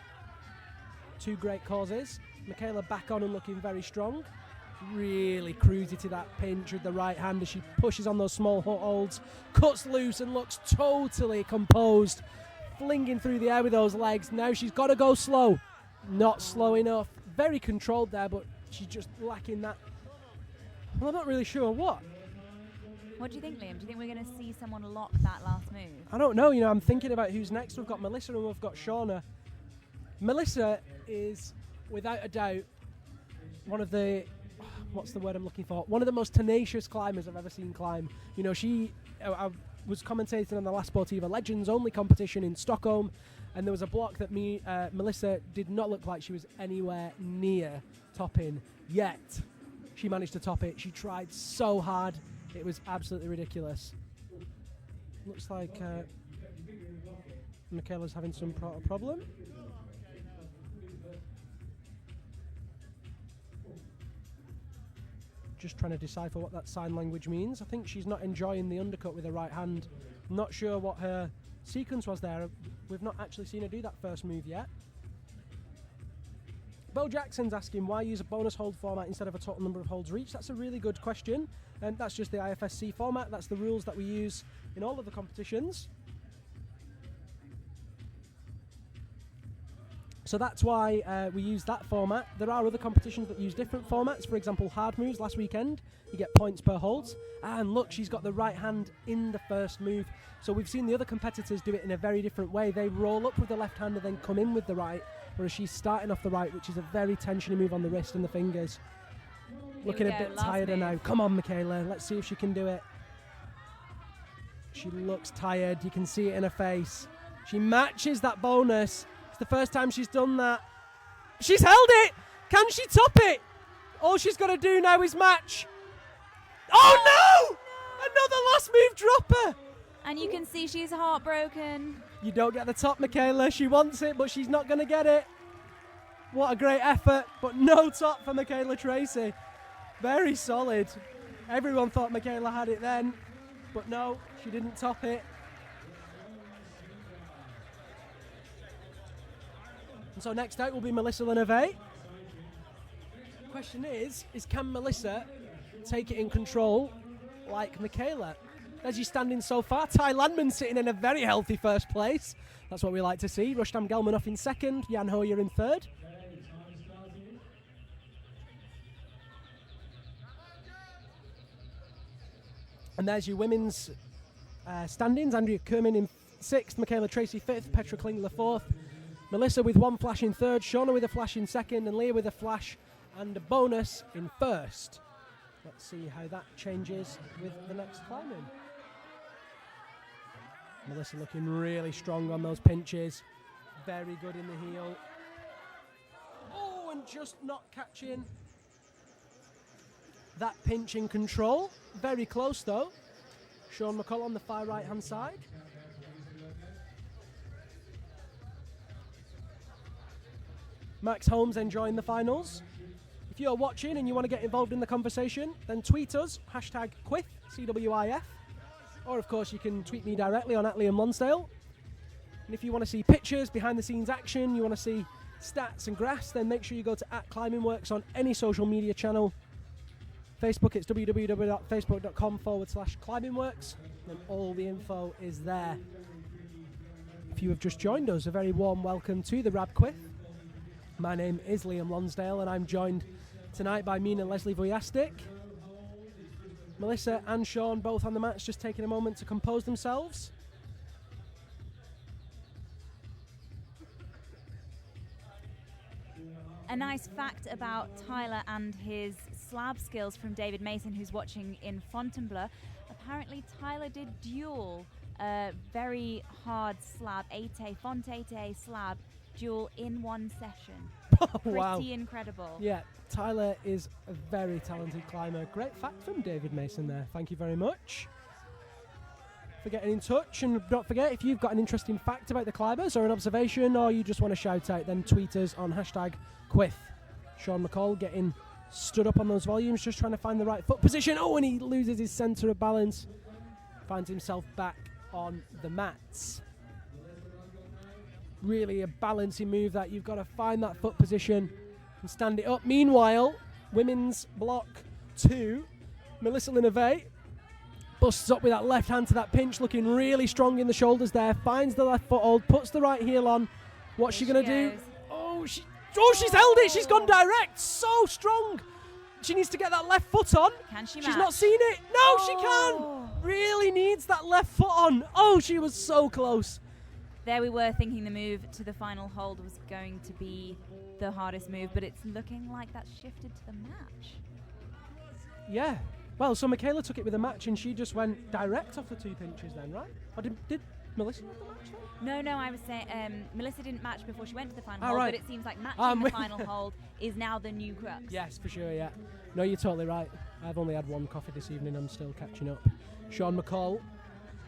Speaker 3: Two great causes. Michaela back on and looking very strong. Really cruisy to that pinch with the right hand as she pushes on those small holds, cuts loose and looks totally composed, flinging through the air with those legs. Now she's got to go slow. Not slow enough. Very controlled there, but she's just lacking that. Well, I'm not really sure what.
Speaker 2: What do you think, Liam? Do you think we're going to see someone lock that last move?
Speaker 3: I don't know. I'm thinking about who's next. We've got Melissa and we've got Shauna. Melissa is, without a doubt, one of the, what's the word I'm looking for? One of the most tenacious climbers I've ever seen climb. I was commentating on the last Sportiva Legends only competition in Stockholm, and there was a block that Melissa did not look like she was anywhere near topping, yet she managed to top it. She tried so hard. It was absolutely ridiculous. Looks like Michaela's having some problem. Just trying to decipher what that sign language means. I think she's not enjoying the undercut with her right hand. Not sure what her sequence was there. We've not actually seen her do that first move yet. Bo Jackson's asking why use a bonus hold format instead of a total number of holds reached. That's a really good question, and that's just the IFSC format. That's the rules that we use in all of the competitions. So that's why we use that format. There are other competitions that use different formats. For example, hard moves last weekend, you get points per hold. And look, she's got the right hand in the first move. So we've seen the other competitors do it in a very different way. They roll up with the left hand and then come in with the right, whereas she's starting off the right, which is a very tensiony move on the wrist and the fingers. Looking a bit tireder now. Come on, Michaela. Let's see if she can do it. She looks tired. You can see it in her face. She matches that bonus. It's the first time she's done that. She's held it. Can she top it? All she's got to do now is match. Oh, no! Another last move dropper.
Speaker 2: And you can see she's heartbroken.
Speaker 3: You don't get the top, Michaela. She wants it, but she's not going to get it. What a great effort, but no top for Michaela Tracy. Very solid. Everyone thought Michaela had it then, but no, she didn't top it. And so next out will be Melissa Leneve. Question is can Melissa take it in control like Michaela? As you're standing so far, Ty Landman sitting in a very healthy first place. That's what we like to see. Rustam Gelmanov in second, Jan Hojer in third. And there's your women's standings. Andrea Kerman in sixth, Michaela Tracy fifth, Petra Klingler fourth, Melissa with one flash in third, Shauna with a flash in second, and Leah with a flash and a bonus in first. Let's see how that changes with the next climbing. Melissa looking really strong on those pinches. Very good in the heel. Oh, and just not catching that pinch in control. Very close though. Sean McCullough on the far right hand side. Max Holmes enjoying the finals. If you're watching and you want to get involved in the conversation, then tweet us, hashtag Quiff, CWIF. Or of course you can tweet me directly on @Liam Lonsdale. And if you want to see pictures, behind the scenes action, you want to see stats and graphs, then make sure you go to @ClimbingWorks on any social media channel. Facebook, it's www.facebook.com/ClimbingWorks, and all the info is there. If you have just joined us, a very warm welcome to the Rab CWIF. My name is Liam Lonsdale, and I'm joined tonight by Mina Leslie Vujastic. Melissa and Sean both on the mats, just taking a moment to compose themselves.
Speaker 2: A nice fact about Tyler and his
Speaker 11: slab skills from David Mason, who's watching in Fontainebleau. Apparently Tyler did dual, very hard slab, 8A, Font 8A slab, dual in one session.
Speaker 3: Wow.
Speaker 11: Pretty incredible.
Speaker 3: Yeah, Tyler is a very talented climber. Great fact from David Mason there. Thank you very much for getting in touch. And don't forget, if you've got an interesting fact about the climbers or an observation, or you just want to shout out, then tweet us on #Quiff. Sean McCall getting stood up on those volumes, just trying to find the right foot position. Oh, and he loses his centre of balance. Finds himself back on the mats. Really a balancing move that you've got to find that foot position and stand it up. Meanwhile, women's block 2, Melissa Linnervay busts up with that left hand to that pinch, looking really strong in the shoulders there. Finds the left foothold, puts the right heel on. What's she going to do? Oh, she's held it. She's gone direct. So strong. She needs to get that left foot on.
Speaker 11: Can she
Speaker 3: She's
Speaker 11: match?
Speaker 3: not seen it. No, she can. Really needs that left foot on. Oh, she was so close.
Speaker 11: There we were thinking the move to the final hold was going to be the hardest move, but it's looking like that's shifted to the match.
Speaker 3: Yeah. Well, so Michaela took it with a match and she just went direct off the 2 pinches then, right? Or did Melissa have the match then?
Speaker 11: No, I was saying Melissa didn't match before she went to the final
Speaker 3: Oh,
Speaker 11: hold,
Speaker 3: right.
Speaker 11: but it seems like matching the final hold is now the new crux.
Speaker 3: Yes, for sure, yeah. No, you're totally right. I've only had 1 coffee this evening. I'm still catching up. Sean McCall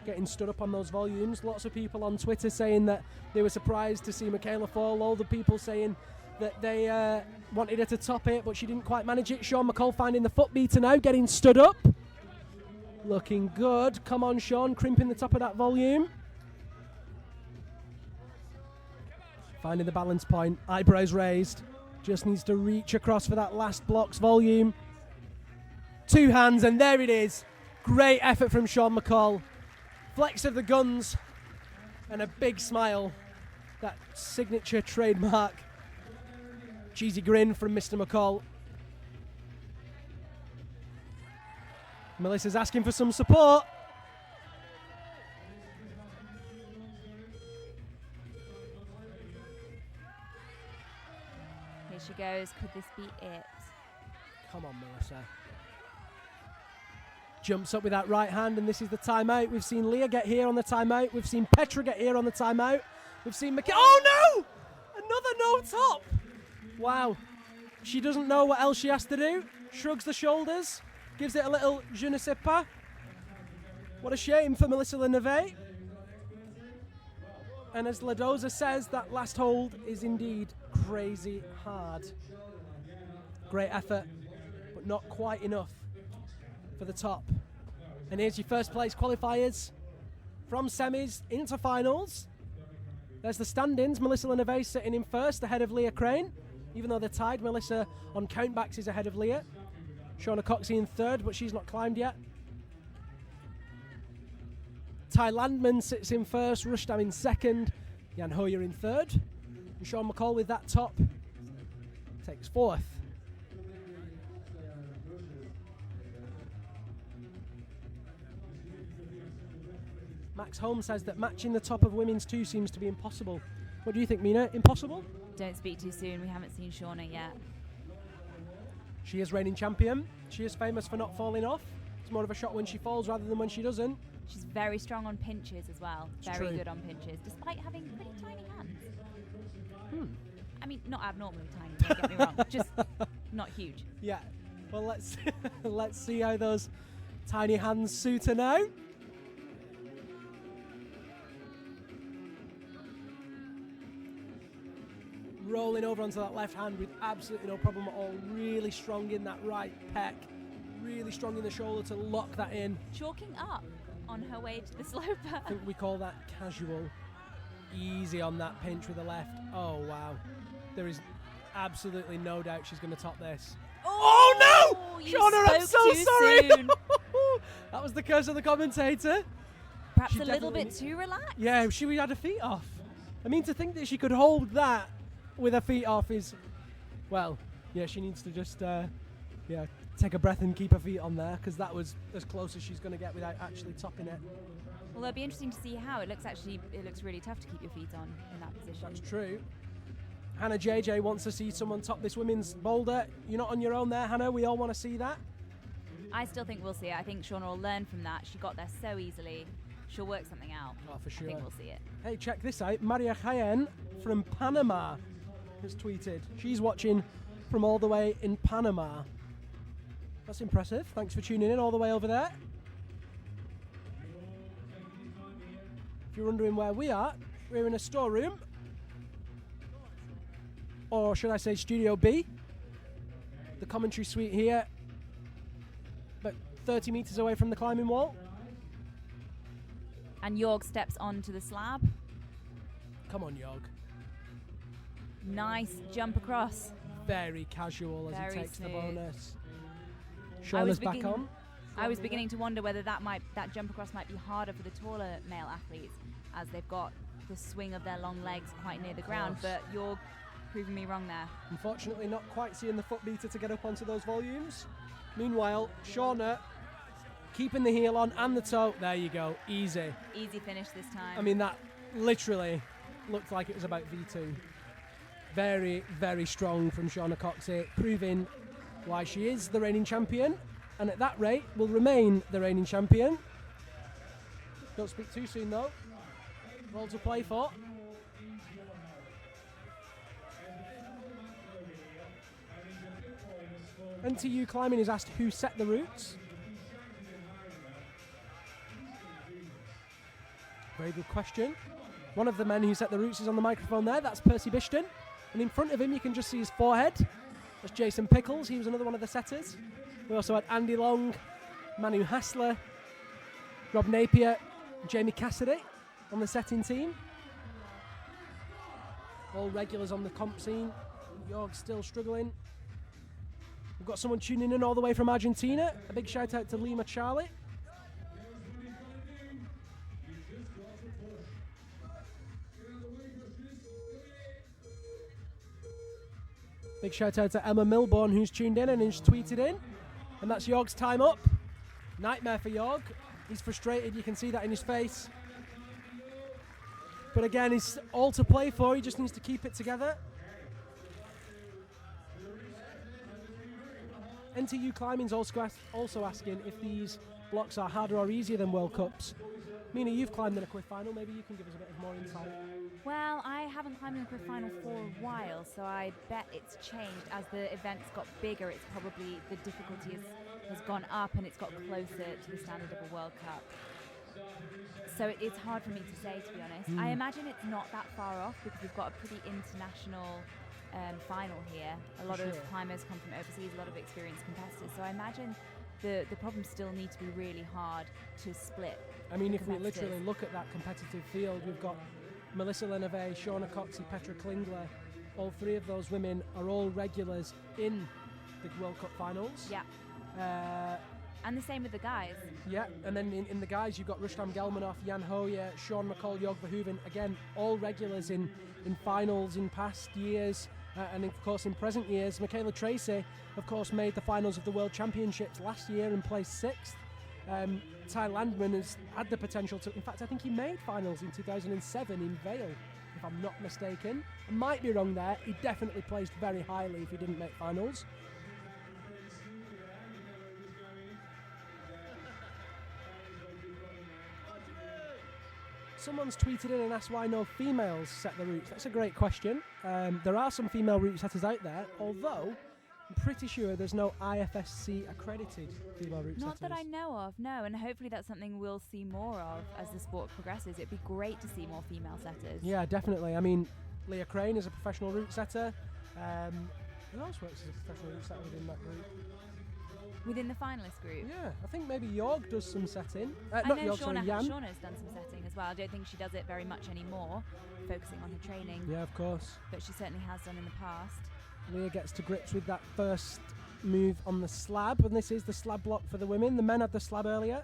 Speaker 3: getting stood up on those volumes. Lots of people on Twitter saying that they were surprised to see Michaela fall. All the people saying that they wanted her to top it, but she didn't quite manage it. Sean McCall finding the foot beater now, getting stood up. Looking good. Come on, Sean, crimping the top of that volume. Finding the balance point, eyebrows raised. Just needs to reach across for that last block's volume. 2 hands, and there it is. Great effort from Sean McCall. Flex of the guns and a big smile. That signature trademark cheesy grin from Mr. McCall. Melissa's asking for some support.
Speaker 11: Here she goes. Could this be it?
Speaker 3: Come on, Melissa. Jumps up with that right hand, and this is the timeout. We've seen Leah get here on the timeout. We've seen Petra get here on the timeout. We've seen oh no! Another no top! Wow. She doesn't know what else she has to do. Shrugs the shoulders. Gives it a little je ne sais pas. What a shame for Melissa Linnervay. And as Ladoza says, that last hold is indeed crazy hard. Great effort, but not quite enough for the top. And here's your first place qualifiers from semis into finals. There's the standings. Melissa Linnervay sitting in first ahead of Leah Crane. Even though they're tied, Melissa on countbacks is ahead of Leah. Shauna Coxsey in third, but she's not climbed yet. Ty Landman sits in first, Rushdam in second, Jan Hojer in third. And Sean McCall with that top takes fourth. Max Holmes says that matching the top of women's 2 seems to be impossible. What do you think, Mina? Impossible?
Speaker 11: Don't speak too soon. We haven't seen Shauna yet.
Speaker 3: She is reigning champion. She is famous for not falling off. It's more of a shot when she falls rather than when she doesn't.
Speaker 11: She's very strong on pinches as well.
Speaker 3: It's
Speaker 11: very
Speaker 3: true.
Speaker 11: good on pinches, despite having pretty tiny hands. I mean, not abnormally tiny, don't get me wrong. Just not huge.
Speaker 3: Yeah. Well, let's let's see how those tiny hands suit her now. Rolling over onto that left hand with absolutely no problem at all. Really strong in that right pec. Really strong in the shoulder to lock that in.
Speaker 11: Chalking up on her way to the sloper.
Speaker 3: I think we call that casual. Easy on that pinch with the left. Oh, wow. There is absolutely no doubt she's going to top this.
Speaker 11: Oh
Speaker 3: no!
Speaker 11: You
Speaker 3: Shauna, I'm
Speaker 11: spoke
Speaker 3: so
Speaker 11: too
Speaker 3: sorry.
Speaker 11: soon.
Speaker 3: That was the curse of the commentator.
Speaker 11: Perhaps
Speaker 3: She
Speaker 11: a little bit
Speaker 3: definitely-
Speaker 11: too relaxed.
Speaker 3: Yeah, she had her feet off. I mean, to think that she could hold that with her feet off is, well, yeah, she needs to just, take a breath and keep her feet on there, because that was as close as she's going to get without actually topping it.
Speaker 11: Well, it'll be interesting to see how it looks. Actually, it looks really tough to keep your feet on in that position.
Speaker 3: That's true. Hannah JJ wants to see someone top this women's boulder. You're not on your own there, Hannah. We all want to see that.
Speaker 11: I still think we'll see it. I think Shauna will learn from that. She got there so easily. She'll work something out.
Speaker 3: Oh, for sure.
Speaker 11: I think we'll see it.
Speaker 3: Hey, check this out. Maria Jaén from Panama has tweeted. She's watching from all the way in Panama. That's impressive. Thanks for tuning in all the way over there. If you're wondering where we are, we're in a storeroom. Or should I say Studio B. The commentary suite here. About 30 metres away from the climbing wall.
Speaker 11: And Jorg steps onto the slab.
Speaker 3: Come on, Jorg.
Speaker 11: Nice jump across.
Speaker 3: Very casual as he takes
Speaker 11: smooth.
Speaker 3: the bonus. Shauna's back on.
Speaker 11: I was beginning to wonder whether that jump across might be harder for the taller male athletes, as they've got the swing of their long legs quite near the ground, but you're proving me wrong there.
Speaker 3: Unfortunately, not quite seeing the foot beater to get up onto those volumes. Meanwhile, Shauna keeping the heel on and the toe. There you go. Easy.
Speaker 11: Easy finish this time.
Speaker 3: I mean, that literally looked like it was about V2. Very, very strong from Shauna Coxsey, proving why she is the reigning champion, and at that rate will remain the reigning champion. Don't speak too soon though. All to play for. NTU Climbing is asked who set the routes. Very good question. One of the men who set the routes is on the microphone there. That's Percy Bishton. And in front of him, you can just see his forehead. That's Jason Pickles. He was another one of the setters. We also had Andy Long, Manu Hassler, Rob Napier, Jamie Cassidy on the setting team. All regulars on the comp scene. Jorg's still struggling. We've got someone tuning in all the way from Argentina. A big shout out to Lima Charlie. Big shout out to Emma Milbourne, who's tuned in and who's tweeted in. And that's Jorg's time up. Nightmare for Jorg. He's frustrated, you can see that in his face. But again, he's all to play for, he just needs to keep it together. NTU Climbing's also asking if these blocks are harder or easier than World Cups. Mina, you've climbed in a Quiff final, maybe you can give us a bit of more insight.
Speaker 11: Well, I haven't climbed in a Quiff final for a while, so I bet it's changed. As the events got bigger, it's probably the difficulty has gone up and it's got closer to the standard of a World Cup. So it's hard for me to say, to be honest. I imagine it's not that far off because we've got a pretty international final here. A lot of climbers come from overseas, a lot of experienced competitors. So I imagine the problems still need to be really hard to split.
Speaker 3: I mean, if we literally look at that competitive field, we've got Melissa Leneve, Shauna Coxsey, Petra Klingler. All three of those women are all regulars in the World Cup finals.
Speaker 11: Yeah. And the same with the guys.
Speaker 3: Yeah, and then in the guys, you've got Rustam Gelmanov, Jan Hojer, Sean McCall, Jorg Verhoeven. Again, all regulars in finals in past years. And of course, in present years, Michaela Tracy, of course, made the finals of the World Championships last year and placed 6th. Ty Landman has had the potential to, in fact, I think he made finals in 2007 in Vale, if I'm not mistaken. I might be wrong there. He definitely placed very highly if he didn't make finals. Someone's tweeted in and asked why no females set the routes. That's a great question. There are some female route setters out there, although I'm pretty sure there's no IFSC accredited female route setters.
Speaker 11: Not that I know of, no, and hopefully that's something we'll see more of as the sport progresses. It'd be great to see more female setters.
Speaker 3: Yeah, definitely. I mean, Leah Crane is a professional route setter. Who else works as a professional route setter within that group?
Speaker 11: Within the finalist group?
Speaker 3: Yeah, I think maybe Jorg does some setting.
Speaker 11: I
Speaker 3: Not
Speaker 11: know
Speaker 3: Jorg, sorry, Jan.
Speaker 11: Shauna's done some setting as well. I don't think she does it very much anymore, focusing on her training.
Speaker 3: Yeah, of course.
Speaker 11: But she certainly has done in the past.
Speaker 3: Leah gets to grips with that first move on the slab, and this is the slab block for the women. The men had the slab earlier.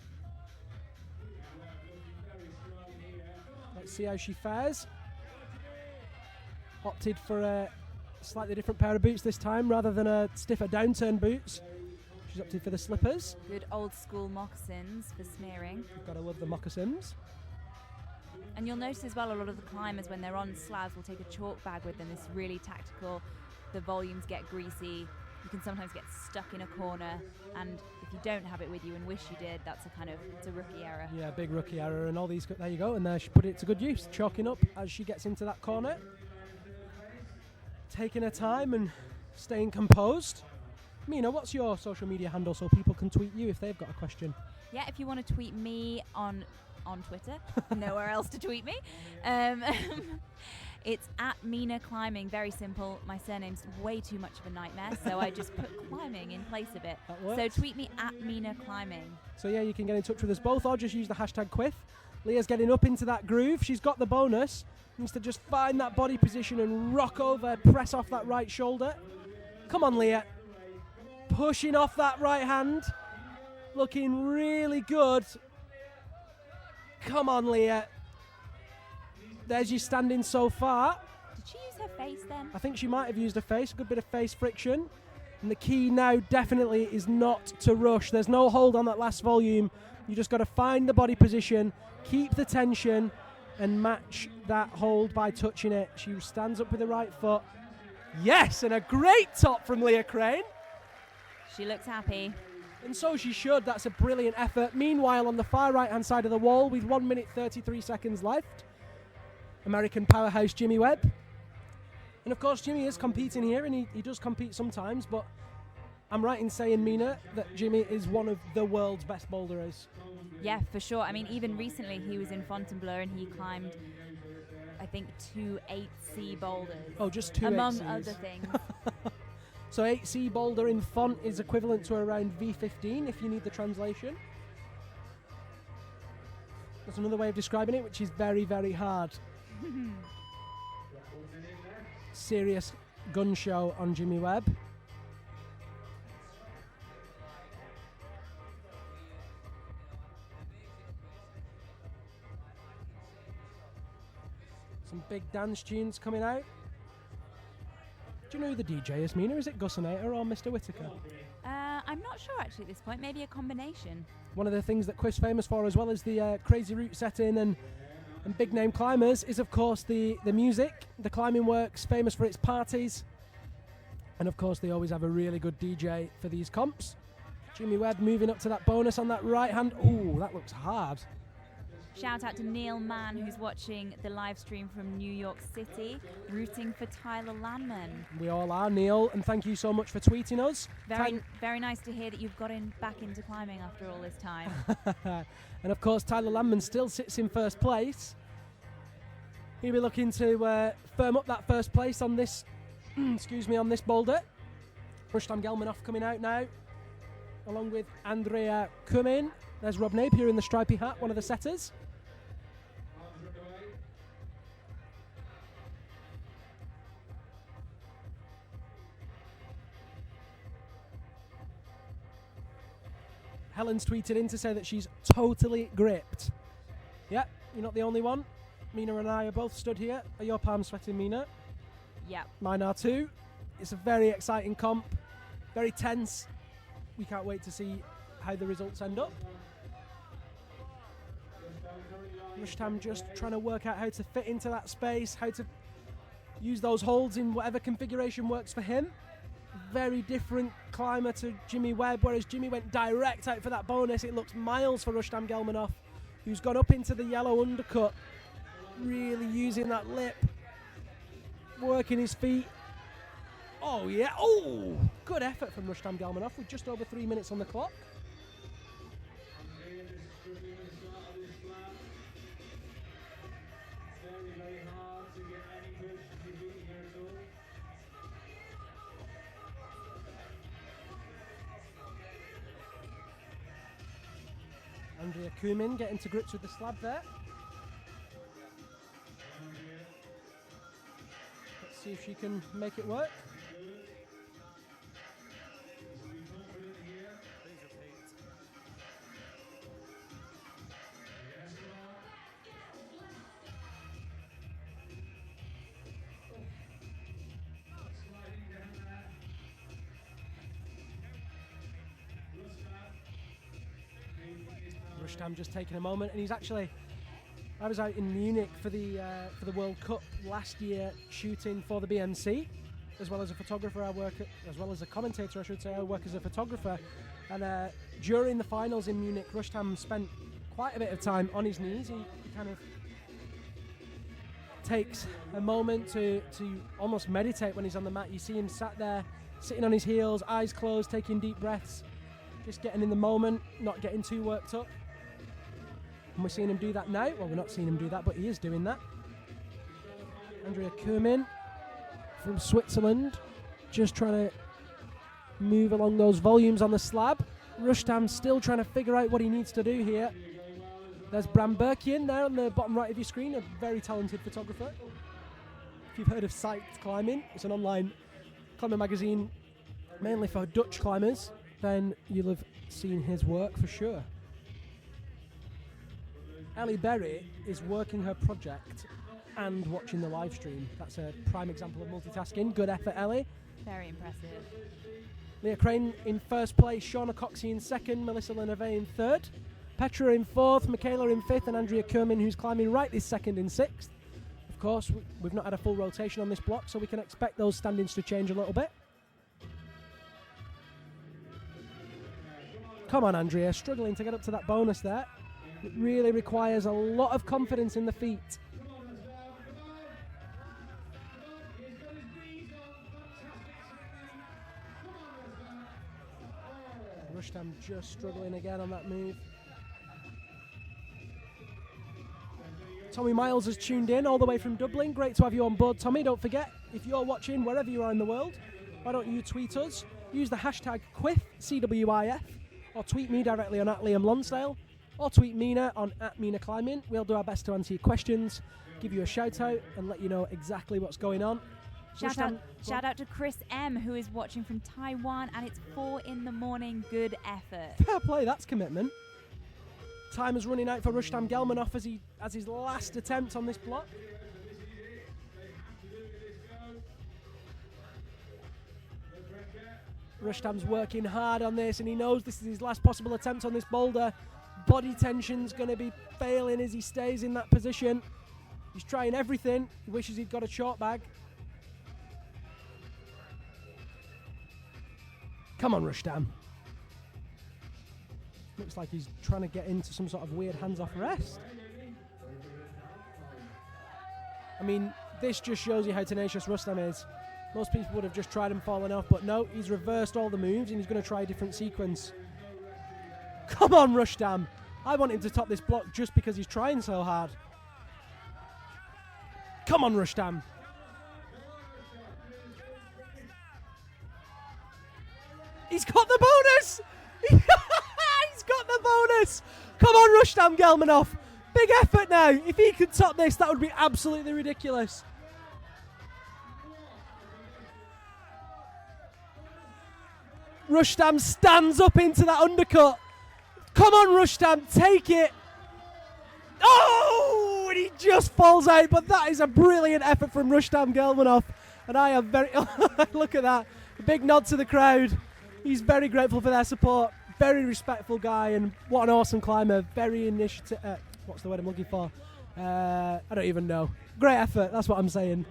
Speaker 3: Let's see how she fares. Opted for a slightly different pair of boots this time, rather than a stiffer downturn boots. She's opted for the slippers.
Speaker 11: Good old school moccasins for smearing.
Speaker 3: You've got to love the moccasins.
Speaker 11: And you'll notice as well a lot of the climbers when they're on slabs will take a chalk bag with them. This really tactical. The volumes get greasy. You can sometimes get stuck in a corner, and if you don't have it with you and wish you did, that's it's a rookie error.
Speaker 3: Yeah, big rookie error, and all these. There you go, and there she put it to good use, chalking up as she gets into that corner, taking her time and staying composed. Mina, what's your social media handle so people can tweet you if they've got a question?
Speaker 11: Yeah, if you want to tweet me on Twitter, nowhere else to tweet me. It's at Mina Climbing, very simple. My surname's way too much of a nightmare, so I just put climbing in place of it. So tweet me at Mina Climbing.
Speaker 3: So yeah, you can get in touch with us both or just use the hashtag Quiff. Leah's getting up into that groove. She's got the bonus. Needs to just find that body position and rock over, press off that right shoulder. Come on, Leah. Pushing off that right hand. Looking really good. Come on, Leah. There's you standing so far.
Speaker 11: Did she use her face then?
Speaker 3: I think she might have used her face, a good bit of face friction. And the key now definitely is not to rush. There's no hold on that last volume. You just got to find the body position, keep the tension, and match that hold by touching it. She stands up with the right foot. Yes, and a great top from Leah Crane.
Speaker 11: She looks happy.
Speaker 3: And so she should. That's a brilliant effort. Meanwhile, on the far right-hand side of the wall, with 1 minute 33 seconds left, American powerhouse Jimmy Webb. And of course, Jimmy is competing here, and he does compete sometimes, but I'm right in saying, Mina, that Jimmy is one of the world's best boulderers.
Speaker 11: Yeah, for sure. I mean, even recently he was in Fontainebleau and he climbed, I think, 2 8C boulders.
Speaker 3: Oh, just 2
Speaker 11: among
Speaker 3: 8Cs.
Speaker 11: other things.
Speaker 3: So 8C boulder in font is equivalent to around V15 if you need the translation. That's another way of describing it, which is very, very hard. Serious gun show on Jimmy Webb. Some big dance tunes coming out. Do you know who the DJ is, Mina? Is it Gussinator or Mr. Whitaker?
Speaker 11: I'm not sure actually at this point. Maybe a combination.
Speaker 3: One of the things that Quiff's famous for, as well as the crazy route setting and big name climbers, is of course the music. The Climbing Works, famous for its parties. And of course they always have a really good DJ for these comps. Jimmy Webb moving up to that bonus on that right hand. Ooh, that looks hard.
Speaker 11: Shout out to Neil Mann, who's watching the live stream from New York City, rooting for Tyler Landman.
Speaker 3: We all are, Neil, and thank you so much for tweeting us.
Speaker 11: Very nice to hear that you've got back into climbing after all this time.
Speaker 3: And of course, Tyler Landman still sits in first place. He'll be looking to firm up that first place on this, on this boulder. Rustam Gelmanoff coming out now, along with Andrea Kumin. There's Rob Napier in the stripy hat, one of the setters. Helen's tweeted in to say that she's totally gripped. Yeah, you're not the only one. Mina and I are both stood here. Are your palms sweating, Mina?
Speaker 11: Yeah.
Speaker 3: Mine are too. It's a very exciting comp, very tense. We can't wait to see how the results end up. Rustam just trying to work out how to fit into that space, how to use those holds in whatever configuration works for him. Very different climber to Jimmy Webb, whereas Jimmy went direct out for that bonus. It looks miles for Rustam Gelmanoff, who's gone up into the yellow undercut, really using that lip, working his feet. Oh yeah, oh, good effort from Rustam Gelmanoff with just over 3 minutes on the clock. Andrea Kumin getting to grips with the slab there. Let's see if she can make it work. Rustam just taking a moment, and he's actually I was out in Munich for the World Cup last year shooting for the BNC. As well as a photographer, as well as a commentator, I should say, I work as a photographer. And during the finals in Munich, Rustam spent quite a bit of time on his knees. He kind of takes a moment to almost meditate when he's on the mat. You see him sat there, sitting on his heels, eyes closed, taking deep breaths, just getting in the moment, not getting too worked up. And we're seeing him do that now. Well, we're not seeing him do that, but he is doing that. Andrea Kermin from Switzerland, just trying to move along those volumes on the slab. Rustam still trying to figure out what he needs to do here. There's Bram Berkien there on the bottom right of your screen, a very talented photographer. If you've heard of Sight Climbing, it's an online climbing magazine mainly for Dutch climbers, then you'll have seen his work for sure. Ellie Berry is working her project and watching the live stream. That's a prime example of multitasking. Good effort, Ellie.
Speaker 11: Very impressive.
Speaker 3: Leah Crane in first place, Shauna Coxsey in second, Melissa Leneve in third, Petra in fourth, Michaela in fifth, and Andrea Kermin, who's climbing right this second, in sixth. Of course, we've not had a full rotation on this block, so we can expect those standings to change a little bit. Come on, Andrea, struggling to get up to that bonus there. It really requires a lot of confidence in the feet. Rustam just struggling again on that move. Tommy Miles has tuned in all the way from Dublin. Great to have you on board, Tommy. Don't forget, if you're watching wherever you are in the world, why don't you tweet us? Use the hashtag Quiff, CWIF, or tweet me directly on @Liam Lonsdale, or tweet Mina on @MinaClimbing. We'll do our best to answer your questions, give you a shout out, and let you know exactly what's going on.
Speaker 11: Shout out to Chris M, who is watching from Taiwan, and it's 4 a.m. Good effort.
Speaker 3: Fair play, that's commitment. Time is running out for Rustam Gelmanov as he has his last attempt on this block. Rustam's working hard on this, and he knows this is his last possible attempt on this boulder. Body tension's going to be failing as he stays in that position. He's trying everything. He wishes he'd got a short bag. Come on, Rustam. Looks like he's trying to get into some sort of weird hands-off rest. I mean, this just shows you how tenacious Rustam is. Most people would have just tried and fallen off, but no, he's reversed all the moves and he's going to try a different sequence. Come on, Rustam. I want him to top this block just because he's trying so hard. Come on, Rustam. He's got the bonus! He's got the bonus! Come on, Rustam Gelmanov. Big effort now. If he could top this, that would be absolutely ridiculous. Rustam stands up into that undercut. Come on, Rustam, take it. Oh, and he just falls out, but that is a brilliant effort from Rustam Gelmanov. And I am very, look at that. A big nod to the crowd. He's very grateful for their support. Very respectful guy, and what an awesome climber. Very initiative. What's the word I'm looking for? I don't even know. Great effort, that's what I'm saying.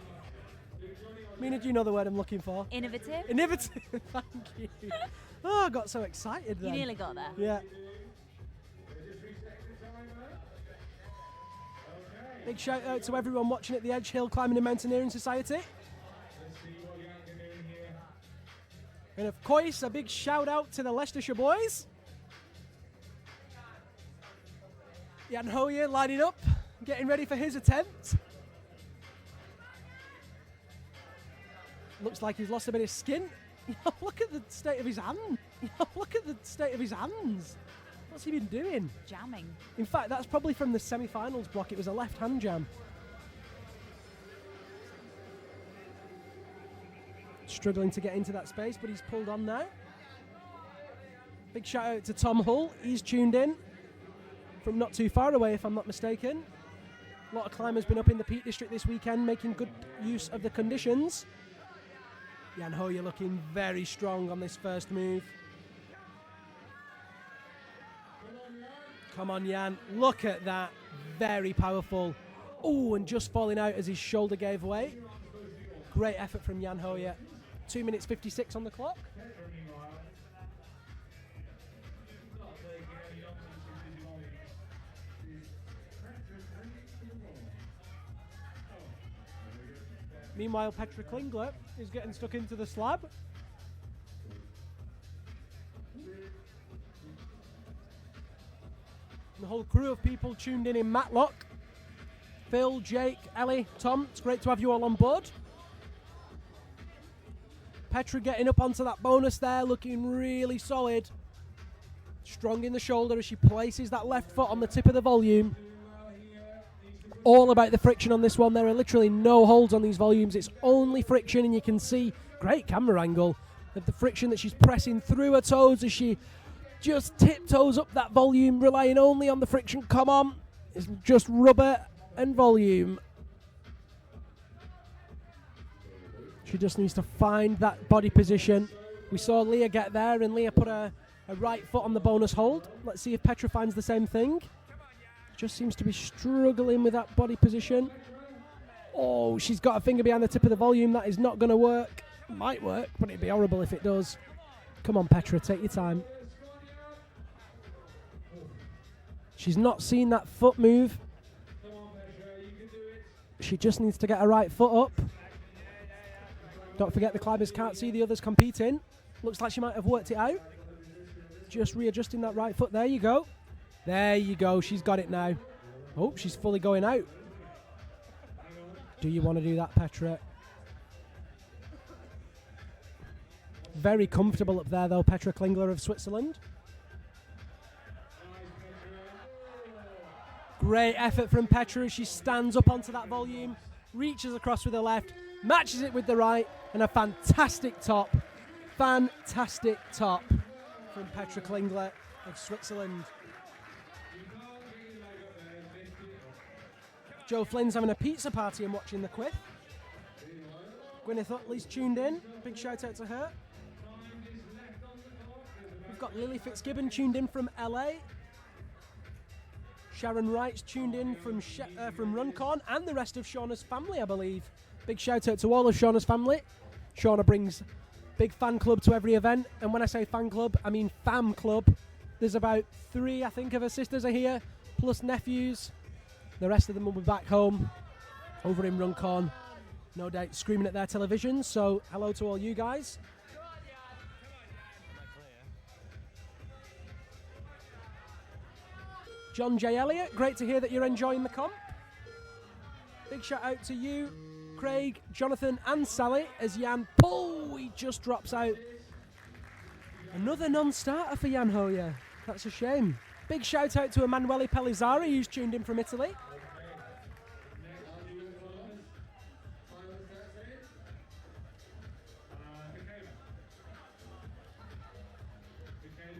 Speaker 3: Mina, do you know the word I'm looking for?
Speaker 11: Innovative.
Speaker 3: Innovative, thank you. Oh, I got so excited then.
Speaker 11: You nearly got there.
Speaker 3: Yeah. Big shout out to everyone watching at the Edge Hill Climbing and Mountaineering Society. And of course, a big shout out to the Leicestershire boys. Jan Hojer lining up, getting ready for his attempt. Looks like he's lost a bit of skin. Look at the state of his hand. Look at the state of his hands. What's he been doing?
Speaker 11: Jamming.
Speaker 3: In fact, that's probably from the semi-finals block. It was a left hand jam. Struggling to get into that space, but he's pulled on now. Big shout out to Tom Hull. He's tuned in from not too far away, if I'm not mistaken. A lot of climbers been up in the Peak District this weekend, making good use of the conditions. Jan Hojer looking very strong on this first move. Come on, Jan. Look at that. Very powerful. Oh, and just falling out as his shoulder gave way. Great effort from Jan Hojer. 2 minutes 56 on the clock. Meanwhile, Petra Klingler is getting stuck into the slab. The whole crew of people tuned in Matlock. Phil, Jake, Ellie, Tom, it's great to have you all on board. Petra getting up onto that bonus there, looking really solid. Strong in the shoulder as she places that left foot on the tip of the volume. All about the friction on this one. There are literally no holds on these volumes. It's only friction, and you can see, great camera angle, of the friction that she's pressing through her toes as she just tiptoes up that volume, relying only on the friction. Come on. It's just rubber and volume. She just needs to find that body position. We saw Leah get there, and Leah put her right foot on the bonus hold. Let's see if Petra finds the same thing. Just seems to be struggling with that body position. Oh, she's got a finger behind the tip of the volume. That is not going to work. Might work, but it'd be horrible if it does. Come on, Petra, take your time. She's not seen that foot move. She just needs to get her right foot up. Don't forget the climbers can't see the others competing. Looks like she might have worked it out. Just readjusting that right foot. There you go. There you go. She's got it now. Oh, she's fully going out. Do you want to do that, Petra? Very comfortable up there, though, Petra Klingler of Switzerland. Great effort from Petra as she stands up onto that volume, reaches across with her left, matches it with the right, and a fantastic top. Fantastic top from Petra Klingler of Switzerland. Joe Flynn's having a pizza party and watching the Quiff. Gwyneth Utley's tuned in. Big shout out to her. We've got Lily Fitzgibbon tuned in from LA. Sharon Wright's tuned in from Runcorn, and the rest of Shauna's family, I believe. Big shout out to all of Shauna's family. Shauna brings big fan club to every event, and when I say fan club, I mean fam club. There's about 3, I think, of her sisters are here, plus nephews. The rest of them will be back home, over in Runcorn, no doubt screaming at their televisions. So hello to all you guys. John J. Elliott, great to hear that you're enjoying the comp. Big shout out to you, Craig, Jonathan and Sally as Jan, he just drops out. Another non-starter for Jan Hojer. That's a shame. Big shout out to Emanuele Pellizzari, who's tuned in from Italy.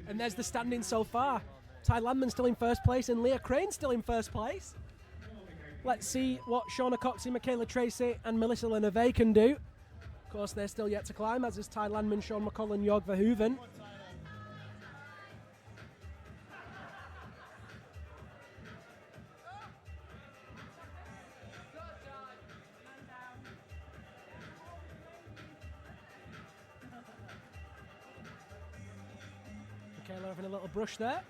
Speaker 3: And there's the standing so far. Ty Landman still in first place and Leah Crane still in first place. Let's see what Shauna Coxsey, Michaela Tracy and Melissa Leneve can do. Of course, they're still yet to climb, as is Ty Landman, Sean McCall and Jorg Verhoeven. Michaela having a little brush there.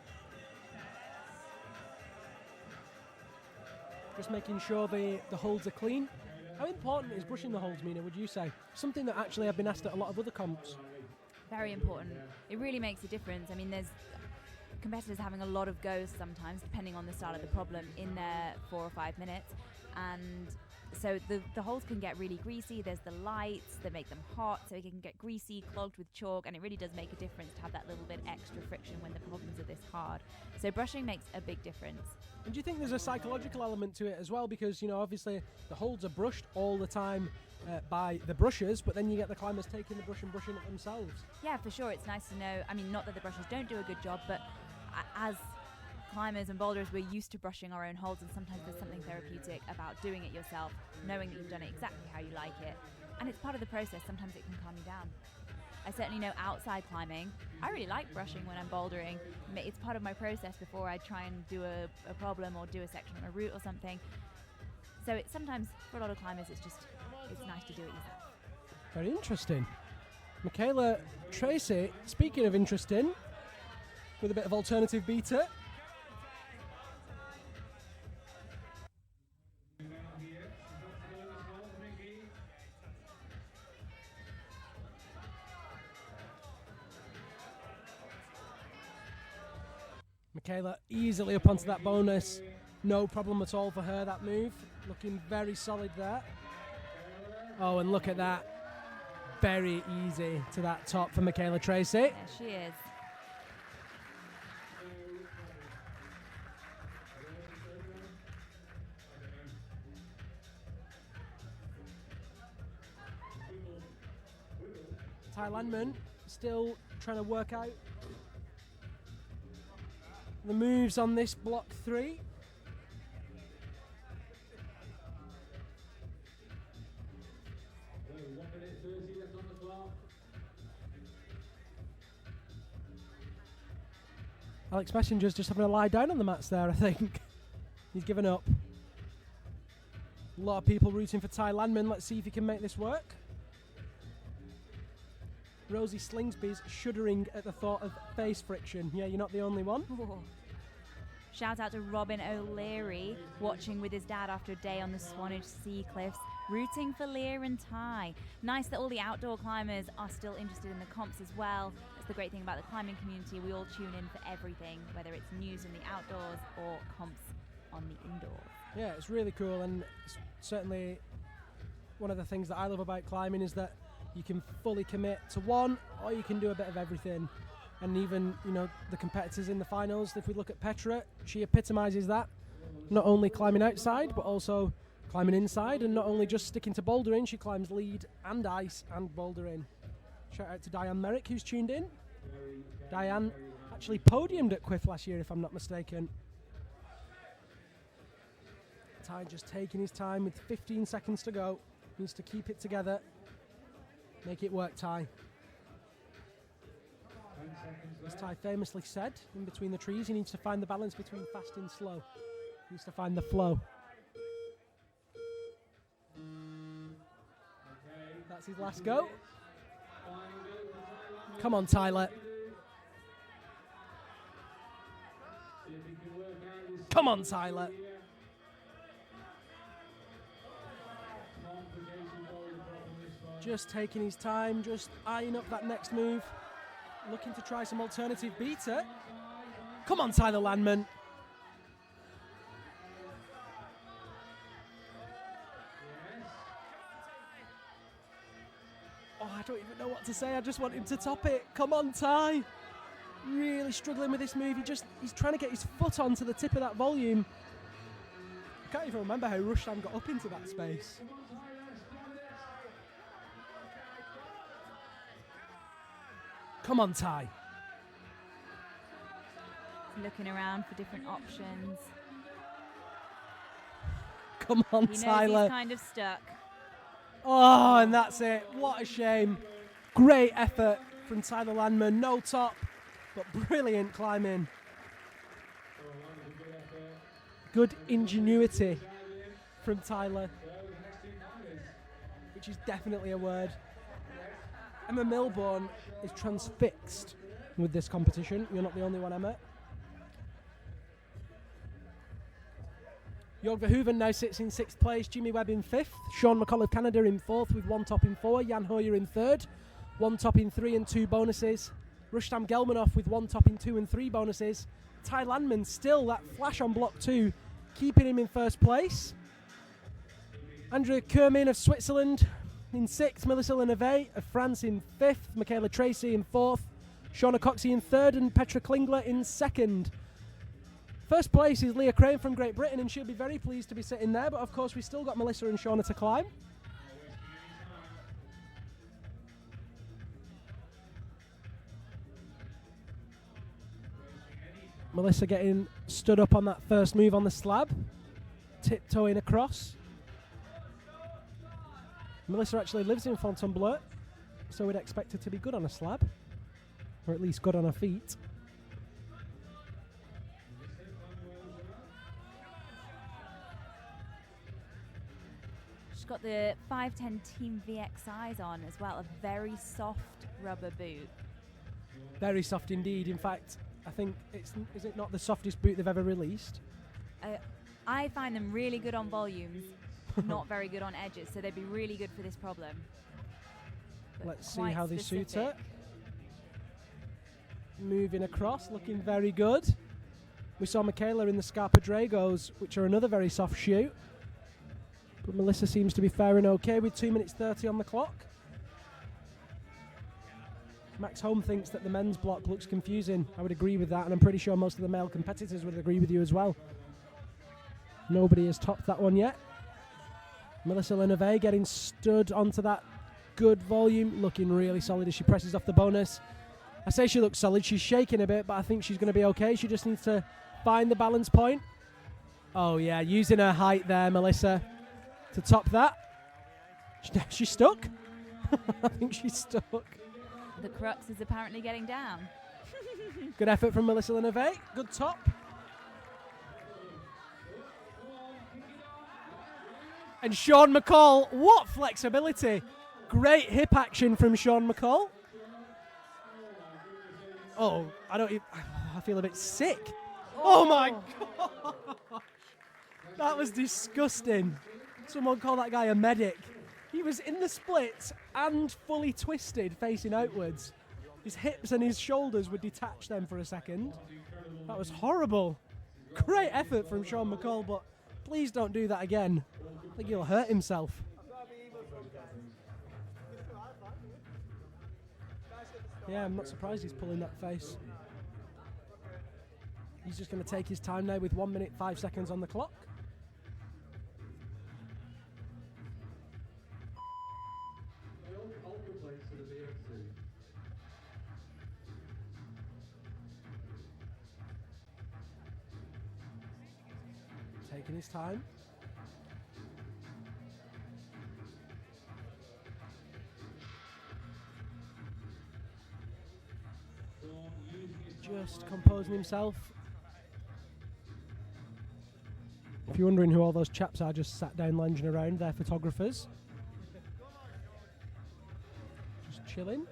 Speaker 3: Just making sure the holds are clean. How important is brushing the holds, Mina, would you say? Something that actually I've been asked at a lot of other comps.
Speaker 11: Very important. It really makes a difference. I mean, there's competitors having a lot of goes sometimes, depending on the start of the problem, in their 4 or 5 minutes. And so the holes can get really greasy. There's the lights that make them hot, so it can get greasy, clogged with chalk, and it really does make a difference to have that little bit extra friction when the problems are this hard. So brushing makes a big difference.
Speaker 3: And do you think there's a psychological element to it as well? Because, you know, obviously the holds are brushed all the time by the brushers, but then you get the climbers taking the brush and brushing it themselves.
Speaker 11: Yeah, for sure. It's nice to know. I mean, not that the brushers don't do a good job, but as climbers and boulderers, we're used to brushing our own holds, and sometimes there's something therapeutic about doing it yourself, knowing that you've done it exactly how you like it. And it's part of the process. Sometimes it can calm you down. I certainly know outside climbing, I really like brushing when I'm bouldering. It's part of my process before I try and do a problem or do a section on a route or something. So it's sometimes, for a lot of climbers, it's nice to do it yourself.
Speaker 3: Very interesting. Michaela Tracy, speaking of interesting, with a bit of alternative beater. Michaela easily up onto that bonus. No problem at all for her, that move. Looking very solid there. Oh, and look at that. Very easy to that top for Michaela Tracy.
Speaker 11: Yeah, she is.
Speaker 3: Ty Landman still trying to work out the moves on this block 3. Alex Messenger's just having a lie down on the mats there, I think. He's given up. A lot of people rooting for Ty Landman. Let's see if he can make this work. Rosie Slingsby's shuddering at the thought of face friction. Yeah, you're not the only one.
Speaker 11: Ooh. Shout out to Robin O'Leary, watching with his dad after a day on the Swanage Sea Cliffs, rooting for Lear and Ty. Nice that all the outdoor climbers are still interested in the comps as well. That's the great thing about the climbing community. We all tune in for everything, whether it's news in the outdoors or comps on the indoors.
Speaker 3: Yeah, it's really cool, and it's certainly one of the things that I love about climbing is that you can fully commit to one, or you can do a bit of everything. And even, you know, the competitors in the finals, if we look at Petra, she epitomises that. Not only climbing outside, but also climbing inside, and not only just sticking to bouldering, she climbs lead and ice and bouldering. Shout out to Diane Merrick, who's tuned in. Diane actually podiumed at Quiff last year, if I'm not mistaken. Ty just taking his time with 15 seconds to go. Needs to keep it together. Make it work, Ty. As Ty famously said, in between the trees, he needs to find the balance between fast and slow. He needs to find the flow. That's his last go. Come on, Tyler. Come on, Tyler. Just taking his time, just eyeing up that next move. Looking to try some alternative beater. Come on, Tyler Landman. Oh, I don't even know what to say. I just want him to top it. Come on, Ty. Really struggling with this move. He's trying to get his foot onto the tip of that volume. I can't even remember how Rustam got up into that space. Come on, Ty.
Speaker 11: Looking around for different options.
Speaker 3: Come on,
Speaker 11: he
Speaker 3: Tyler.
Speaker 11: Knows he's kind of stuck.
Speaker 3: Oh, and that's it. What a shame. Great effort from Tyler Landman. No top, but brilliant climbing. Good ingenuity from Tyler, which is definitely a word. Emma Milbourne is transfixed with this competition. You're not the only one, Emma. Jorg Verhoeven now sits in 6th place, Jimmy Webb in 5th, Sean McCall of Canada in 4th with 1 top in 4, Jan Hojer in 3rd, 1 top in 3 and 2 bonuses, Rustam Gelmanov with 1 top in 2 and 3 bonuses, Ty Landman still that flash on block 2, keeping him in 1st place, Andrea Kermin of Switzerland in 6th, Melissa Leneve of France in 5th, Michaela Tracy in 4th, Shauna Coxsey in 3rd and Petra Klingler in 2nd. First place is Leah Crane from Great Britain, and she'll be very pleased to be sitting there, but of course we still got Melissa and Shauna to climb. Melissa getting stood up on that first move on the slab, tiptoeing across. Melissa actually lives in Fontainebleau. so we'd expect her to be good on a slab, or at least good on her feet.
Speaker 11: She's got the 510 Team VXIs on as well, a very soft rubber boot.
Speaker 3: Very soft indeed. In fact, I think is it not the softest boot they've ever released?
Speaker 11: I find them really good on volumes, not very good on edges, so they'd be really good for this problem. But
Speaker 3: Let's see
Speaker 11: quite
Speaker 3: how they suit her.
Speaker 11: specific.
Speaker 3: Moving across, looking very good. We saw Michaela in the Scarpa Dragos, which are another very soft shoe. But Melissa seems to be faring okay with 2 minutes 30 on the clock. Max Holm thinks that the men's block looks confusing. I would agree with that, and I'm pretty sure most of the male competitors would agree with you as well. Nobody has topped that one yet. Melissa Lenove getting stood onto that good volume, looking really solid as she presses off the bonus. I say she looks solid, she's shaking a bit, but I think she's going to be okay. She just needs to find the balance point. Oh yeah, using her height there, Melissa, to top that. She's stuck. I think she's stuck.
Speaker 11: The crux is apparently getting down.
Speaker 3: Good effort from Melissa Lenove. Good top. And Sean McCall, what flexibility. Great hip action from Sean McCall. Oh, I feel a bit sick. Oh my God. That was disgusting. Someone call that guy a medic. He was in the splits and fully twisted facing outwards. His hips and his shoulders would detach then for a second. That was horrible. Great effort from Sean McCall, but please don't do that again. I think he'll hurt himself. Yeah, I'm not surprised he's pulling that face. He's just going to take his time now with 1 minute 5 seconds on the clock. Taking his time. Just composing himself. If you're wondering who all those chaps are just sat down lounging around, they're photographers. Just chilling.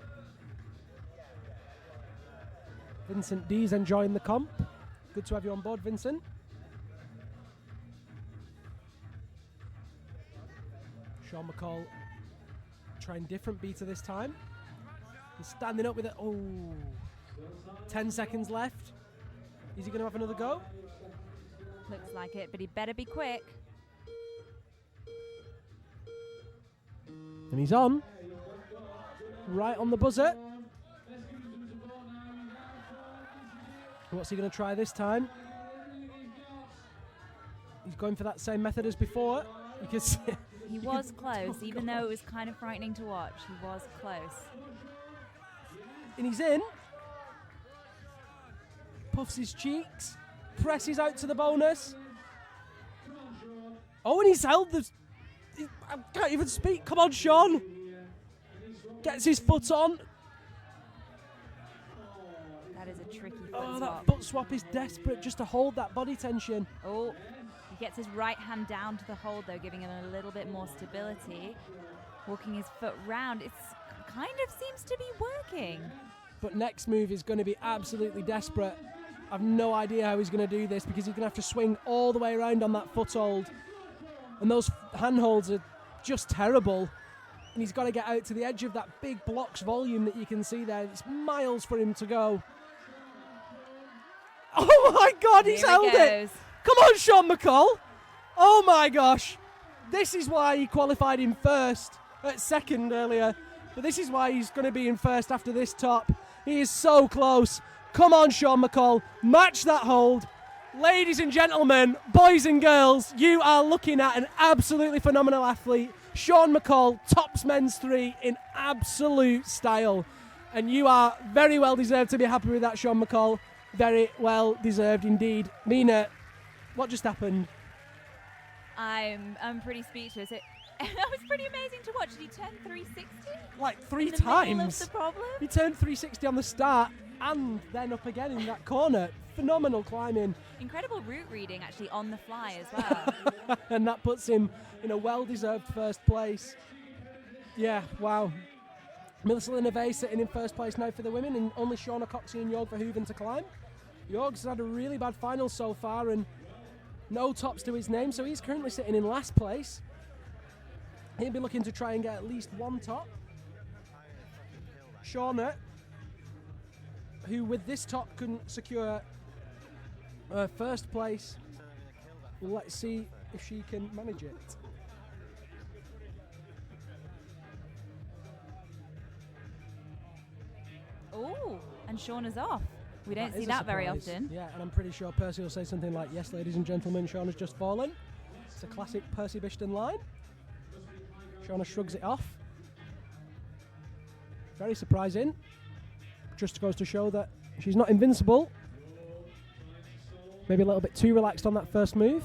Speaker 3: Vincent D's enjoying the comp. Good to have you on board, Vincent. Sean McCall trying different beater this time. He's standing up with it. Oh, 10 seconds left. Is he going to have another go?
Speaker 11: Looks like it, but he better be quick.
Speaker 3: And he's on. Right on the buzzer. What's he going to try this time? He's going for that same method as before. You can see.
Speaker 11: He was close, even though it was kind of frightening to watch. He was close.
Speaker 3: And he's in. Puffs his cheeks. Presses out to the bonus. Oh, and he's held the... I can't even speak. Come on, Sean. Gets his foot on.
Speaker 11: That is a tricky foot
Speaker 3: Oh,
Speaker 11: swap.
Speaker 3: that foot swap is desperate just to hold that body tension.
Speaker 11: Oh, he gets his right hand down to the hold, though, giving him a little bit more stability. Walking his foot round. It's kind of seems to be working.
Speaker 3: But next move is going to be absolutely desperate. I've no idea how he's going to do this because he's going to have to swing all the way around on that foothold. And those handholds are just terrible. And he's got to get out to the edge of that big blocks volume that you can see there. It's miles for him to go. Oh my God, he's held it. Come on, Sean McCall. Oh my gosh. This is why he qualified in second earlier. But this is why he's going to be in first after this top. He is so close. Come on, Sean McCall. Match that hold. Ladies and gentlemen, boys and girls, you are looking at an absolutely phenomenal athlete. Sean McCall tops men's 3 in absolute style. And you are very well deserved to be happy with that, Sean McCall. Very well deserved indeed. Mina, what just happened?
Speaker 11: I'm pretty speechless. That was pretty amazing to watch. Did he turn 360?
Speaker 3: Like 3
Speaker 11: In the middle of
Speaker 3: times.
Speaker 11: the problem?
Speaker 3: He turned 360 on the start and then up again in that corner. Phenomenal climbing.
Speaker 11: Incredible route reading actually on the fly as well.
Speaker 3: And that puts him in a well-deserved first place. Yeah, wow. Melissa Linevey sitting in first place now for the women, and only Shauna Coxsey and Jorg Verhoeven to climb. Jorg's had a really bad final so far and no tops to his name, so he's currently sitting in last place. He'll be looking to try and get at least one top. Shauna, who with this top couldn't secure first place. Let's see if she can manage it.
Speaker 11: Ooh, and Shauna's off. We don't see
Speaker 3: is a
Speaker 11: that very
Speaker 3: surprise.
Speaker 11: often.
Speaker 3: Yeah, and I'm pretty sure Percy will say something like, "Yes, ladies and gentlemen, Shauna's just fallen." It's a classic Percy Bishton line. Shauna shrugs it off. Very surprising. Just goes to show that she's not invincible. Maybe a little bit too relaxed on that first move.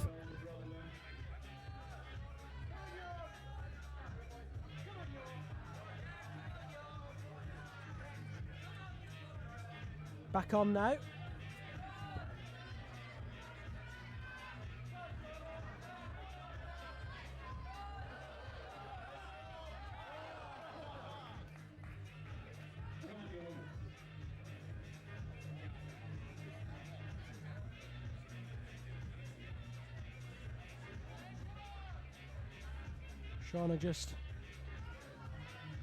Speaker 3: Back on now. Shauna just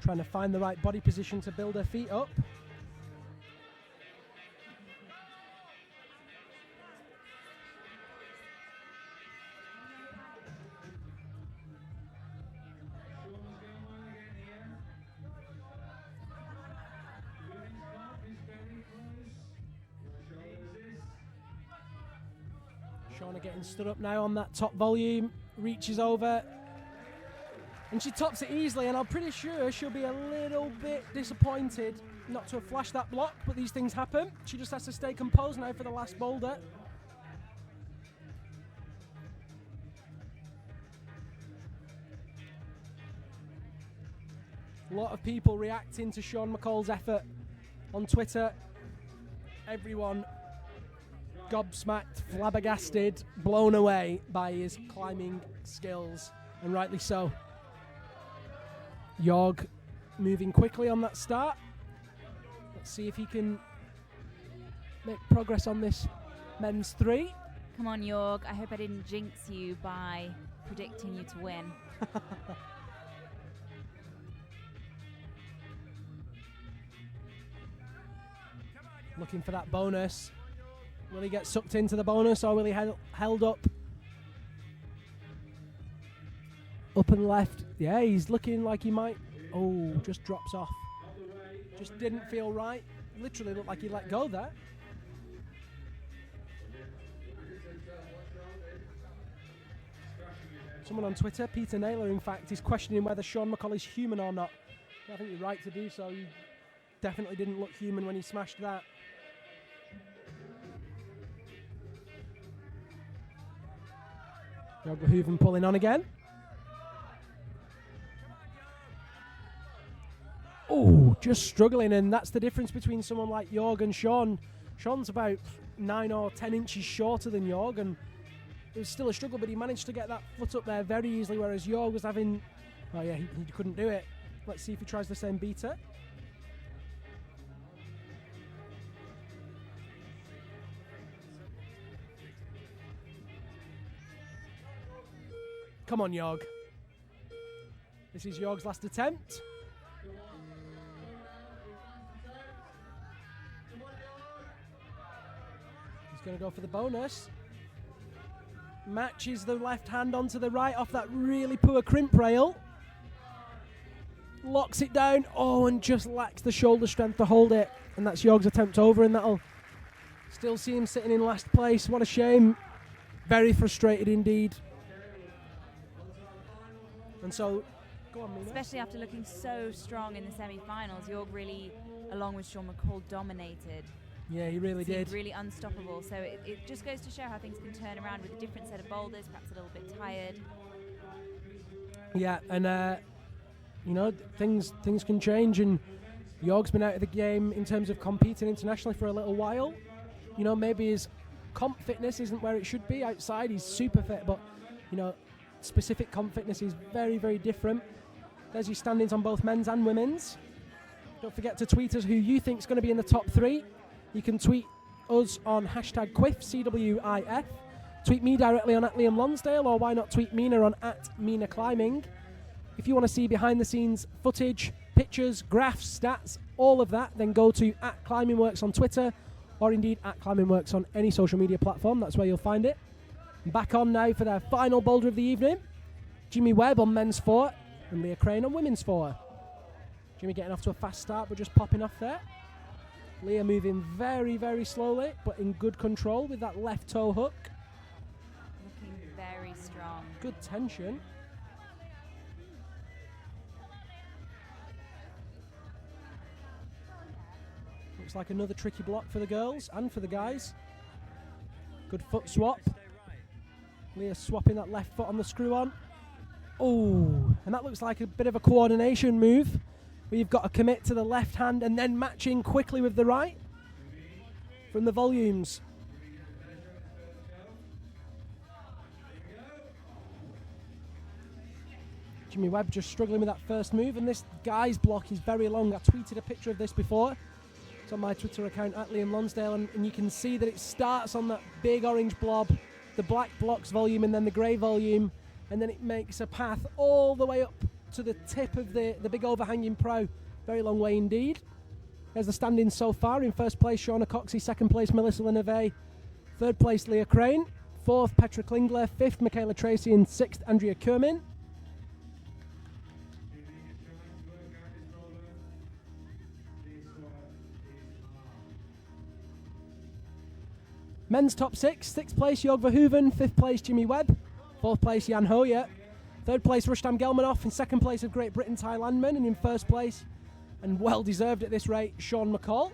Speaker 3: trying to find the right body position to build her feet up. Shauna getting stood up now on that top volume, reaches over, and she tops it easily, and I'm pretty sure she'll be a little bit disappointed not to have flashed that block, but these things happen. She just has to stay composed now for the last boulder. A lot of people reacting to Sean McCall's effort on Twitter. Everyone gobsmacked, flabbergasted, blown away by his climbing skills, and rightly so. Jorg moving quickly on that start. Let's see if he can make progress on this men's 3.
Speaker 11: Come on, Jorg. I hope I didn't jinx you by predicting you to win.
Speaker 3: Looking for that bonus. Will he get sucked into the bonus, or will he held up? Up and left. Yeah, he's looking like he might. Oh, just drops off. Just didn't feel right. Literally looked like he let go there. Someone on Twitter, Peter Naylor, in fact, is questioning whether Sean McCall is human or not. I think you're right to do so. He definitely didn't look human when he smashed that. Jorg Verhoeven pulling on again. Oh, just struggling, and that's the difference between someone like Jorg and Sean. Sean's about 9 or 10 inches shorter than Jorg, and it was still a struggle, but he managed to get that foot up there very easily, whereas Jorg was having... Oh yeah, he couldn't do it. Let's see if he tries the same beater. Come on, Jorg. This is Jorg's last attempt. He's going to go for the bonus. Matches the left hand onto the right off that really poor crimp rail. Locks it down. Oh, and just lacks the shoulder strength to hold it. And that's Jorg's attempt over, and that'll still see him sitting in last place. What a shame. Very frustrated indeed. And so, go on, Mina.
Speaker 11: Especially after looking so strong in the semi-finals, Jorg really, along with Sean McCall, dominated.
Speaker 3: Yeah, he really did.
Speaker 11: Really unstoppable. So it just goes to show how things can turn around with a different set of boulders, perhaps a little bit tired.
Speaker 3: Yeah, and you know, things can change, and Jorg's been out of the game in terms of competing internationally for a little while. You know, maybe his comp fitness isn't where it should be. Outside, he's super fit, but you know, specific comp fitness is very, very different. There's your standings on both men's and women's. Don't forget to tweet us who you think is going to be in the top 3. You can tweet us on hashtag Quiff CWIF. Tweet me directly on @Liam Lonsdale, or why not tweet Mina on @MinaClimbing. If you want to see behind the scenes footage, pictures, graphs, stats, all of that, then go to @ClimbingWorks on Twitter, or indeed @ClimbingWorks on any social media platform. That's where you'll find it. Back on now for their final boulder of the evening. Jimmy Webb on men's 4 and Leah Crane on women's 4. Jimmy getting off to a fast start, but just popping off there. Leah moving very, very slowly, but in good control with that left toe hook.
Speaker 11: Looking very strong.
Speaker 3: Good tension. Looks like another tricky block for the girls and for the guys. Good foot swap. Leah swapping that left foot on the screw on. Oh, and that looks like a bit of a coordination move. We've got to commit to the left hand and then matching quickly with the right from the volumes. Jimmy Webb just struggling with that first move, and this guy's block is very long. I tweeted a picture of this before. It's on my Twitter account @Liam Lonsdale, and you can see that it starts on that big orange blob, the black blocks volume and then the grey volume, and then it makes a path all the way up to the tip of the big overhanging prow. Very long way indeed. There's the standings so far. In first place, Shauna Coxsey. Second place, Melissa Leneve. Third place, Leah Crane. Fourth, Petra Klingler. Fifth, Michaela Tracy. And sixth, Andrea Kermin. Men's top 6. Sixth place, Jorg Verhoeven. Fifth place, Jimmy Webb. Fourth place, Jan Hojer. Third place, Rustam Gelmanov. In second place of Great Britain, Ty Landman. And in first place, and well deserved at this rate, Sean McCall.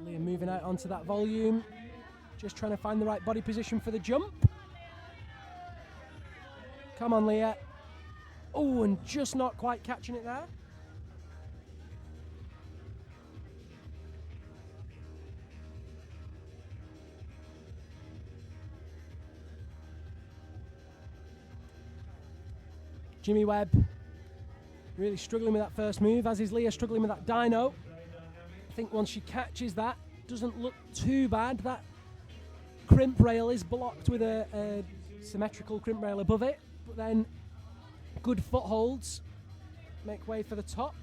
Speaker 3: Leah moving out onto that volume. Just trying to find the right body position for the jump. Come on, Leah. Oh, and just not quite catching it there. Jimmy Webb really struggling with that first move, as is Leah struggling with that dyno. I think once she catches that, doesn't look too bad. That crimp rail is blocked with a symmetrical crimp rail above it, but then good footholds make way for the top.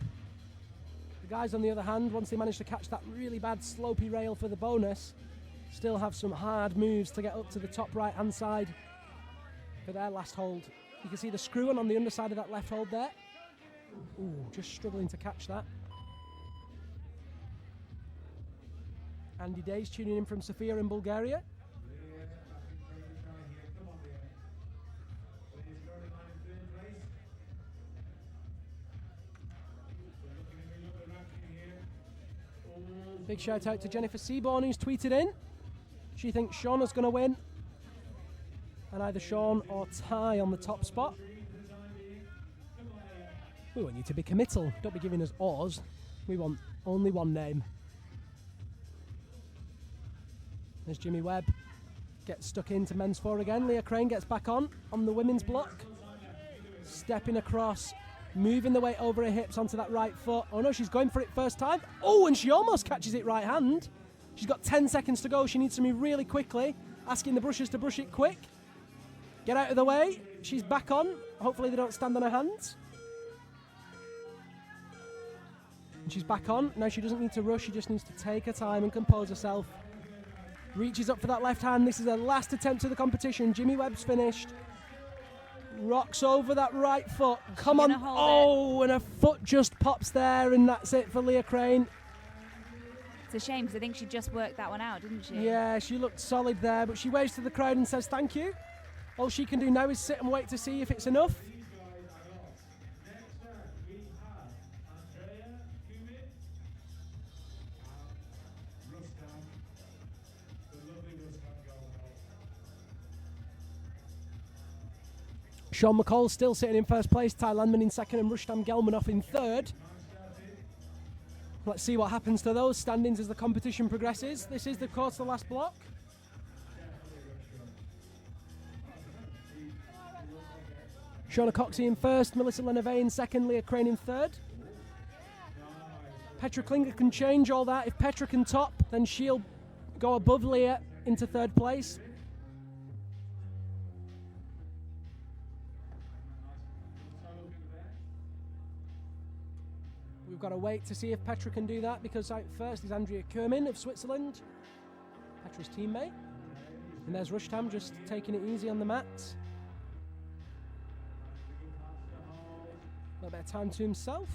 Speaker 3: The guys on the other hand, once they manage to catch that really bad slopey rail for the bonus, still have some hard moves to get up to the top right hand side for their last hold. You can see the screw on the underside of that left hold there. Ooh, just struggling to catch that. Andy Days tuning in from Sofia in Bulgaria. Big shout out to Jennifer Seaborn, who's tweeted in. She thinks Shauna's going to win, and either Sean or Ty on the top spot. We want you to be committal. Don't be giving us oars. We want only one name. There's Jimmy Webb. Gets stuck into men's 4 again. Leah Crane gets back on the women's block. Stepping across, moving the weight over her hips onto that right foot. Oh no, she's going for it first time. Oh, and she almost catches it right hand. She's got 10 seconds to go. She needs to move really quickly. Asking the brushers to brush it quick. Get out of the way. She's back on. Hopefully they don't stand on her hands. And she's back on. Now she doesn't need to rush. She just needs to take her time and compose herself. Reaches up for that left hand. This is her last attempt of the competition. Jimmy Webb's finished. Rocks over that right foot. Come on. Oh, and her foot just pops there, and that's it for Leah Crane.
Speaker 11: It's a shame because I think she just worked that one out, didn't she?
Speaker 3: Yeah, she looked solid there, but she waves to the crowd and says thank you. All she can do now is sit and wait to see if it's enough. Sean McCall still sitting in first place, Ty Landman in second, and Rustam Gelmanov in third. Let's see what happens to those standings as the competition progresses. This is, of course, the last block. Shauna Coxsey in first, Melissa Leneve in second, Leah Crane in third. Petra Klinger can change all that. If Petra can top, then she'll go above Leah into third place. We've got to wait to see if Petra can do that, because out first is Andrea Kermin of Switzerland, Petra's teammate. And there's Rustam just taking it easy on the mat. A little bit of time to himself.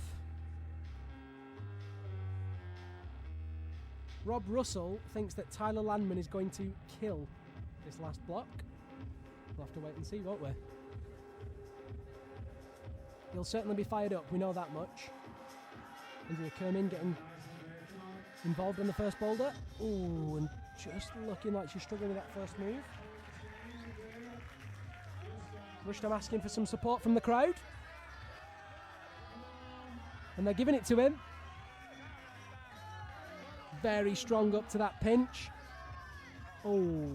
Speaker 3: Rob Russell thinks that Tyler Landman is going to kill this last block. We'll have to wait and see, won't we? He'll certainly be fired up, we know that much. Andrea Kermin getting involved in the first boulder. Ooh, and just looking like she's struggling with that first move. Rustam asking for some support from the crowd. And they're giving it to him. Very strong up to that pinch. Oh.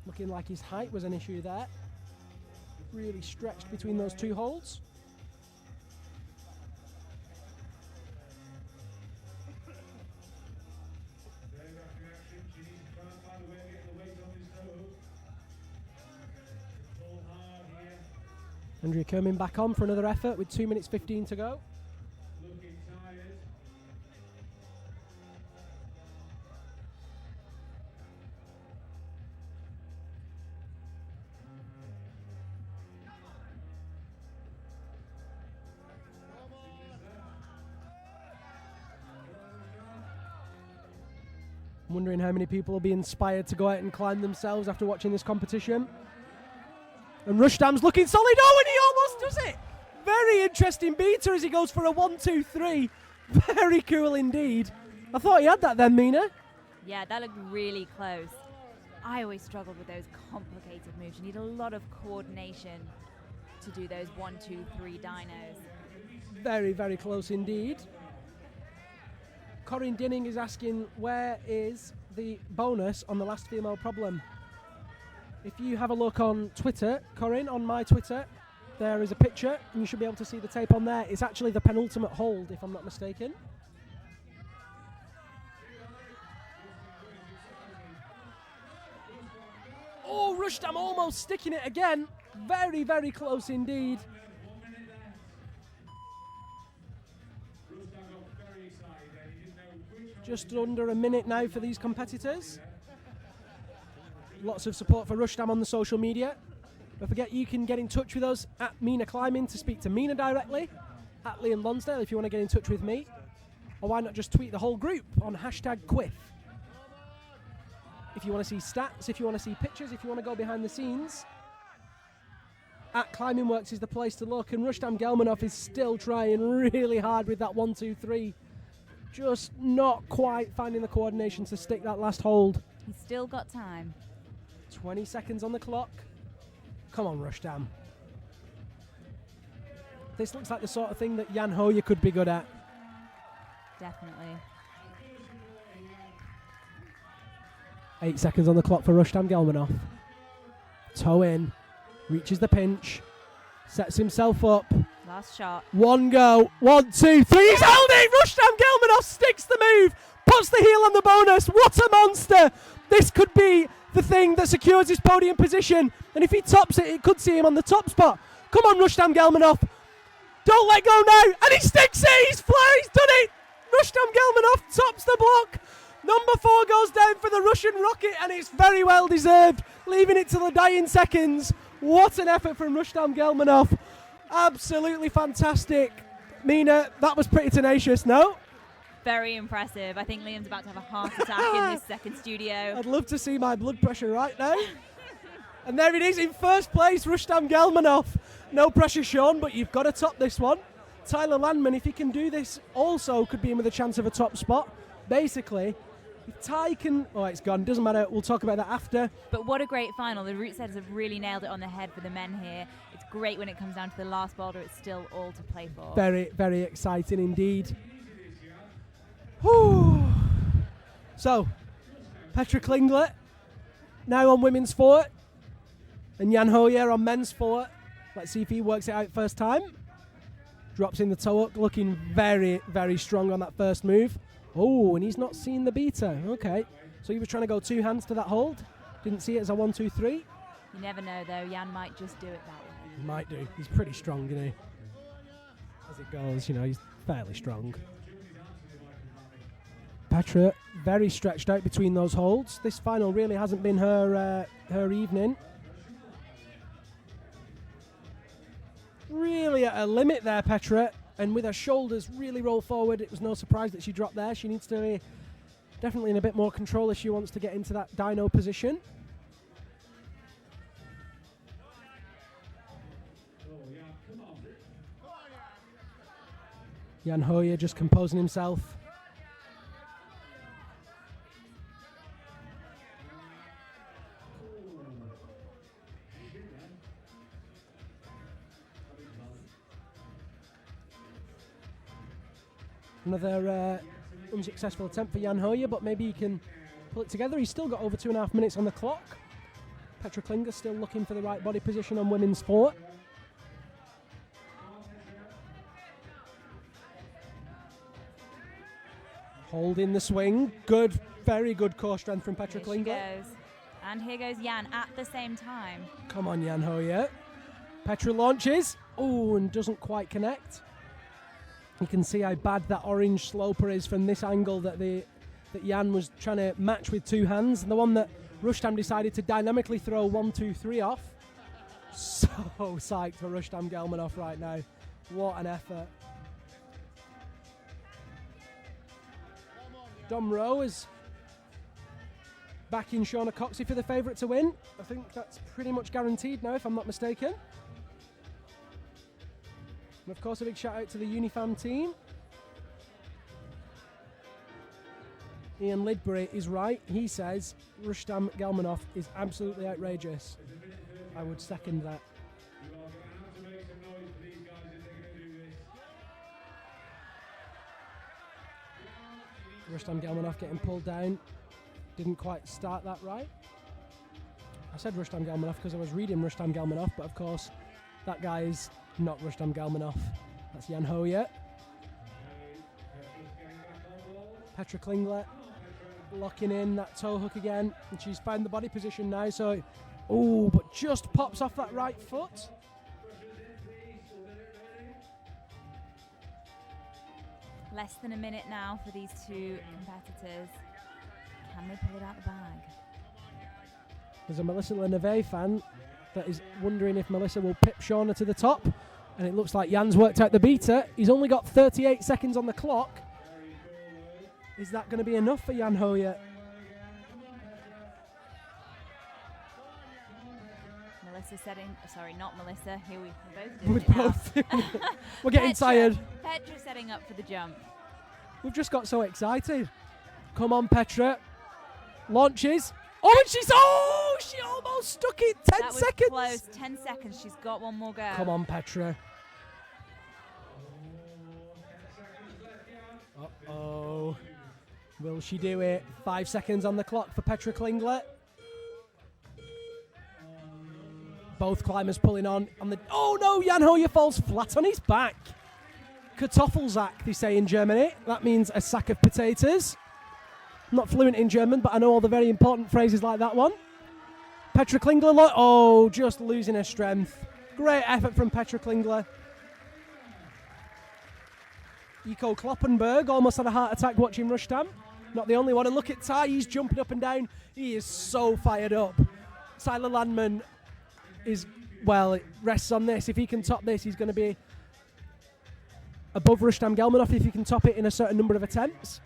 Speaker 3: Looking like his height was an issue there. Really stretched between those two holds. Andrea Kermin back on for another effort with 2 minutes 15 to go. I'm wondering how many people will be inspired to go out and climb themselves after watching this competition. And Rustam's looking solid. Oh, and he almost does it! Very interesting beater as he goes for a 1-2-3. Very cool indeed. I thought he had that then, Mina.
Speaker 11: Yeah, that looked really close. I always struggled with those complicated moves. You need a lot of coordination to do those 1-2-3 dinos.
Speaker 3: Very, very close indeed. Corinne Dinning is asking, where is the bonus on the last female problem? If you have a look on Twitter, Corinne, on my Twitter, there is a picture, and you should be able to see the tape on there. It's actually the penultimate hold, if I'm not mistaken. Oh, Rustam almost sticking it again. Very, very close indeed. Just under a minute now for these competitors. Lots of support for Rustam on the social media. Don't forget, you can get in touch with us at Mina Climbing to speak to Mina directly, at Liam Lonsdale if you want to get in touch with me, or why not just tweet the whole group on #Quiff. If you want to see stats, if you want to see pictures, if you want to go behind the scenes, at Climbing Works is the place to look, and Rustam Gelmanov is still trying really hard with that 1-2-3. Just not quite finding the coordination to stick that last hold.
Speaker 11: He's still got time.
Speaker 3: 20 seconds on the clock. Come on, Rustam. This looks like the sort of thing that Jan Hojer could be good at.
Speaker 11: Definitely.
Speaker 3: 8 seconds on the clock for Rustam Gelmanov. Toe in. Reaches the pinch. Sets himself up.
Speaker 11: Last shot.
Speaker 3: One go. 1, 2, 3. He's held it! Rustam Gelmanov sticks the move. Puts the heel on the bonus. What a monster! This could be the thing that secures his podium position. And if he tops it, it could see him on the top spot. Come on, Rustam Gelmanov. Don't let go now. And he sticks it. He's flying. He's done it. Rustam Gelmanov tops the block. Number 4 goes down for the Russian rocket, and it's very well deserved, leaving it to the dying seconds. What an effort from Rustam Gelmanov. Absolutely fantastic. Mina, that was pretty tenacious, no?
Speaker 11: Very impressive. I think Liam's about to have a heart attack in this second studio.
Speaker 3: I'd love to see my blood pressure right now. And there it is in first place, Rustam Gelmanov. No pressure, Sean, but you've got to top this one. Tyler Landman, if he can do this, also could be in with a chance of a top spot. Basically, If Ty can... Oh, it's gone. Doesn't matter. We'll talk about that after.
Speaker 11: But what a great final. The route setters have really nailed it on the head for the men here. It's great when it comes down to the last boulder. It's still all to play for.
Speaker 3: Very, very exciting indeed. Whew. So, Petra Klingler now on women's fort, and Jan Hojer on men's fort. Let's see if he works it out first time. Drops in the toe hook, looking very, very strong on that first move. Oh, and he's not seen the beater. Okay. So he was trying to go two hands to that hold. Didn't see it as a 1-2-3.
Speaker 11: You never know, though. Jan might just do it that way.
Speaker 3: He might do. He's pretty strong, isn't he? As it goes, you know, he's fairly strong. Petra very stretched out between those holds. This final really hasn't been her evening. Really at a limit there, Petra. And with her shoulders really roll forward, it was no surprise that she dropped there. She needs to be definitely in a bit more control if she wants to get into that dyno position. Jan Hojer just composing himself. Another unsuccessful attempt for Jan Hojer, but maybe he can pull it together. He's still got over 2.5 minutes on the clock. Petra Klingler still looking for the right body position on women's fort. Holding the swing. Good, very good core strength from Petra
Speaker 11: Here she
Speaker 3: Klingler.
Speaker 11: goes. And here goes Jan at the same time.
Speaker 3: Come on, Jan Hojer. Petra launches. Oh, and doesn't quite connect. You can see how bad that orange sloper is from this angle that Jan was trying to match with two hands. And the one that Rustam decided to dynamically throw 1-2-3 off. So psyched for Rustam Gelmanov right now. What an effort. Dom Rowe is backing Shauna Coxsey for the favourite to win. I think that's pretty much guaranteed now, if I'm not mistaken. And of course, a big shout out to the Unifam team. Ian Lidbury is right. He says Rustam Gelmanov is absolutely outrageous. I would second that. Rustam Gelmanov getting pulled down. Didn't quite start that right. I said Rustam Gelmanov because I was reading Rustam Gelmanov, but of course that guy is not Rustam Gelmanov. That's Jan Hojer. Petra Klingler locking in that toe hook again, and she's found the body position now. So, oh, but just pops off that right foot.
Speaker 11: Less than a minute now for these two competitors. Can they pull it out the bag?
Speaker 3: There's a Melissa Leneve fan that is wondering if Melissa will pip Shauna to the top. And it looks like Jan's worked out the beater. He's only got 38 seconds on the clock. Is that going to be enough for Jan Hojer?
Speaker 11: Melissa setting, sorry, not Melissa. Here we're both doing it now.
Speaker 3: We're getting tired.
Speaker 11: Petra setting up for the jump.
Speaker 3: We've just got so excited. Come on, Petra. Launches. Oh, and she almost stuck it. 10
Speaker 11: that was
Speaker 3: seconds.
Speaker 11: Close. 10 seconds. She's got one more go.
Speaker 3: Come on, Petra. Uh-oh. Will she do it? 5 seconds on the clock for Petra Klingler. Both climbers pulling on the... Oh, no, Jan Hojer falls flat on his back. Kartoffelsack, they say in Germany. That means a sack of potatoes. I'm not fluent in German, but I know all the very important phrases like that one. Petra Klingler, oh, just losing her strength. Great effort from Petra Klingler. Iko Kloppenberg almost had a heart attack watching Rustam. Not the only one. And look at Ty, he's jumping up and down. He is so fired up. Tyler Landman is, well, it rests on this. If he can top this, he's going to be above Rustam Gelmanov if he can top it in a certain number of attempts.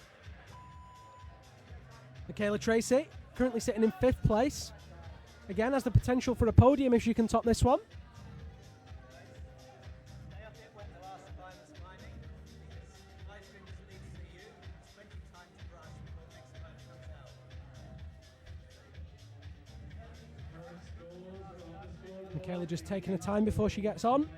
Speaker 3: Michaela Tracy, currently sitting in 5th place. Again, has the potential for a podium if she can top this one. Michaela just taking her time before she gets on.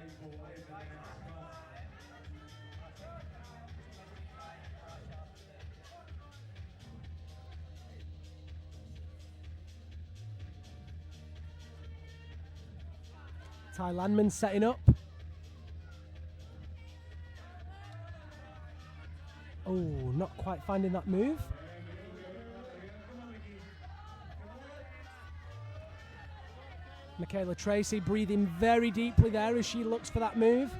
Speaker 3: Ty Landman setting up. Oh, not quite finding that move. Michaela Tracy breathing very deeply there as she looks for that move.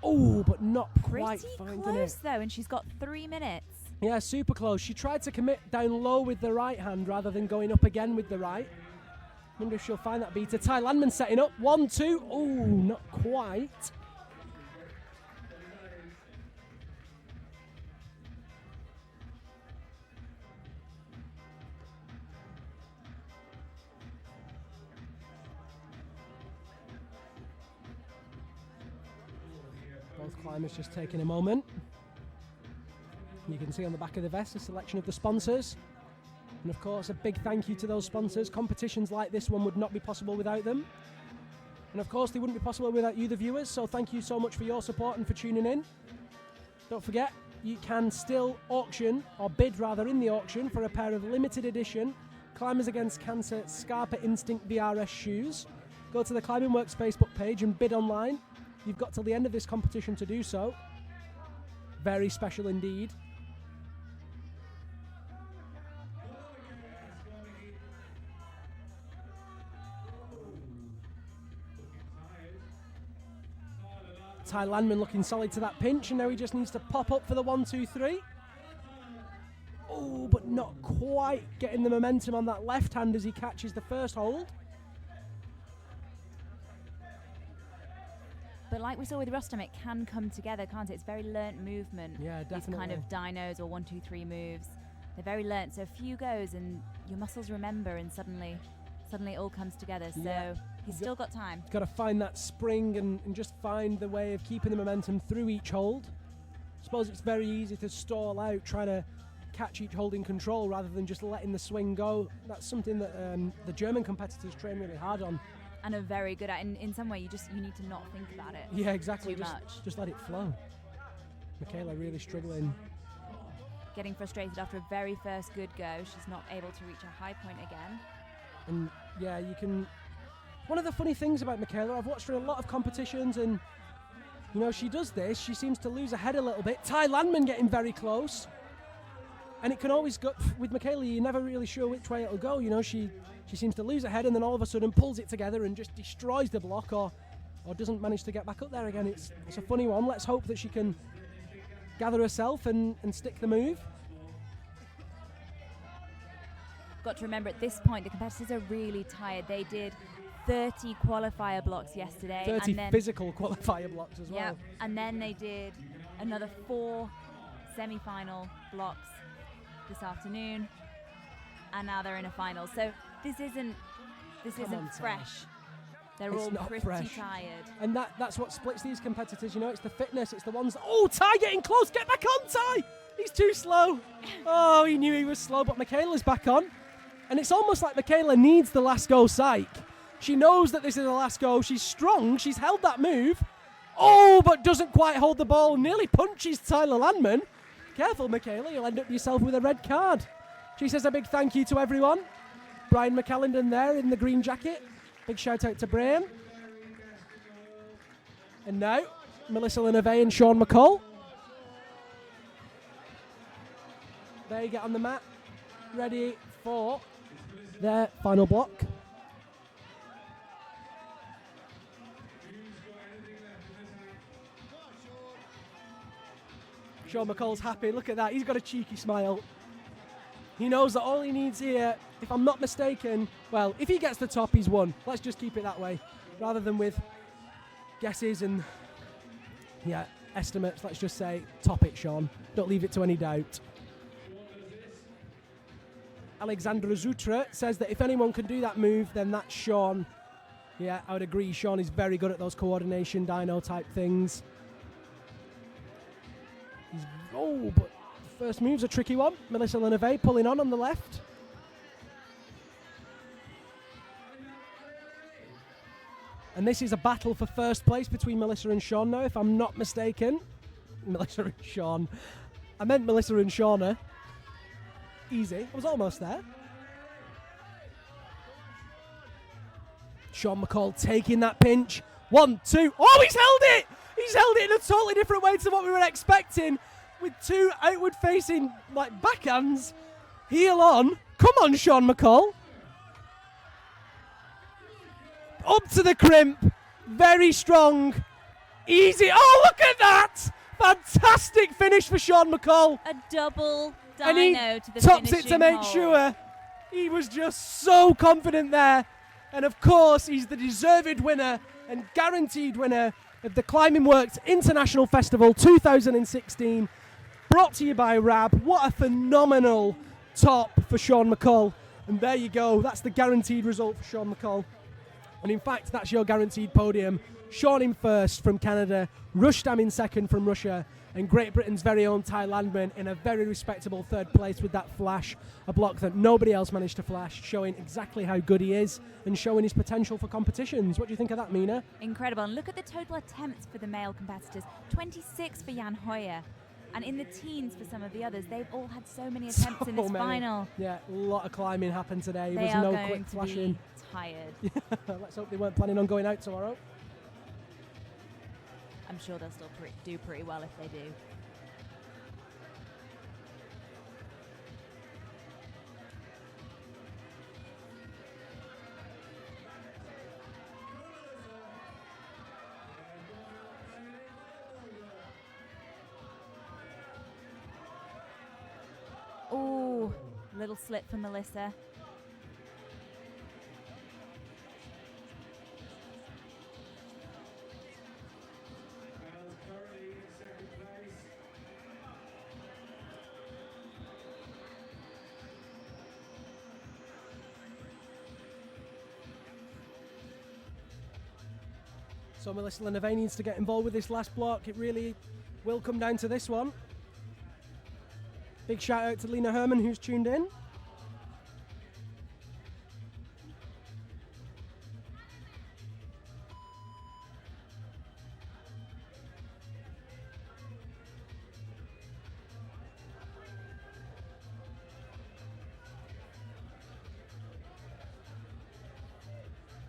Speaker 3: Oh, but not quite finding
Speaker 11: close
Speaker 3: it.
Speaker 11: though, and she's got 3 minutes.
Speaker 3: Yeah, super close. She tried to commit down low with the right hand rather than going up again with the right. Wonder if she'll find that beater. Ty Landman setting up. 1, 2. Oh, not quite. Both climbers just taking a moment. You can see on the back of the vest a selection of the sponsors. And of course, a big thank you to those sponsors. Competitions like this one would not be possible without them. And of course, they wouldn't be possible without you, the viewers. So thank you so much for your support and for tuning in. Don't forget, you can still auction, or bid rather, in the auction for a pair of limited edition Climbers Against Cancer Scarpa Instinct VRS shoes. Go to the Climbing Works Facebook page and bid online. You've got till the end of this competition to do so. Very special indeed. Ty Landman looking solid to that pinch, and now he just needs to pop up for the 1, 2, 3. Oh, but not quite getting the momentum on that left hand as he catches the first hold.
Speaker 11: But like we saw with Rustam, it can come together, can't it? It's very learnt movement.
Speaker 3: Yeah, definitely.
Speaker 11: These kind of dynos or 1, 2, 3 moves. They're very learnt. So a few goes and your muscles remember, and suddenly it all comes together.
Speaker 3: Yeah.
Speaker 11: So he's still got time.
Speaker 3: Got to find that spring and just find the way of keeping the momentum through each hold. I suppose it's very easy to stall out trying to catch each hold in control rather than just letting the swing go. That's something that the German competitors train really hard on.
Speaker 11: And are very good at. In some way, you need to not think about it.
Speaker 3: Yeah, exactly.
Speaker 11: Too much.
Speaker 3: Just let it flow. Michaela really struggling.
Speaker 11: Getting frustrated after a very first good go. She's not able to reach a high point again.
Speaker 3: And yeah, you can. One of the funny things about Michaela, I've watched her in a lot of competitions, and you know, she does this. She seems to lose her head a little bit. Ty Landman getting very close, and it can always go with Michaela. You're never really sure which way it'll go. You know, she seems to lose her head and then all of a sudden pulls it together and just destroys the block, or doesn't manage to get back up there again. It's a funny one. Let's hope that she can gather herself and stick the move.
Speaker 11: Got to remember, at this point, the competitors are really tired. They did 30 qualifier blocks yesterday.
Speaker 3: 30
Speaker 11: and then
Speaker 3: physical qualifier blocks as well.
Speaker 11: Yeah, and then they did another 4 semi-final blocks this afternoon, and now they're in a final. So this isn't fresh. They're
Speaker 3: It's
Speaker 11: all
Speaker 3: not
Speaker 11: pretty
Speaker 3: fresh.
Speaker 11: tired.
Speaker 3: And that's what splits these competitors, you know, it's the fitness, it's the ones that, oh, Ty getting close, get back on, Ty! He's too slow. Oh, he knew he was slow, but Michaela's back on. And it's almost like Michaela needs the last go psych. She knows that this is the last go, she's strong, she's held that move. Oh, but doesn't quite hold the ball, nearly punches Tyler Landman. Careful, Michaela, you'll end up yourself with a red card. She says a big thank you to everyone. Brian McAllendon there in the green jacket. Big shout out to Brian. And now, Melissa Leneve and Sean McCall. They get on the mat, ready for their final block. Sean McCall's happy, look at that, he's got a cheeky smile. He knows that all he needs here, if I'm not mistaken, well, if he gets the top, he's won. Let's just keep it that way, rather than with guesses and, estimates. Let's just say, top it, Sean. Don't leave it to any doubt. Alexandra Zutra says that if anyone can do that move, then that's Sean. Yeah, I would agree. Sean is very good at those coordination, dyno type things. But the first move's a tricky one. Melissa Leneve pulling on the left. And this is a battle for first place between Melissa and Sean now, if I'm not mistaken. Melissa and Sean. I meant Melissa and Shauna. Easy. I was almost there. Sean McCall taking that pinch. 1, 2. Oh, he's held it! He's held it in a totally different way to what we were expecting. With 2 outward-facing, like, backhands. Heel on. Come on, Sean McCall. Up to the crimp. Very strong. Easy. Oh, look at that! Fantastic finish for Sean McCall.
Speaker 11: A double
Speaker 3: And he
Speaker 11: dino to the
Speaker 3: tops it to
Speaker 11: finishing
Speaker 3: make
Speaker 11: hole.
Speaker 3: sure. He was just so confident there. And of course, he's the deserved winner and guaranteed winner of the Climbing Works International Festival 2016. Brought to you by Rab. What a phenomenal top for Sean McCall. And there you go. That's the guaranteed result for Sean McCall. And in fact, that's your guaranteed podium. Sean in first from Canada, Rustam in second from Russia, and Great Britain's very own Ty Landman in a very respectable third place with that flash, a block that nobody else managed to flash, showing exactly how good he is and showing his potential for competitions. What do you think of that, Mina?
Speaker 11: Incredible. And look at the total attempts for the male competitors. 26 for Jan Hojer. And in the teens for some of the others. They've all had so many attempts in this final.
Speaker 3: Yeah, a lot of climbing happened today.
Speaker 11: They
Speaker 3: There's
Speaker 11: are
Speaker 3: no
Speaker 11: going
Speaker 3: quick
Speaker 11: to
Speaker 3: flashing.
Speaker 11: be tired.
Speaker 3: Let's hope they weren't planning on going out tomorrow.
Speaker 11: I'm sure they'll still do pretty well if they do. Ooh, little slip for Melissa.
Speaker 3: So Melissa Leneve needs to get involved with this last block. It really will come down to this one. Big shout out to Lena Herman who's tuned in.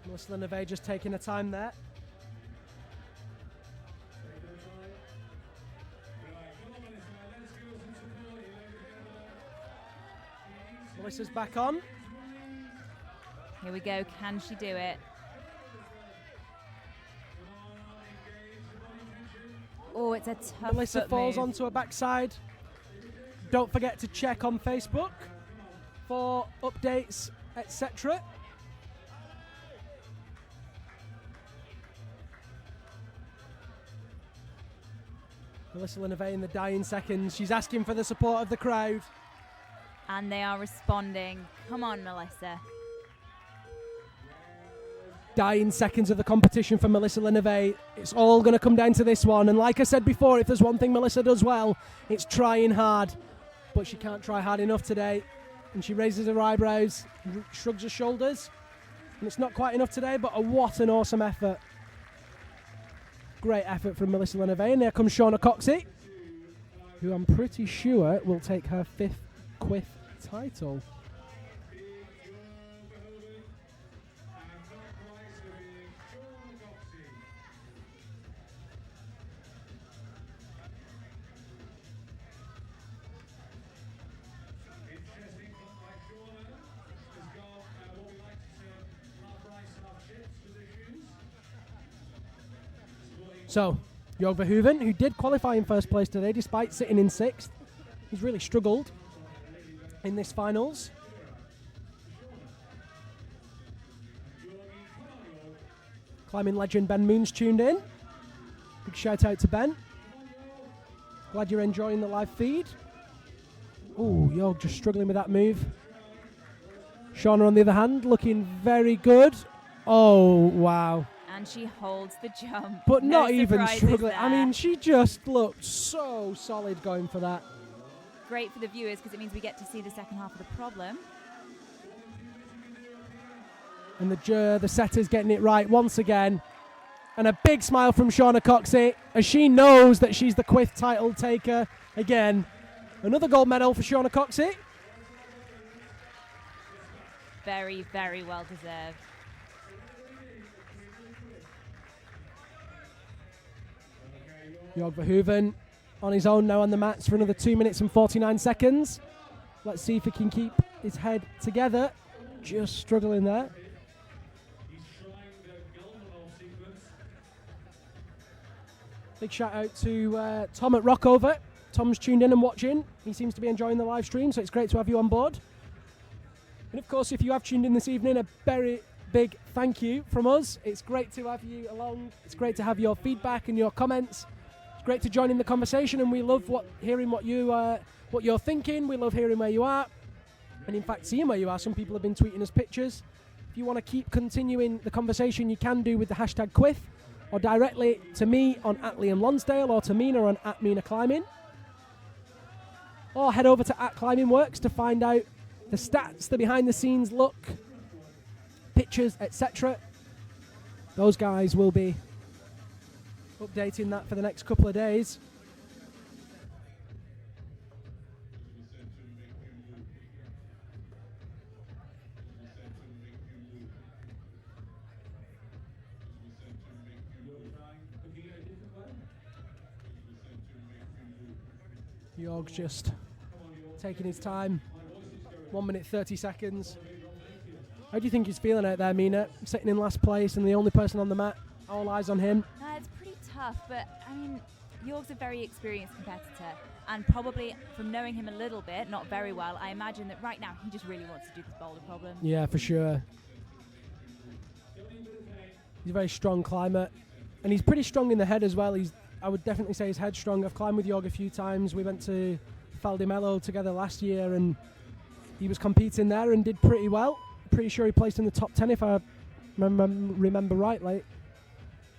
Speaker 3: Melissa Leneve just taking her time there. Melissa's back on.
Speaker 11: Here we go. Can she do it? Oh, it's a tough
Speaker 3: Melissa
Speaker 11: foot
Speaker 3: falls
Speaker 11: move.
Speaker 3: onto her backside. Don't forget to check on Facebook for updates, etc. Melissa Leneve in the dying seconds. She's asking for the support of the crowd.
Speaker 11: And they are responding. Come on, Melissa.
Speaker 3: Dying seconds of the competition for Melissa Leneve. It's all going to come down to this one. And like I said before, if there's one thing Melissa does well, it's trying hard. But she can't try hard enough today. And she raises her eyebrows, shrugs her shoulders. And it's not quite enough today, but what an awesome effort. Great effort from Melissa Leneve. And there comes Shauna Coxsey, who I'm pretty sure will take her 5th Quiff title. So, Jörg Verhoeven, who did qualify in first place today despite sitting in 6th, he's really struggled in this finals. Climbing legend Ben Moon's tuned in. Big shout out to Ben. Glad you're enjoying the live feed. Ooh, Jörg just struggling with that move. Shauna on the other hand, looking very good. Oh, wow.
Speaker 11: And she holds the jump.
Speaker 3: But
Speaker 11: No
Speaker 3: not even
Speaker 11: surprises
Speaker 3: struggling. I
Speaker 11: there.
Speaker 3: mean, she just looked so solid going for that.
Speaker 11: Great for the viewers because it means we get to see the second half of the problem.
Speaker 3: And the setter's getting it right once again. And a big smile from Shauna Coxsey as she knows that she's the Quiff title taker again. Another gold medal for Shauna Coxsey.
Speaker 11: Very, very well deserved.
Speaker 3: Jörg Verhoeven on his own now on the mats for another 2 minutes and 49 seconds. Let's see if he can keep his head together. Just struggling there. Big shout out to Tom at Rockover. Tom's tuned in and watching. He seems to be enjoying the live stream, so it's great to have you on board. And of course, if you have tuned in this evening, a very big thank you from us. It's great to have you along. It's great to have your feedback and your comments. It's great to join in the conversation, and we love hearing what you're thinking. We love hearing where you are, and in fact, seeing where you are. Some people have been tweeting us pictures. If you want to keep continuing the conversation, you can do with the hashtag Quiff, or directly to me on @LiamLonsdale, or to Mina on @MinaClimbing. Or head over to @ClimbingWorks to find out the stats, the behind the scenes look, pictures, etc. Those guys will be updating that for the next couple of days. Jörg's just taking his time. 1 minute 30 seconds. How do you think he's feeling out there, Mina? Sitting in last place and the only person on the mat. All eyes on him.
Speaker 11: It's pretty tough, but I mean, Jörg's a very experienced competitor, and probably from knowing him a little bit, not very well, I imagine that right now he just really wants to do this boulder problem.
Speaker 3: Yeah, for sure. He's a very strong climber, and he's pretty strong in the head as well. I would definitely say his head's strong. I've climbed with Jörg a few times. We went to Val di Mello together last year, and he was competing there and did pretty well. Pretty sure he placed in the top 10 if I remember rightly.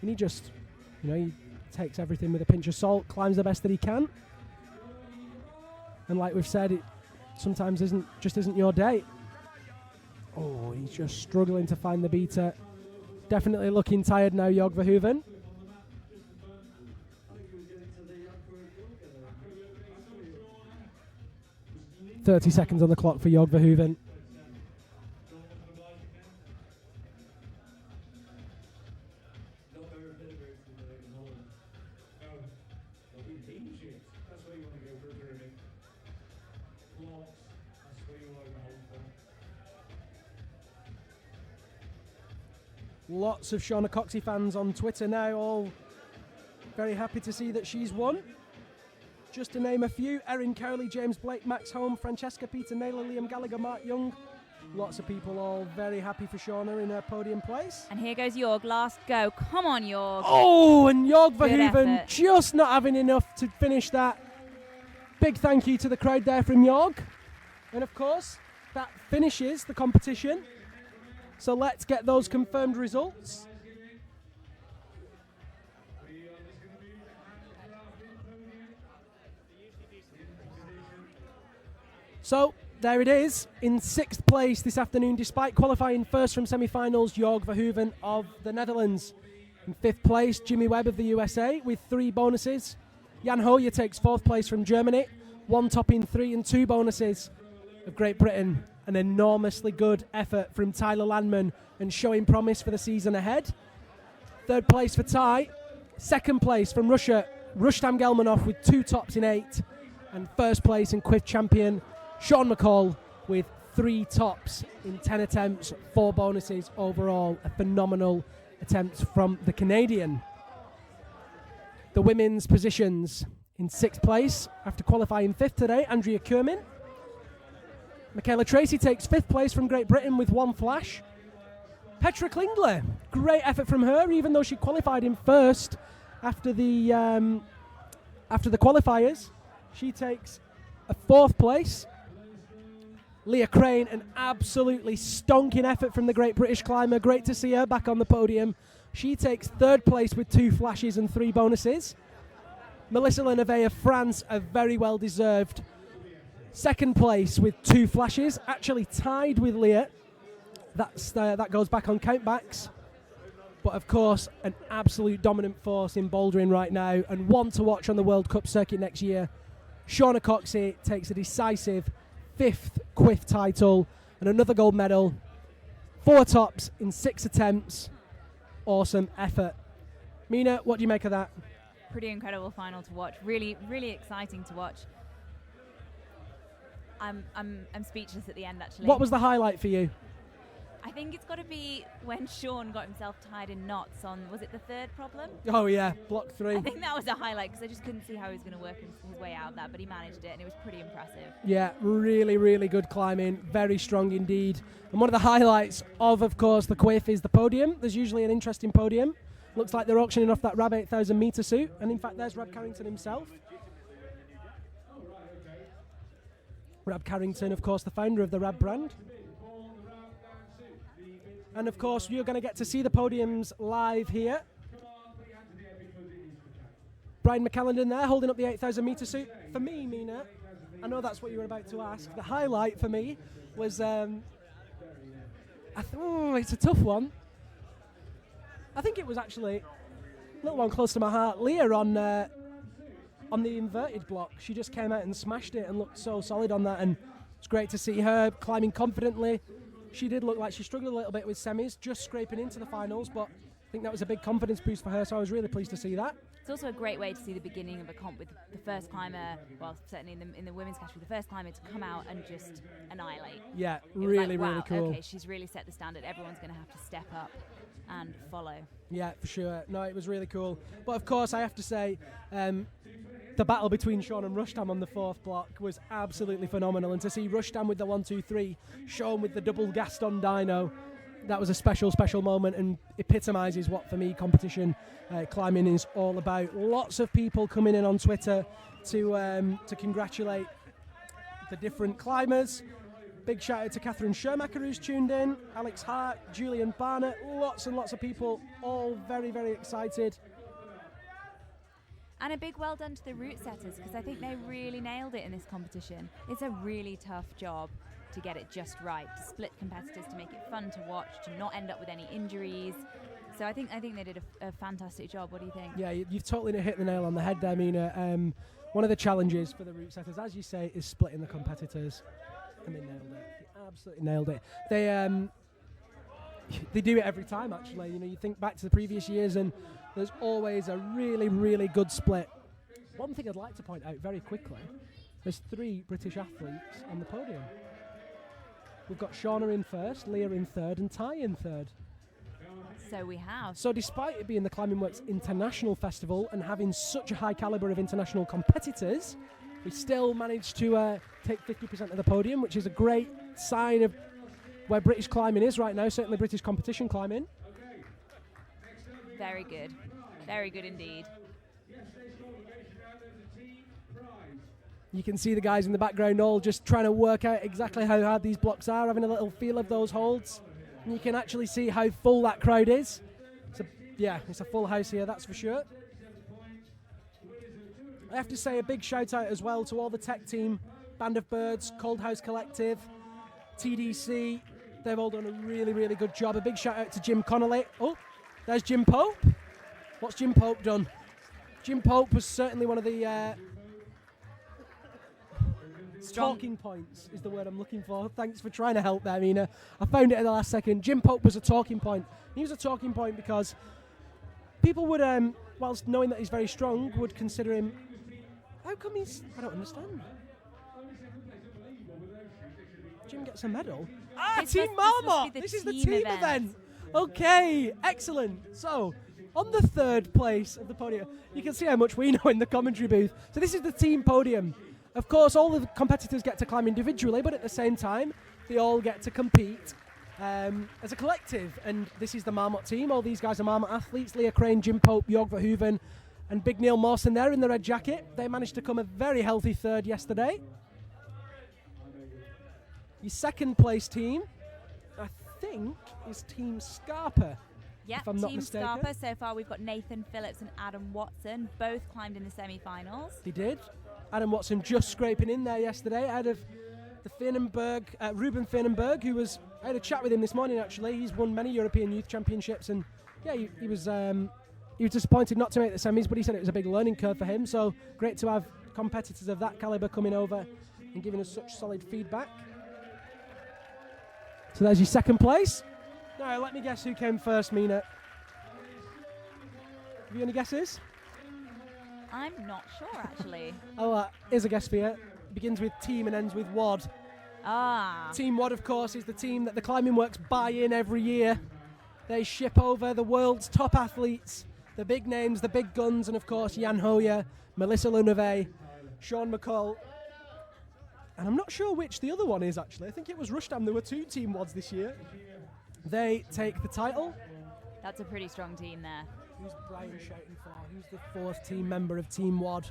Speaker 3: And he just, he takes everything with a pinch of salt, climbs the best that he can. And like we've said, it sometimes isn't your day. Oh, he's just struggling to find the beater. Definitely looking tired now, Jörg Verhoeven. .30 seconds on the clock for Jörg Verhoeven. Lots of Shauna Coxsey fans on Twitter now, all very happy to see that she's won. Just to name a few: Erin Cowley, James Blake, Max Holm, Francesca, Peter Naylor, Liam Gallagher, Mark Young. Lots of people all very happy for Shauna in her podium place.
Speaker 11: And here goes Jörg, last go. Come on, Jörg.
Speaker 3: Oh, and Jörg
Speaker 11: Good
Speaker 3: Verhoeven
Speaker 11: effort.
Speaker 3: just not having enough to finish that. Big thank you to the crowd there from Jörg. And of course, that finishes the competition. So let's get those confirmed results. So there it is, in 6th place this afternoon, despite qualifying first from semi-finals, Jörg Verhoeven of the Netherlands. In 5th place, Jimmy Webb of the USA with 3 bonuses. Jan Hojer takes 4th place from Germany, 1 topping 3 and 2 bonuses of Great Britain. An enormously good effort from Tyler Landman and showing promise for the season ahead. 3rd place for Ty. 2nd place from Russia, Rustam Gelmanov with 2 tops in 8. And 1st place in Quiff Champion, Sean McCall with 3 tops in 10 attempts, 4 bonuses overall. A phenomenal attempt from the Canadian. The women's positions: in 6th place, after qualifying 5th today, Andrea Kermin. Michaela Tracy takes 5th place from Great Britain with 1 flash. Petra Klingler, great effort from her, even though she qualified in 1st after the qualifiers. She takes a 4th place. Leah Crane, an absolutely stonking effort from the Great British climber. Great to see her back on the podium. She takes 3rd place with 2 flashes and 3 bonuses. Melissa Leneve of France, a very well deserved 2nd place with 2 flashes, actually tied with Leah. That goes back on countbacks. but of course an absolute dominant force in bouldering right now and one to watch on the World Cup circuit next year. Shauna Coxsey takes a decisive 5th Quiff title and another gold medal. 4 tops in 6 attempts. Awesome effort. Mina, what do you make of that?
Speaker 11: Pretty incredible final to watch. Really, really exciting to watch. I'm speechless at the end, actually.
Speaker 3: What was the highlight for you?
Speaker 11: I think it's got to be when Sean got himself tied in knots on, was it the 3rd problem?
Speaker 3: Oh yeah, block 3.
Speaker 11: I think that was a highlight because I just couldn't see how he was going to work his way out of that, but he managed it and it was pretty impressive.
Speaker 3: Yeah, really, really good climbing. Very strong indeed. And one of the highlights of course, the Quiff is the podium. There's usually an interesting podium. Looks like they're auctioning off that Rab 8,000 metre suit. And in fact, there's Rab Carrington himself. Rab Carrington, of course, the founder of the Rab brand. And of course, you're going to get to see the podiums live here. Brian McCallendon there, holding up the 8,000 metre suit. For me, Mina, I know that's what you were about to ask. The highlight for me was, it's a tough one. I think it was actually a little one close to my heart. Leah on the inverted block. She just came out and smashed it and looked so solid on that. And it's great to see her climbing confidently. She did look like she struggled a little bit with semis, just scraping into the finals, but I think that was a big confidence boost for her, so I was really pleased to see that.
Speaker 11: It's also a great way to see the beginning of a comp with the first climber, well, certainly in the women's category, the first climber to come out and just annihilate.
Speaker 3: Yeah,
Speaker 11: really,
Speaker 3: like, wow, really cool.
Speaker 11: Okay, she's really set the standard. Everyone's going to have to step up and follow.
Speaker 3: Yeah, for sure. No, it was really cool. But of course, I have to say, the battle between Sean and Rushtam on the 4th block was absolutely phenomenal. And to see Rushtam with the 1-2-3, Sean with the double Gaston dyno, that was a special, special moment and epitomises what, for me, competition climbing is all about. Lots of people coming in on Twitter to congratulate the different climbers. Big shout out to Catherine Schermacher who's tuned in, Alex Hart, Julian Barnett, lots and lots of people, all very, very excited.
Speaker 11: And a big well done to the route setters because I think they really nailed it in this competition. It's a really tough job to get it just right, to split competitors, to make it fun to watch, to not end up with any injuries. So I think they did a fantastic job. What do you think?
Speaker 3: Yeah, you've totally hit the nail on the head there, Mina. One of the challenges for the route setters, as you say, is splitting the competitors. And they nailed it. They absolutely nailed it. They do it every time, actually. You know, you think back to the previous years and there's always a really, really good split. One thing I'd like to point out very quickly, there's 3 British athletes on the podium. We've got Shauna in 1st, Leah in 3rd, and Ty in 3rd.
Speaker 11: So we have.
Speaker 3: So despite it being the Climbing Works International Festival and having such a high calibre of international competitors, we still managed to take 50% of the podium, which is a great sign of where British climbing is right now, certainly British competition climbing.
Speaker 11: Very good. Very good indeed.
Speaker 3: You can see the guys in the background all just trying to work out exactly how hard these blocks are, having a little feel of those holds. And you can actually see how full that crowd is. So, yeah, it's a full house here, that's for sure. I have to say a big shout out as well to all the tech team, Band of Birds, Cold House Collective, TDC. They've all done a really, really good job. A big shout out to Jim Connolly. Oh, there's Jim Pope. What's Jim Pope done? Jim Pope was certainly one of the talking points is the word I'm looking for. Thanks for trying to help there, Mina. I found it at the last second. Jim Pope was a talking point. He was a talking point because people would, whilst knowing that he's very strong, would consider him. How come he's? I don't understand. Jim gets a medal. Team Marmot. This is the team event. Okay, excellent. So, on the 3rd place of the podium, you can see how much we know in the commentary booth. So this is the team podium. Of course, all the competitors get to climb individually, but at the same time, they all get to compete as a collective. And this is the Marmot team. All these guys are Marmot athletes. Leah Crane, Jim Pope, Jorg Verhoeven, and Big Neil Mawson there in the red jacket. They managed to come a very healthy 3rd yesterday. Your 2nd place team, I think, is Team Scarpa.
Speaker 11: Yeah,
Speaker 3: if I'm not
Speaker 11: Team
Speaker 3: mistaken.
Speaker 11: Scarpa. So far, we've got Nathan Phillips and Adam Watson. Both climbed in the semi-finals.
Speaker 3: They did. Adam Watson just scraping in there yesterday ahead of the Ruben Finnenberg, who was. I had a chat with him this morning, actually. He's won many European Youth Championships, and Yeah, he was disappointed not to make the semis, but he said it was a big learning curve for him. So great to have competitors of that caliber coming over and giving us such solid feedback. So there's your second place. Now let me guess who came first, Mina. Have you any guesses?
Speaker 11: I'm not sure, actually.
Speaker 3: Oh, here's a guess for you. Begins with team and ends with WAD.
Speaker 11: Ah.
Speaker 3: Team WAD, of course, is the team that the Climbing Works buy in every year. They ship over the world's top athletes, the big names, the big guns, and of course Jan Hojer, Melissa Luneve, Sean McCall. And I'm not sure which the other one is, actually. I think it was Rushdam. There were 2 Team WADs this year. They take the title.
Speaker 11: That's a pretty strong team there.
Speaker 3: Who's Brian shouting for? Who's the 4th team member of Team WAD?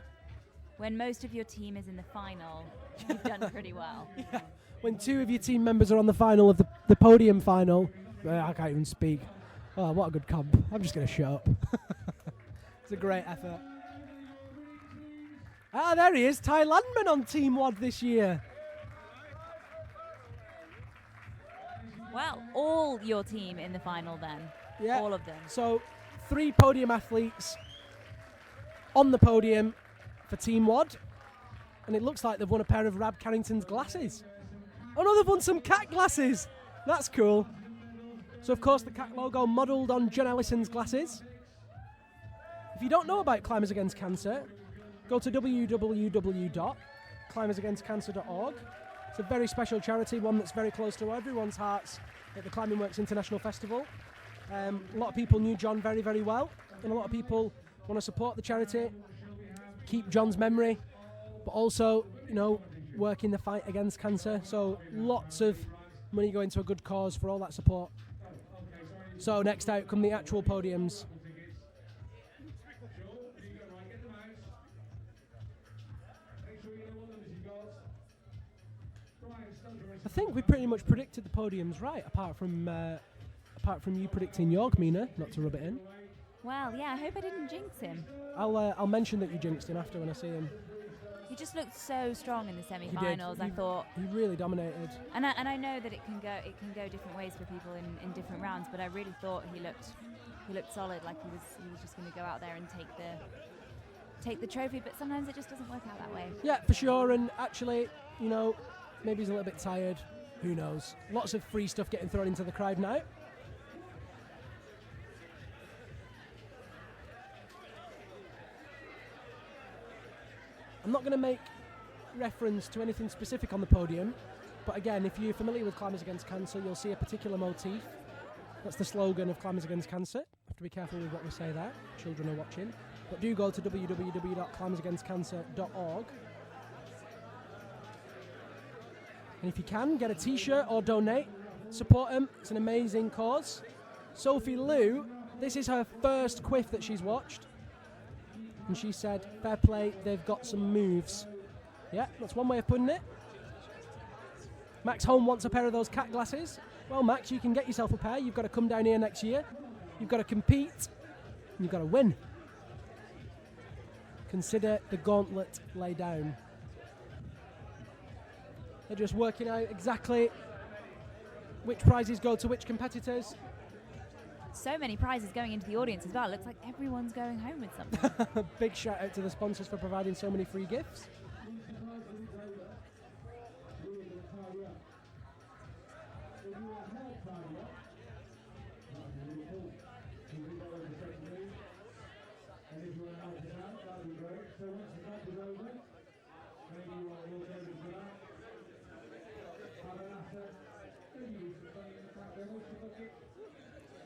Speaker 11: When most of your team is in the final, you've done pretty well.
Speaker 3: Yeah. When 2 of your team members are on the final of the podium final, I can't even speak. Oh, what a good comp. I'm just going to shut up. It's a great effort. Ah, there he is, Ty Landman on Team WAD this year.
Speaker 11: Well, all your team in the final then.
Speaker 3: Yeah.
Speaker 11: All of them.
Speaker 3: So 3 podium athletes on the podium for Team WAD. And it looks like they've won a pair of Rab Carrington's glasses. Oh no, they've won some cat glasses. That's cool. So of course the cat logo modelled on John Ellison's glasses. If you don't know about Climbers Against Cancer, go to www.climbersagainstcancer.org. It's a very special charity, one that's very close to everyone's hearts at the Climbing Works International Festival. A lot of people knew John very, very well, and a lot of people want to support the charity, keep John's memory, but also, you know, work in the fight against cancer. So lots of money going to a good cause for all that support. So next out come the actual podiums. I think we pretty much predicted the podiums right, apart from you predicting York, Mina, not to rub it in.
Speaker 11: Well, yeah, I hope I didn't jinx him.
Speaker 3: I'll mention that you jinxed him after when I see him.
Speaker 11: He just looked so strong in the semi-finals. I thought
Speaker 3: he really dominated.
Speaker 11: And I know that it can go different ways for people in different rounds, but I really thought he looked solid. Like he was just going to go out there and take the trophy. But sometimes it just doesn't work out that way.
Speaker 3: Yeah, for sure. And actually, you know, maybe he's a little bit tired. Who knows? Lots of free stuff getting thrown into the crowd now. I'm not going to make reference to anything specific on the podium, but again, if you're familiar with Climbers Against Cancer, you'll see a particular motif. That's the slogan of Climbers Against Cancer. Have to be careful with what we say there. Children are watching. But do go to www.climbersagainstcancer.org. And if you can, get a t-shirt or donate. Support them. It's an amazing cause. Sophie Liu, this is her first Quiff that she's watched. And she said, fair play, they've got some moves. Yeah, that's one way of putting it. Max Holm wants a pair of those cat glasses. Well, Max, you can get yourself a pair. You've got to come down here next year. You've got to compete. And you've got to win. Consider the gauntlet lay down. They're just working out exactly which prizes go to which competitors.
Speaker 11: So many prizes going into the audience as well. It looks like everyone's going home with something.
Speaker 3: Big shout out to the sponsors for providing so many free gifts.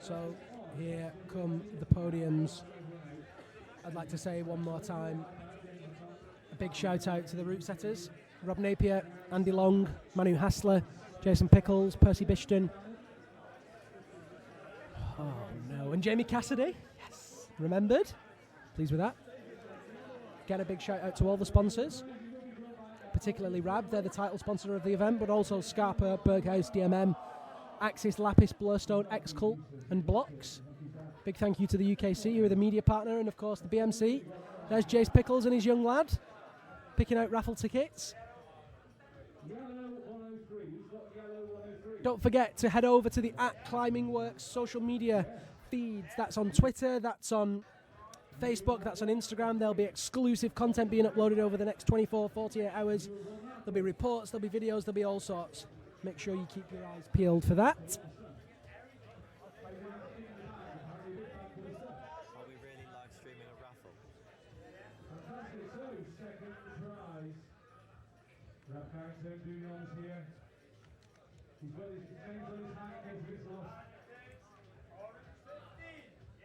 Speaker 3: So here come the podiums. I'd like to say one more time, a big shout out to the route setters. Rob Napier, Andy Long, Manu Hassler, Jason Pickles, Percy Bishton. Oh no, and Jamie Cassidy. Yes. Remembered. Pleased with that. Again, a big shout out to all the sponsors, particularly Rab. They're the title sponsor of the event, but also Scarpa, Berghaus, DMM, Axis, Lapis, Blurstone, X-Cult and Blocks. Big thank you to the UKC, who are the media partner, and of course the BMC. There's Jace Pickles and his young lad picking out raffle tickets. Don't forget to head over to the @ClimbingWorks social media feeds. That's on Twitter, that's on Facebook, that's on Instagram. There'll be exclusive content being uploaded over the next 24, 48 hours. There'll be reports, there'll be videos, there'll be all sorts. Make sure you keep your eyes peeled for that.
Speaker 10: Are we really live streaming a raffle?
Speaker 8: Second prize. Rab character, do yours here. He's got his names on his hat in case it's lost.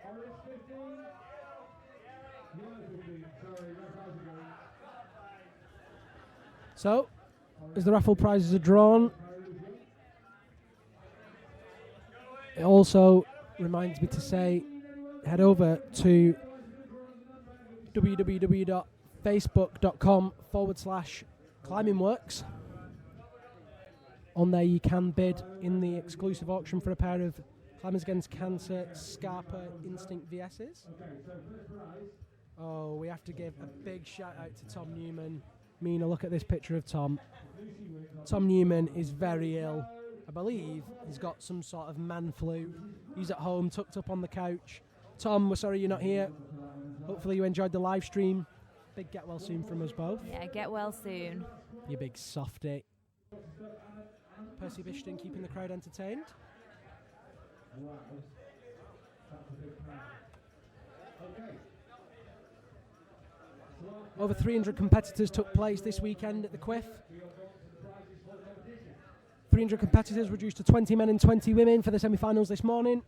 Speaker 8: Orange 15. Yellow 15. Sorry, how's it going?
Speaker 3: So, as the raffle prizes are drawn, it also reminds me to say, head over to www.facebook.com/climbingworks. On there you can bid in the exclusive auction for a pair of Climbers Against Cancer Scarpa Instinct VS's. Oh, we have to give a big shout out to Tom Newman. Mina, look at this picture of Tom. Tom Newman is very ill. I believe he's got some sort of man flu. He's at home, tucked up on the couch. Tom, we're sorry you're not here. Hopefully you enjoyed the live stream. Big get well soon from us both.
Speaker 11: Yeah, get well soon.
Speaker 3: You big softy. Percy Bishton keeping the crowd entertained. Over 300 competitors took place this weekend at the Quiff. 300 competitors reduced to 20 men and 20 women for the semi-finals this morning.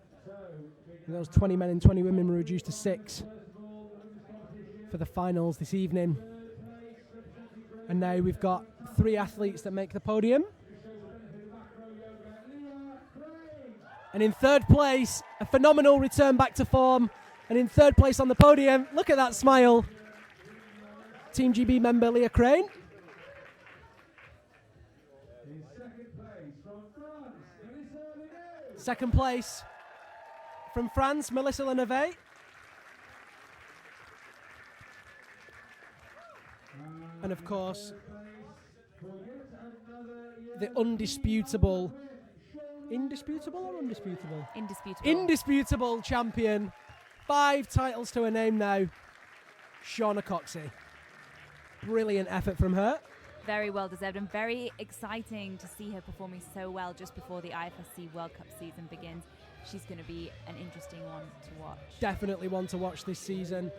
Speaker 3: And those 20 men and 20 women were reduced to 6 for the finals this evening. And now we've got 3 athletes that make the podium. And in third place, a phenomenal return back to form. And in third place on the podium, look at that smile. Team GB member Leah Crane. Second place from France, Melissa Leneve. And of course, the indisputable champion. 5 titles to her name now, Shauna Coxsey. Brilliant effort from her.
Speaker 11: Very well deserved and very exciting to see her performing so well just before the IFSC World Cup season begins. She's going to be an interesting one to watch.
Speaker 3: Definitely one to watch this season.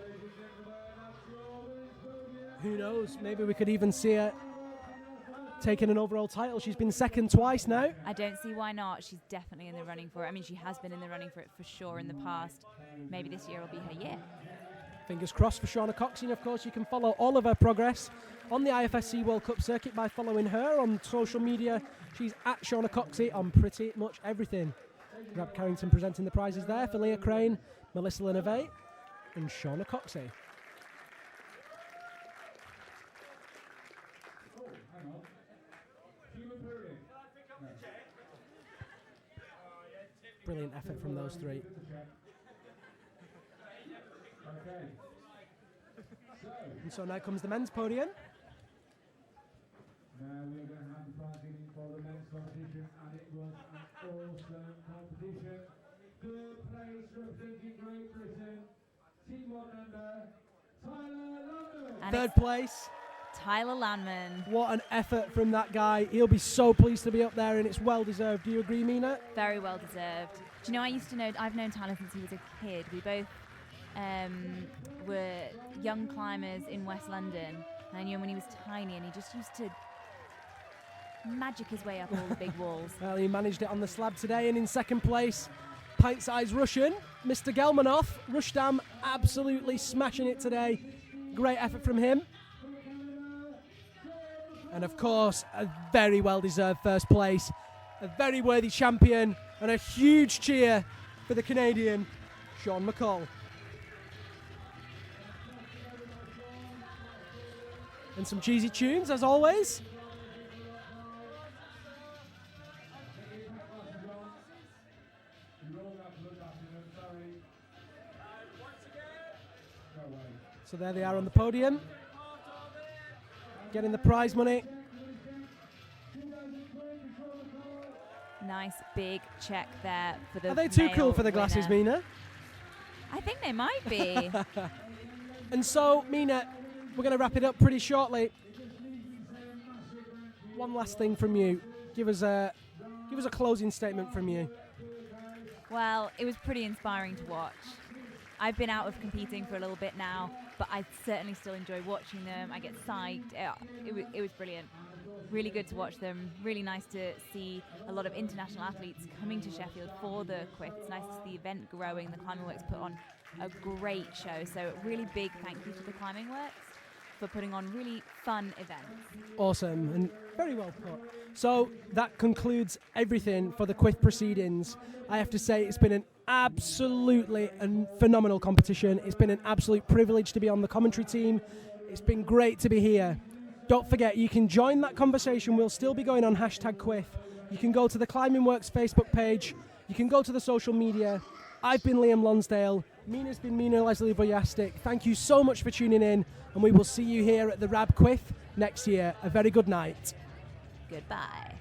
Speaker 3: Who knows? Maybe we could even see her taking an overall title. She's been second twice now.
Speaker 11: I don't see why not. She's definitely in the running for it. I mean, she has been in the running for it for sure in the past. Maybe this year will be her year.
Speaker 3: Fingers crossed for Shauna Coxsey. And of course, you can follow all of her progress on the IFSC World Cup circuit by following her on social media. She's at Shauna Coxsey on pretty much everything. Rab Carrington presenting the prizes there for Leah Crane, Melissa Leneve, and Shauna Coxsey. Brilliant effort from those 3. And so now comes the men's podium.
Speaker 8: Now we're going to have the prize giving for the men's competition, and it was an awesome competition. Third place representing Great Britain, Team 1 member, Tyler Landman.
Speaker 3: Third place,
Speaker 11: Tyler Landman.
Speaker 3: What an effort from that guy. He'll be so pleased to be up there, and it's well deserved. Do you agree, Mina?
Speaker 11: Very well deserved. Do you know, I've known Tyler since he was a kid. We both were young climbers in West London, and I knew him when he was tiny, and he just used to magic his way up all the big walls.
Speaker 3: Well, he managed it on the slab today, and in second place, pint-sized Russian, Mr. Gelmanov. Rushdam absolutely smashing it today. Great effort from him. And of course, a very well-deserved first place, a very worthy champion, and a huge cheer for the Canadian, Sean McCall. And some cheesy tunes, as always. So there they are on the podium, getting the prize money.
Speaker 11: Nice big check there for the
Speaker 3: Are they too
Speaker 11: male
Speaker 3: cool for the glasses,
Speaker 11: winner.
Speaker 3: Mina?
Speaker 11: I think they might be.
Speaker 3: And so, Mina, we're going to wrap it up pretty shortly. One last thing from you. Give us a closing statement from you.
Speaker 11: Well, it was pretty inspiring to watch. I've been out of competing for a little bit now, but I certainly still enjoy watching them. I get psyched. It was brilliant. Really good to watch them. Really nice to see a lot of international athletes coming to Sheffield for the Quiff. It's nice to see the event growing. The Climbing Works put on a great show. So really big thank you to the Climbing Works for putting on really fun events.
Speaker 3: Awesome and very well put. So that concludes everything for the Quiff proceedings. I have to say it's been an absolutely phenomenal competition. It's been an absolute privilege to be on the commentary team. It's been great to be here. Don't forget, you can join that conversation. We'll still be going on #Quiff. You can go to the Climbing Works Facebook page. You can go to the social media. I've been Liam Lonsdale. Mina's been Mina Leslie Vojastic. Thank you so much for tuning in, and we will see you here at the Rab CWIF next year. A very good night.
Speaker 11: Goodbye.